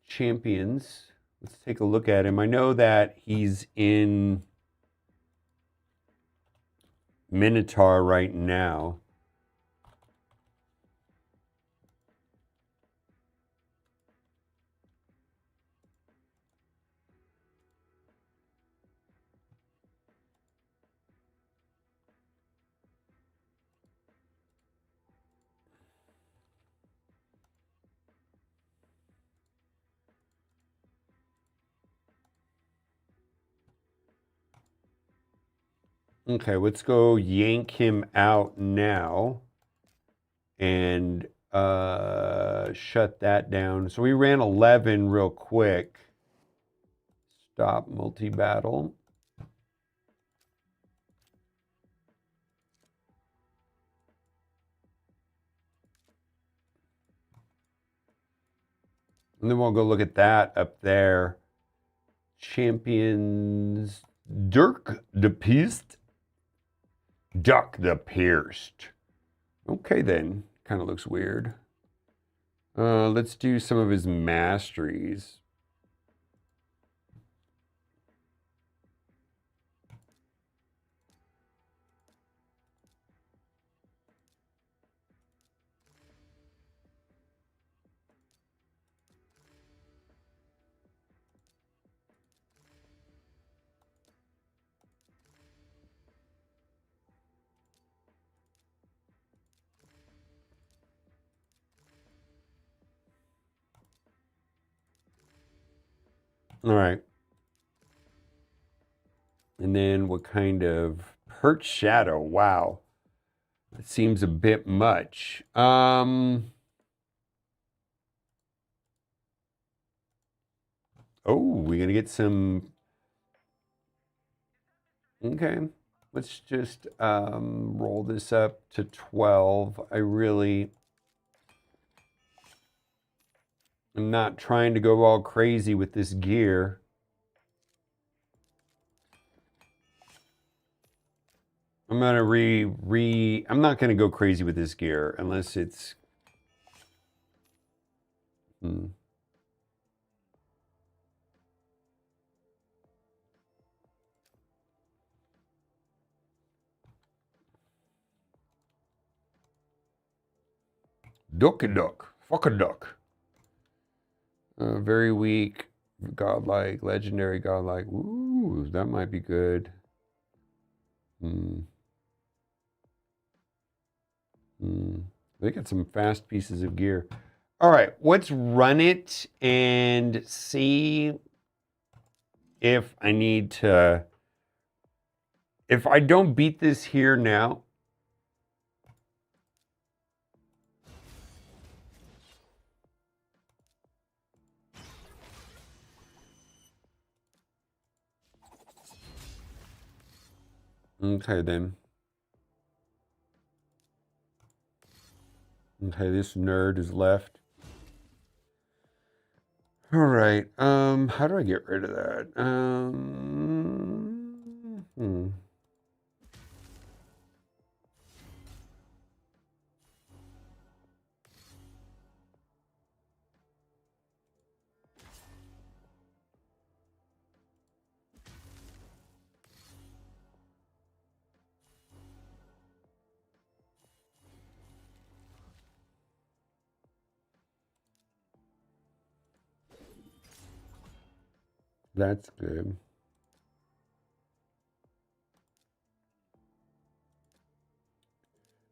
Champions. Let's take a look at him. I know that he's in Minotaur right now. Okay, let's go yank him out now and shut that down. So we ran 11 real quick. Stop multi-battle. And then we'll go look at that up there. Champions Dirk de Piste. Duck the Pierced. Okay then. Kind of looks weird. Let's do some of his masteries. All right. And then what kind of Hurt Shadow? Wow. That seems a bit much. Oh, we're going to get some. Okay. Let's just roll this up to 12. I'm not trying to go all crazy with this gear. I'm gonna I'm not gonna go crazy with this gear unless it's Duck a duck. Fuck a duck. Very weak. Godlike. Legendary godlike. Ooh, that might be good. They got some fast pieces of gear. All right, let's run it and see if I need to. If I don't beat this here now. Okay, then. Okay, this nerd is left. All right. How do I get rid of that? That's good.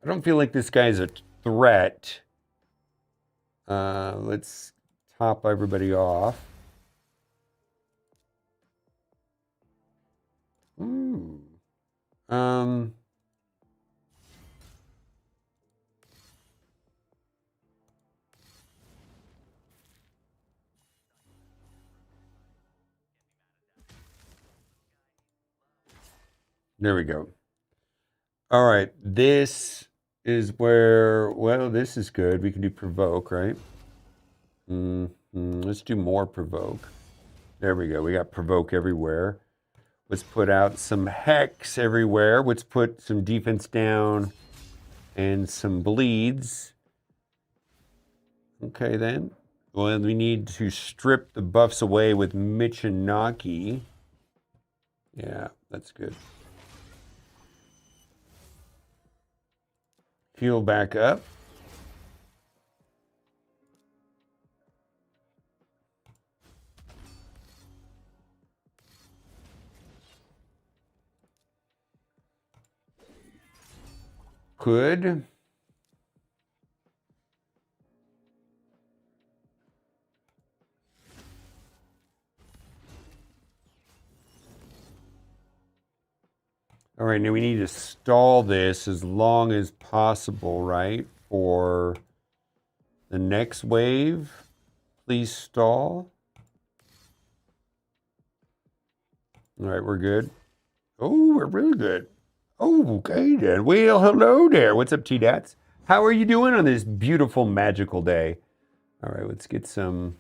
I don't feel like this guy's a threat. Let's top everybody off. Ooh. There we go. All right, this is where, well, this is good. We can do provoke, right? Let's do more provoke. There we go. We got provoke everywhere. Let's put out some hex everywhere. Let's put some defense down and some bleeds. Okay, then. Well, we need to strip the buffs away with Michinaki. Yeah, that's good. Heal back up. Good. All right, now we need to stall this as long as possible, right? For the next wave, please stall. All right, we're good. Oh, we're really good. Oh, okay then. Well, hello there. What's up, T-Dats? How are you doing on this beautiful, magical day? All right, let's get some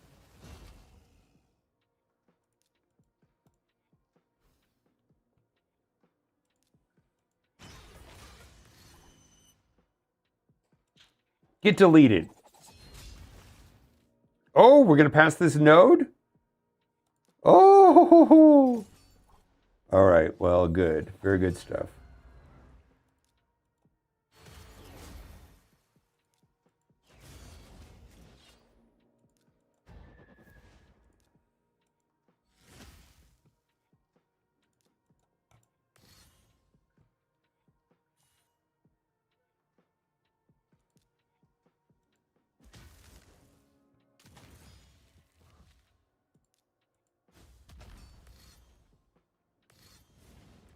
Get deleted. Oh, we're going to pass this node? Oh! All right, well, good. Very good stuff.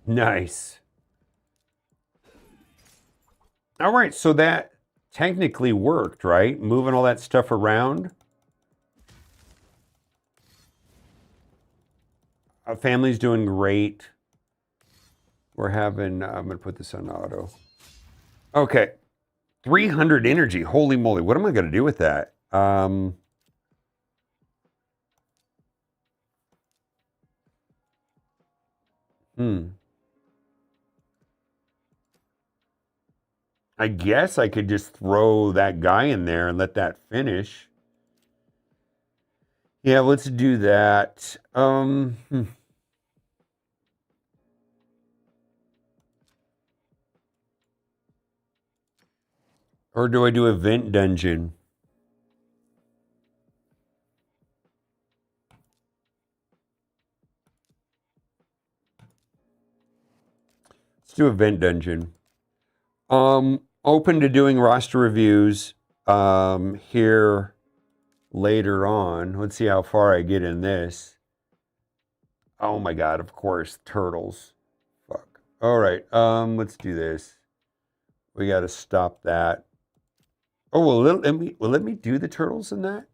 Nice. All right, so that technically worked, right? Moving all that stuff around. Our family's doing great. We're having, I'm going to put this on auto. Okay. 300 energy. Holy moly. What am I going to do with that? I guess I could just throw that guy in there and let that finish. Yeah, let's do that. Or do I do event dungeon? Let's do event dungeon. Open to doing roster reviews here later on. Let's see how far I get in this. Oh my god, of course, turtles. Fuck. All right, let's do this. We got to stop that. Oh, well, let me do the turtles in that?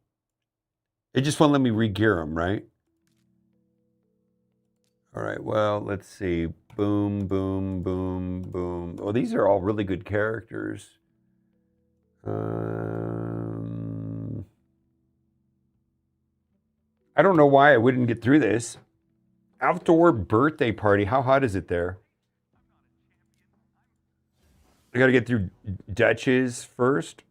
It just won't let me re-gear them, right? All right, well, let's see. Boom, boom, boom, boom. Oh, these are all really good characters. I don't know why I wouldn't get through this. Outdoor birthday party. How hot is it there? I got to get through Dutch's first.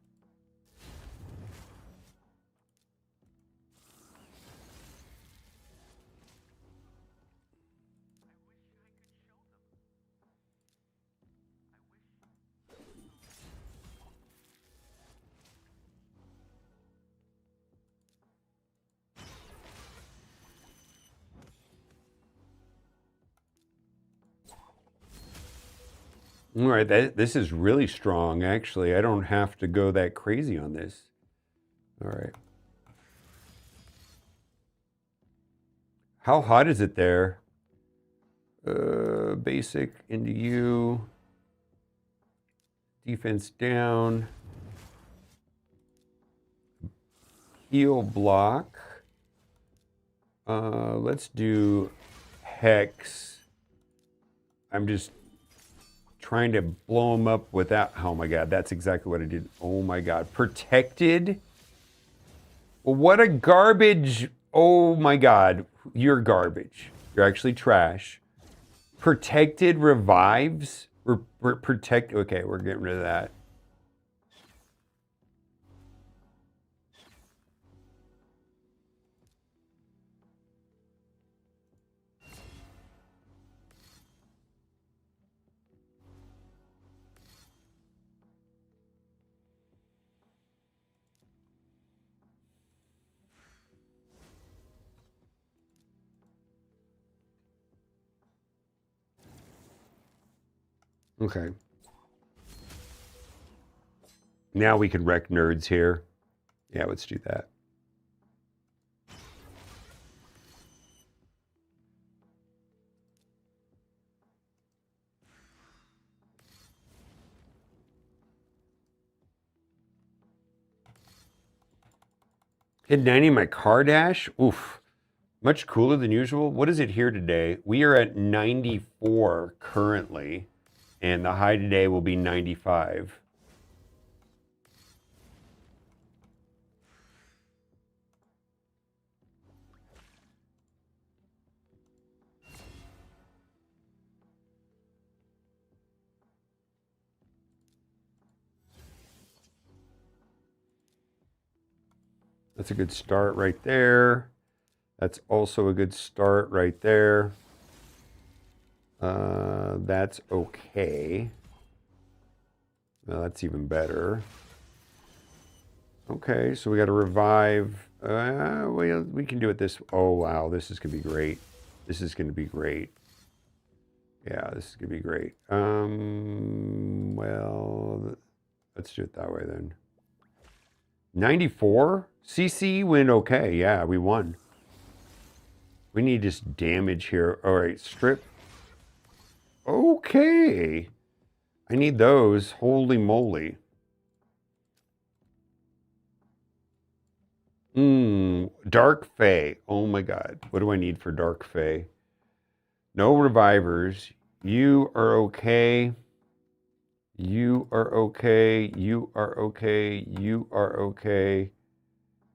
All right, this is really strong, actually. I don't have to go that crazy on this. All right. How hot is it there? Basic into you. Defense down. Heal block. Let's do Hex. I'm just trying to blow him up without... Oh my god, that's exactly what I did. Oh my god. Protected? Well, what a garbage... Oh my god. You're garbage. You're actually trash. Protected revives? Protect... Okay, we're getting rid of that. Okay. Now we can wreck nerds here. Yeah, let's do that. Hit 90 my car dash? Oof. Much cooler than usual. What is it here today? We are at 94 currently, and the high today will be 95. That's a good start right there. That's also a good start right there. That's okay. Well, that's even better. Okay, so we got to revive. We can do it this. Oh, wow. This is going to be great. This is going to be great. Yeah, this is going to be great. Well, let's do it that way then. 94? CC win okay. Yeah, we won. We need just damage here. All right, strip. Okay. I need those. Holy moly. Dark Fae. Oh my god. What do I need for Dark Fae? No revivers. You are okay. You are okay. You are okay. You are okay.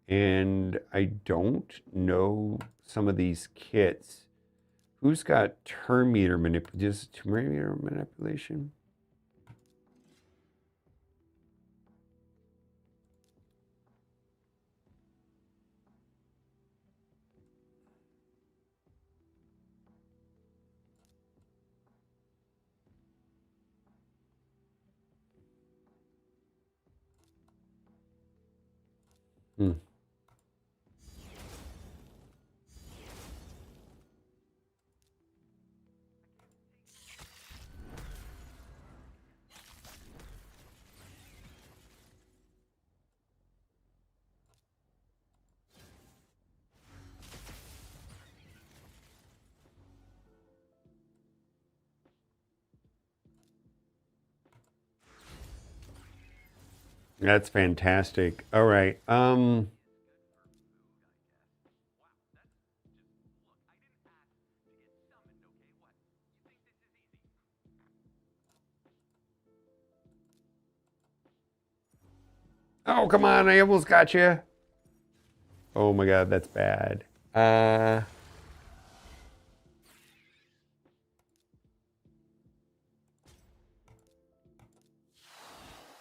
And I don't know some of these kits. Who's got term meter manipulation? That's fantastic. All right. Oh, come on. I almost got you. Oh my god, that's bad.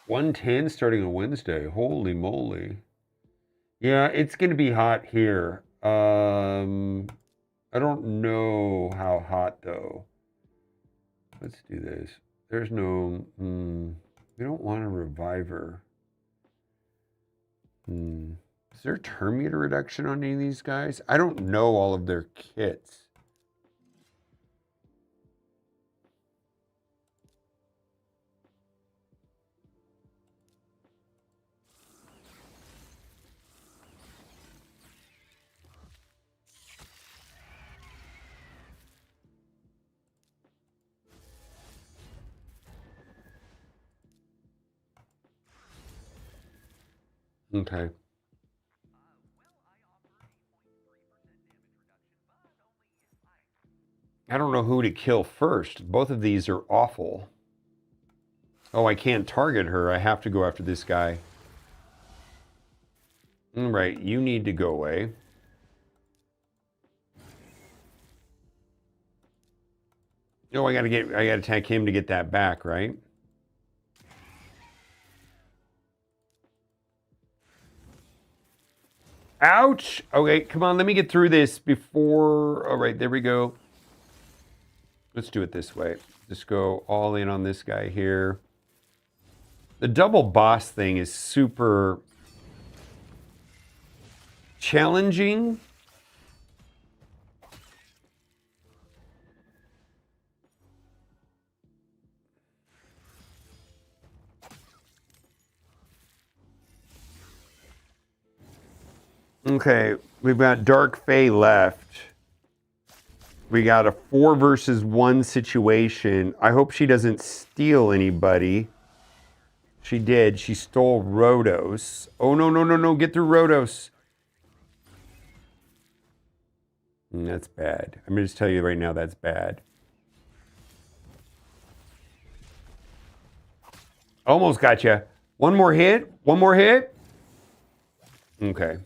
110 starting on Wednesday. Holy moly. Yeah, it's going to be hot here. I don't know how hot though. Let's do this. There's no... we don't want a reviver. Is there term meter reduction on any of these guys? I don't know all of their kits. Okay. I don't know who to kill first. Both of these are awful. Oh, I can't target her. I have to go after this guy. All right, you need to go away. No, I gotta attack him to get that back, right? Ouch! Okay, come on, let me get through this before... All right, there we go. Let's do it this way. Just go all in on this guy here. The double boss thing is super challenging. Okay, we've got Dark Fae left. We got a 4 versus 1 situation. I hope she doesn't steal anybody. She did. She stole Rhodos. Oh, no, no, no, no. Get through Rhodos. That's bad. I'm going to just tell you right now, that's bad. Almost got you. One more hit. One more hit. Okay.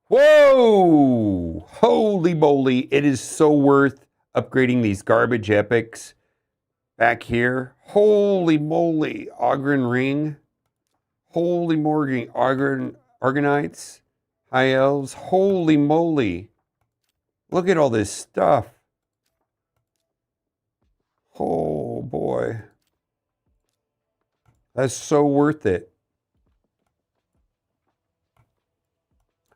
Whoa! Holy moly. It is so worth upgrading these garbage epics back here. Holy moly. Ogren Ring. Holy Morgan. Argonauts, High Elves. Holy moly. Look at all this stuff. Oh boy. That's so worth it.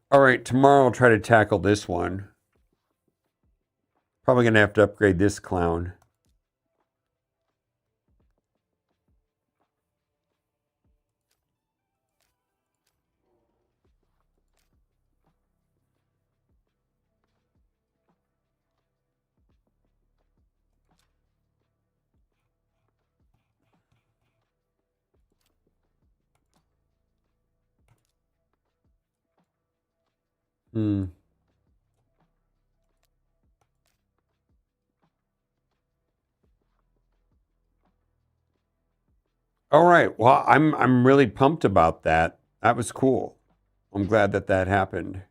All right, tomorrow I'll try to tackle this one. Probably going to have to upgrade this clown. Hmm. All right. Well, I'm really pumped about that. That was cool. I'm glad that that happened.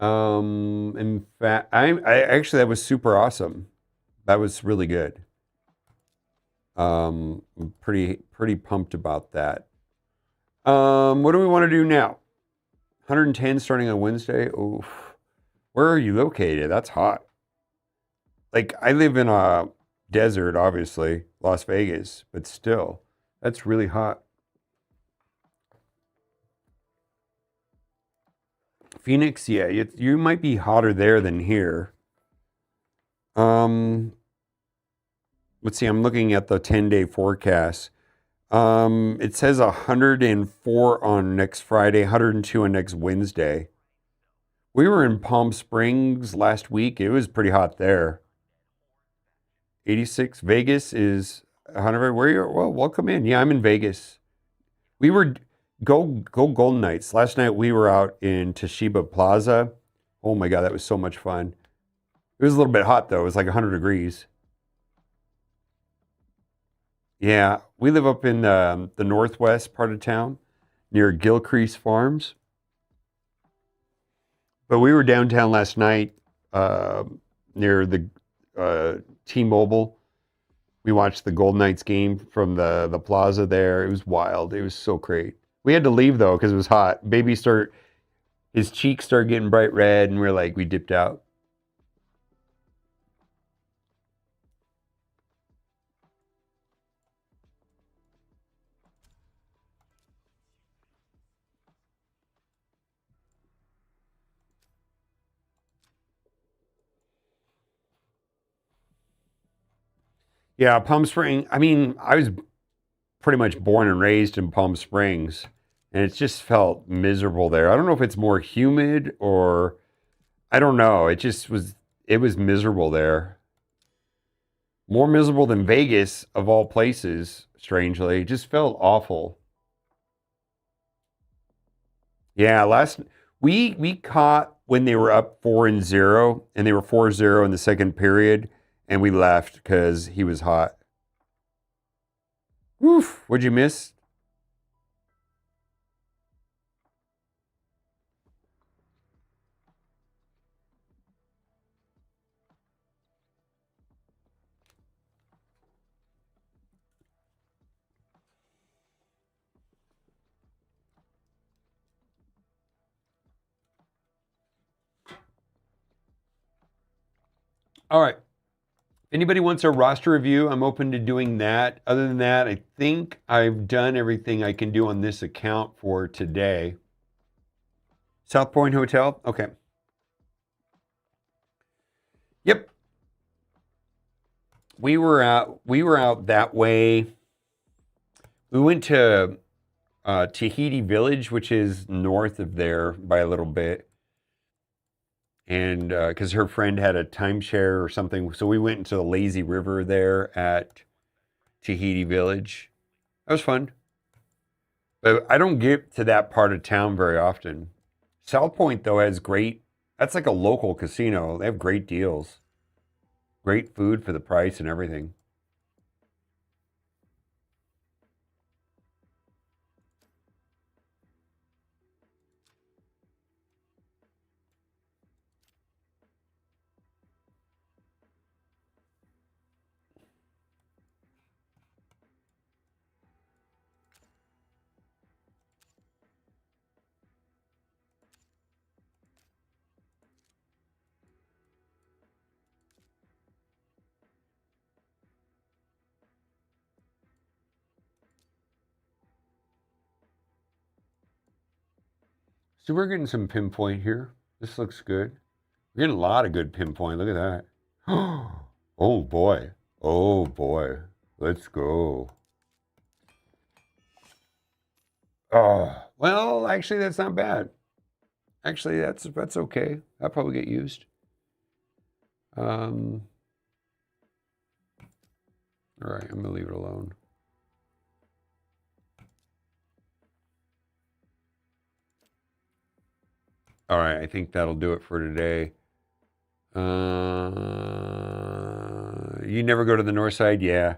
In fact, I actually that was super awesome. That was really good. I'm pretty pumped about that. What do we want to do now? 110 starting on Wednesday. Oof. Where are you located? That's hot. Like I live in a desert, obviously, Las Vegas, but still, that's really hot. Phoenix, yeah, you might be hotter there than here. Let's see, I'm looking at the 10-day forecast. It says 104 on next Friday, 102 on next Wednesday. We were in Palm Springs last week. It was pretty hot there. 86. Vegas is 100. Where you? Well, welcome in. Yeah, I'm in Vegas. We were go Golden Knights. Last night we were out in Toshiba Plaza. Oh my God, that was so much fun. It was a little bit hot though. It was like 100 degrees. Yeah, we live up in the northwest part of town near Gilcrease Farms. But we were downtown last night near the T-Mobile. We watched the Golden Knights game from the plaza there. It was wild. It was so great. We had to leave though because it was hot. His cheeks started getting bright red, and we dipped out. Yeah, Palm Springs. I mean, I was pretty much born and raised in Palm Springs, and it just felt miserable there. I don't know if it's more humid or I don't know. It was miserable there. More miserable than Vegas of all places, strangely. It just felt awful. Yeah, we caught when they were up 4-0 and they were 4-0 in the second period and we left because he was hot. Woof, what'd you miss? All right. If anybody wants a roster review, I'm open to doing that. Other than that, I think I've done everything I can do on this account for today. South Point Hotel? Okay. Yep. We were out that way. We went to Tahiti Village, which is north of there by a little bit. And because her friend had a timeshare or something. So we went into the lazy river there at Tahiti Village. That was fun. But I don't get to that part of town very often. South Point, though, that's like a local casino. They have great deals. Great food for the price and everything. So we're getting some pinpoint here. This looks good. We're getting a lot of good pinpoint. Look at that. Oh boy. Oh boy. Let's go. Oh, well, actually that's not bad. Actually, that's okay. That'll probably get used. All right, I'm gonna leave it alone. All right, I think that'll do it for today. You never go to the north side? Yeah.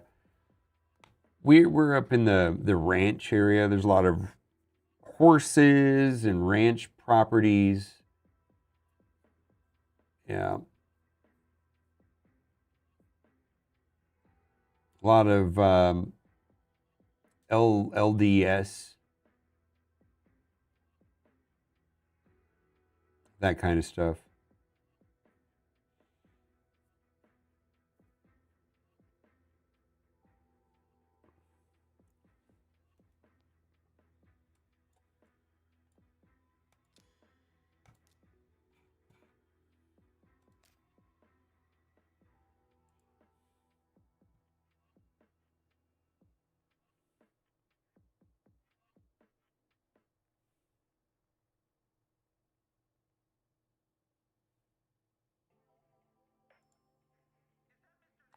We're up in the ranch area. There's a lot of horses and ranch properties. Yeah. A lot of LDS, that kind of stuff.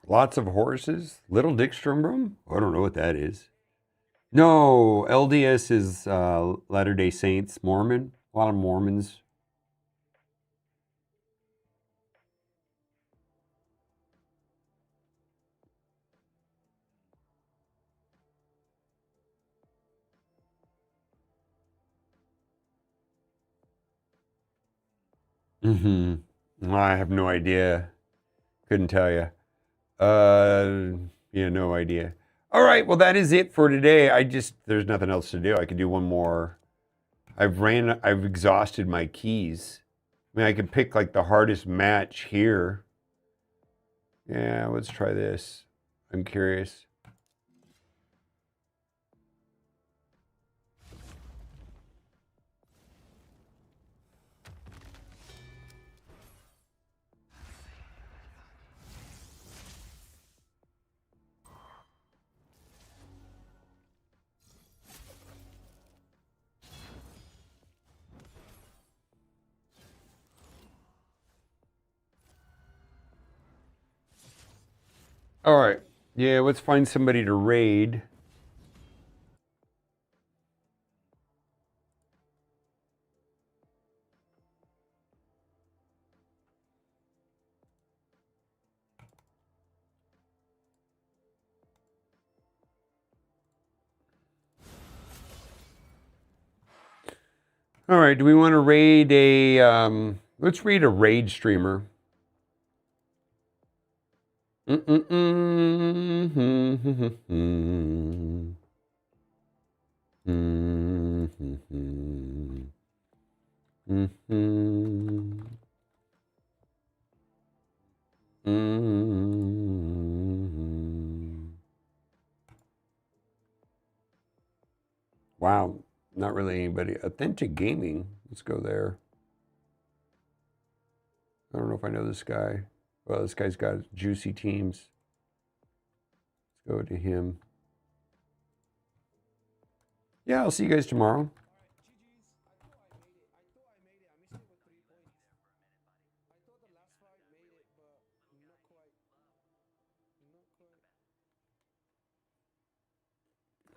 Lots of horses. Little Dick Room? I don't know what that is. No, LDS is Latter-day Saints, Mormon. A lot of Mormons. I have no idea. Couldn't tell you. Yeah, no idea. All right, well, that is it for today. There's nothing else to do. I could do one more. I've exhausted my keys. I mean, I could pick like the hardest match here. Yeah, let's try this. I'm curious. All right. Yeah, let's find somebody to raid. All right, do we want to raid let's raid a raid streamer. Wow, not really anybody. Authentic Gaming, let's go there. I don't know if I know this guy. Well, this guy's got juicy teams. Let's go to him. Yeah, I'll see you guys tomorrow.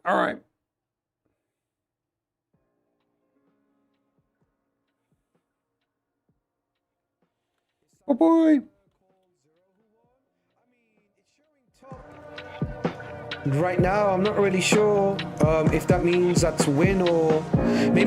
All right. Oh boy. Right now, I'm not really sure if that means that's a win or maybe.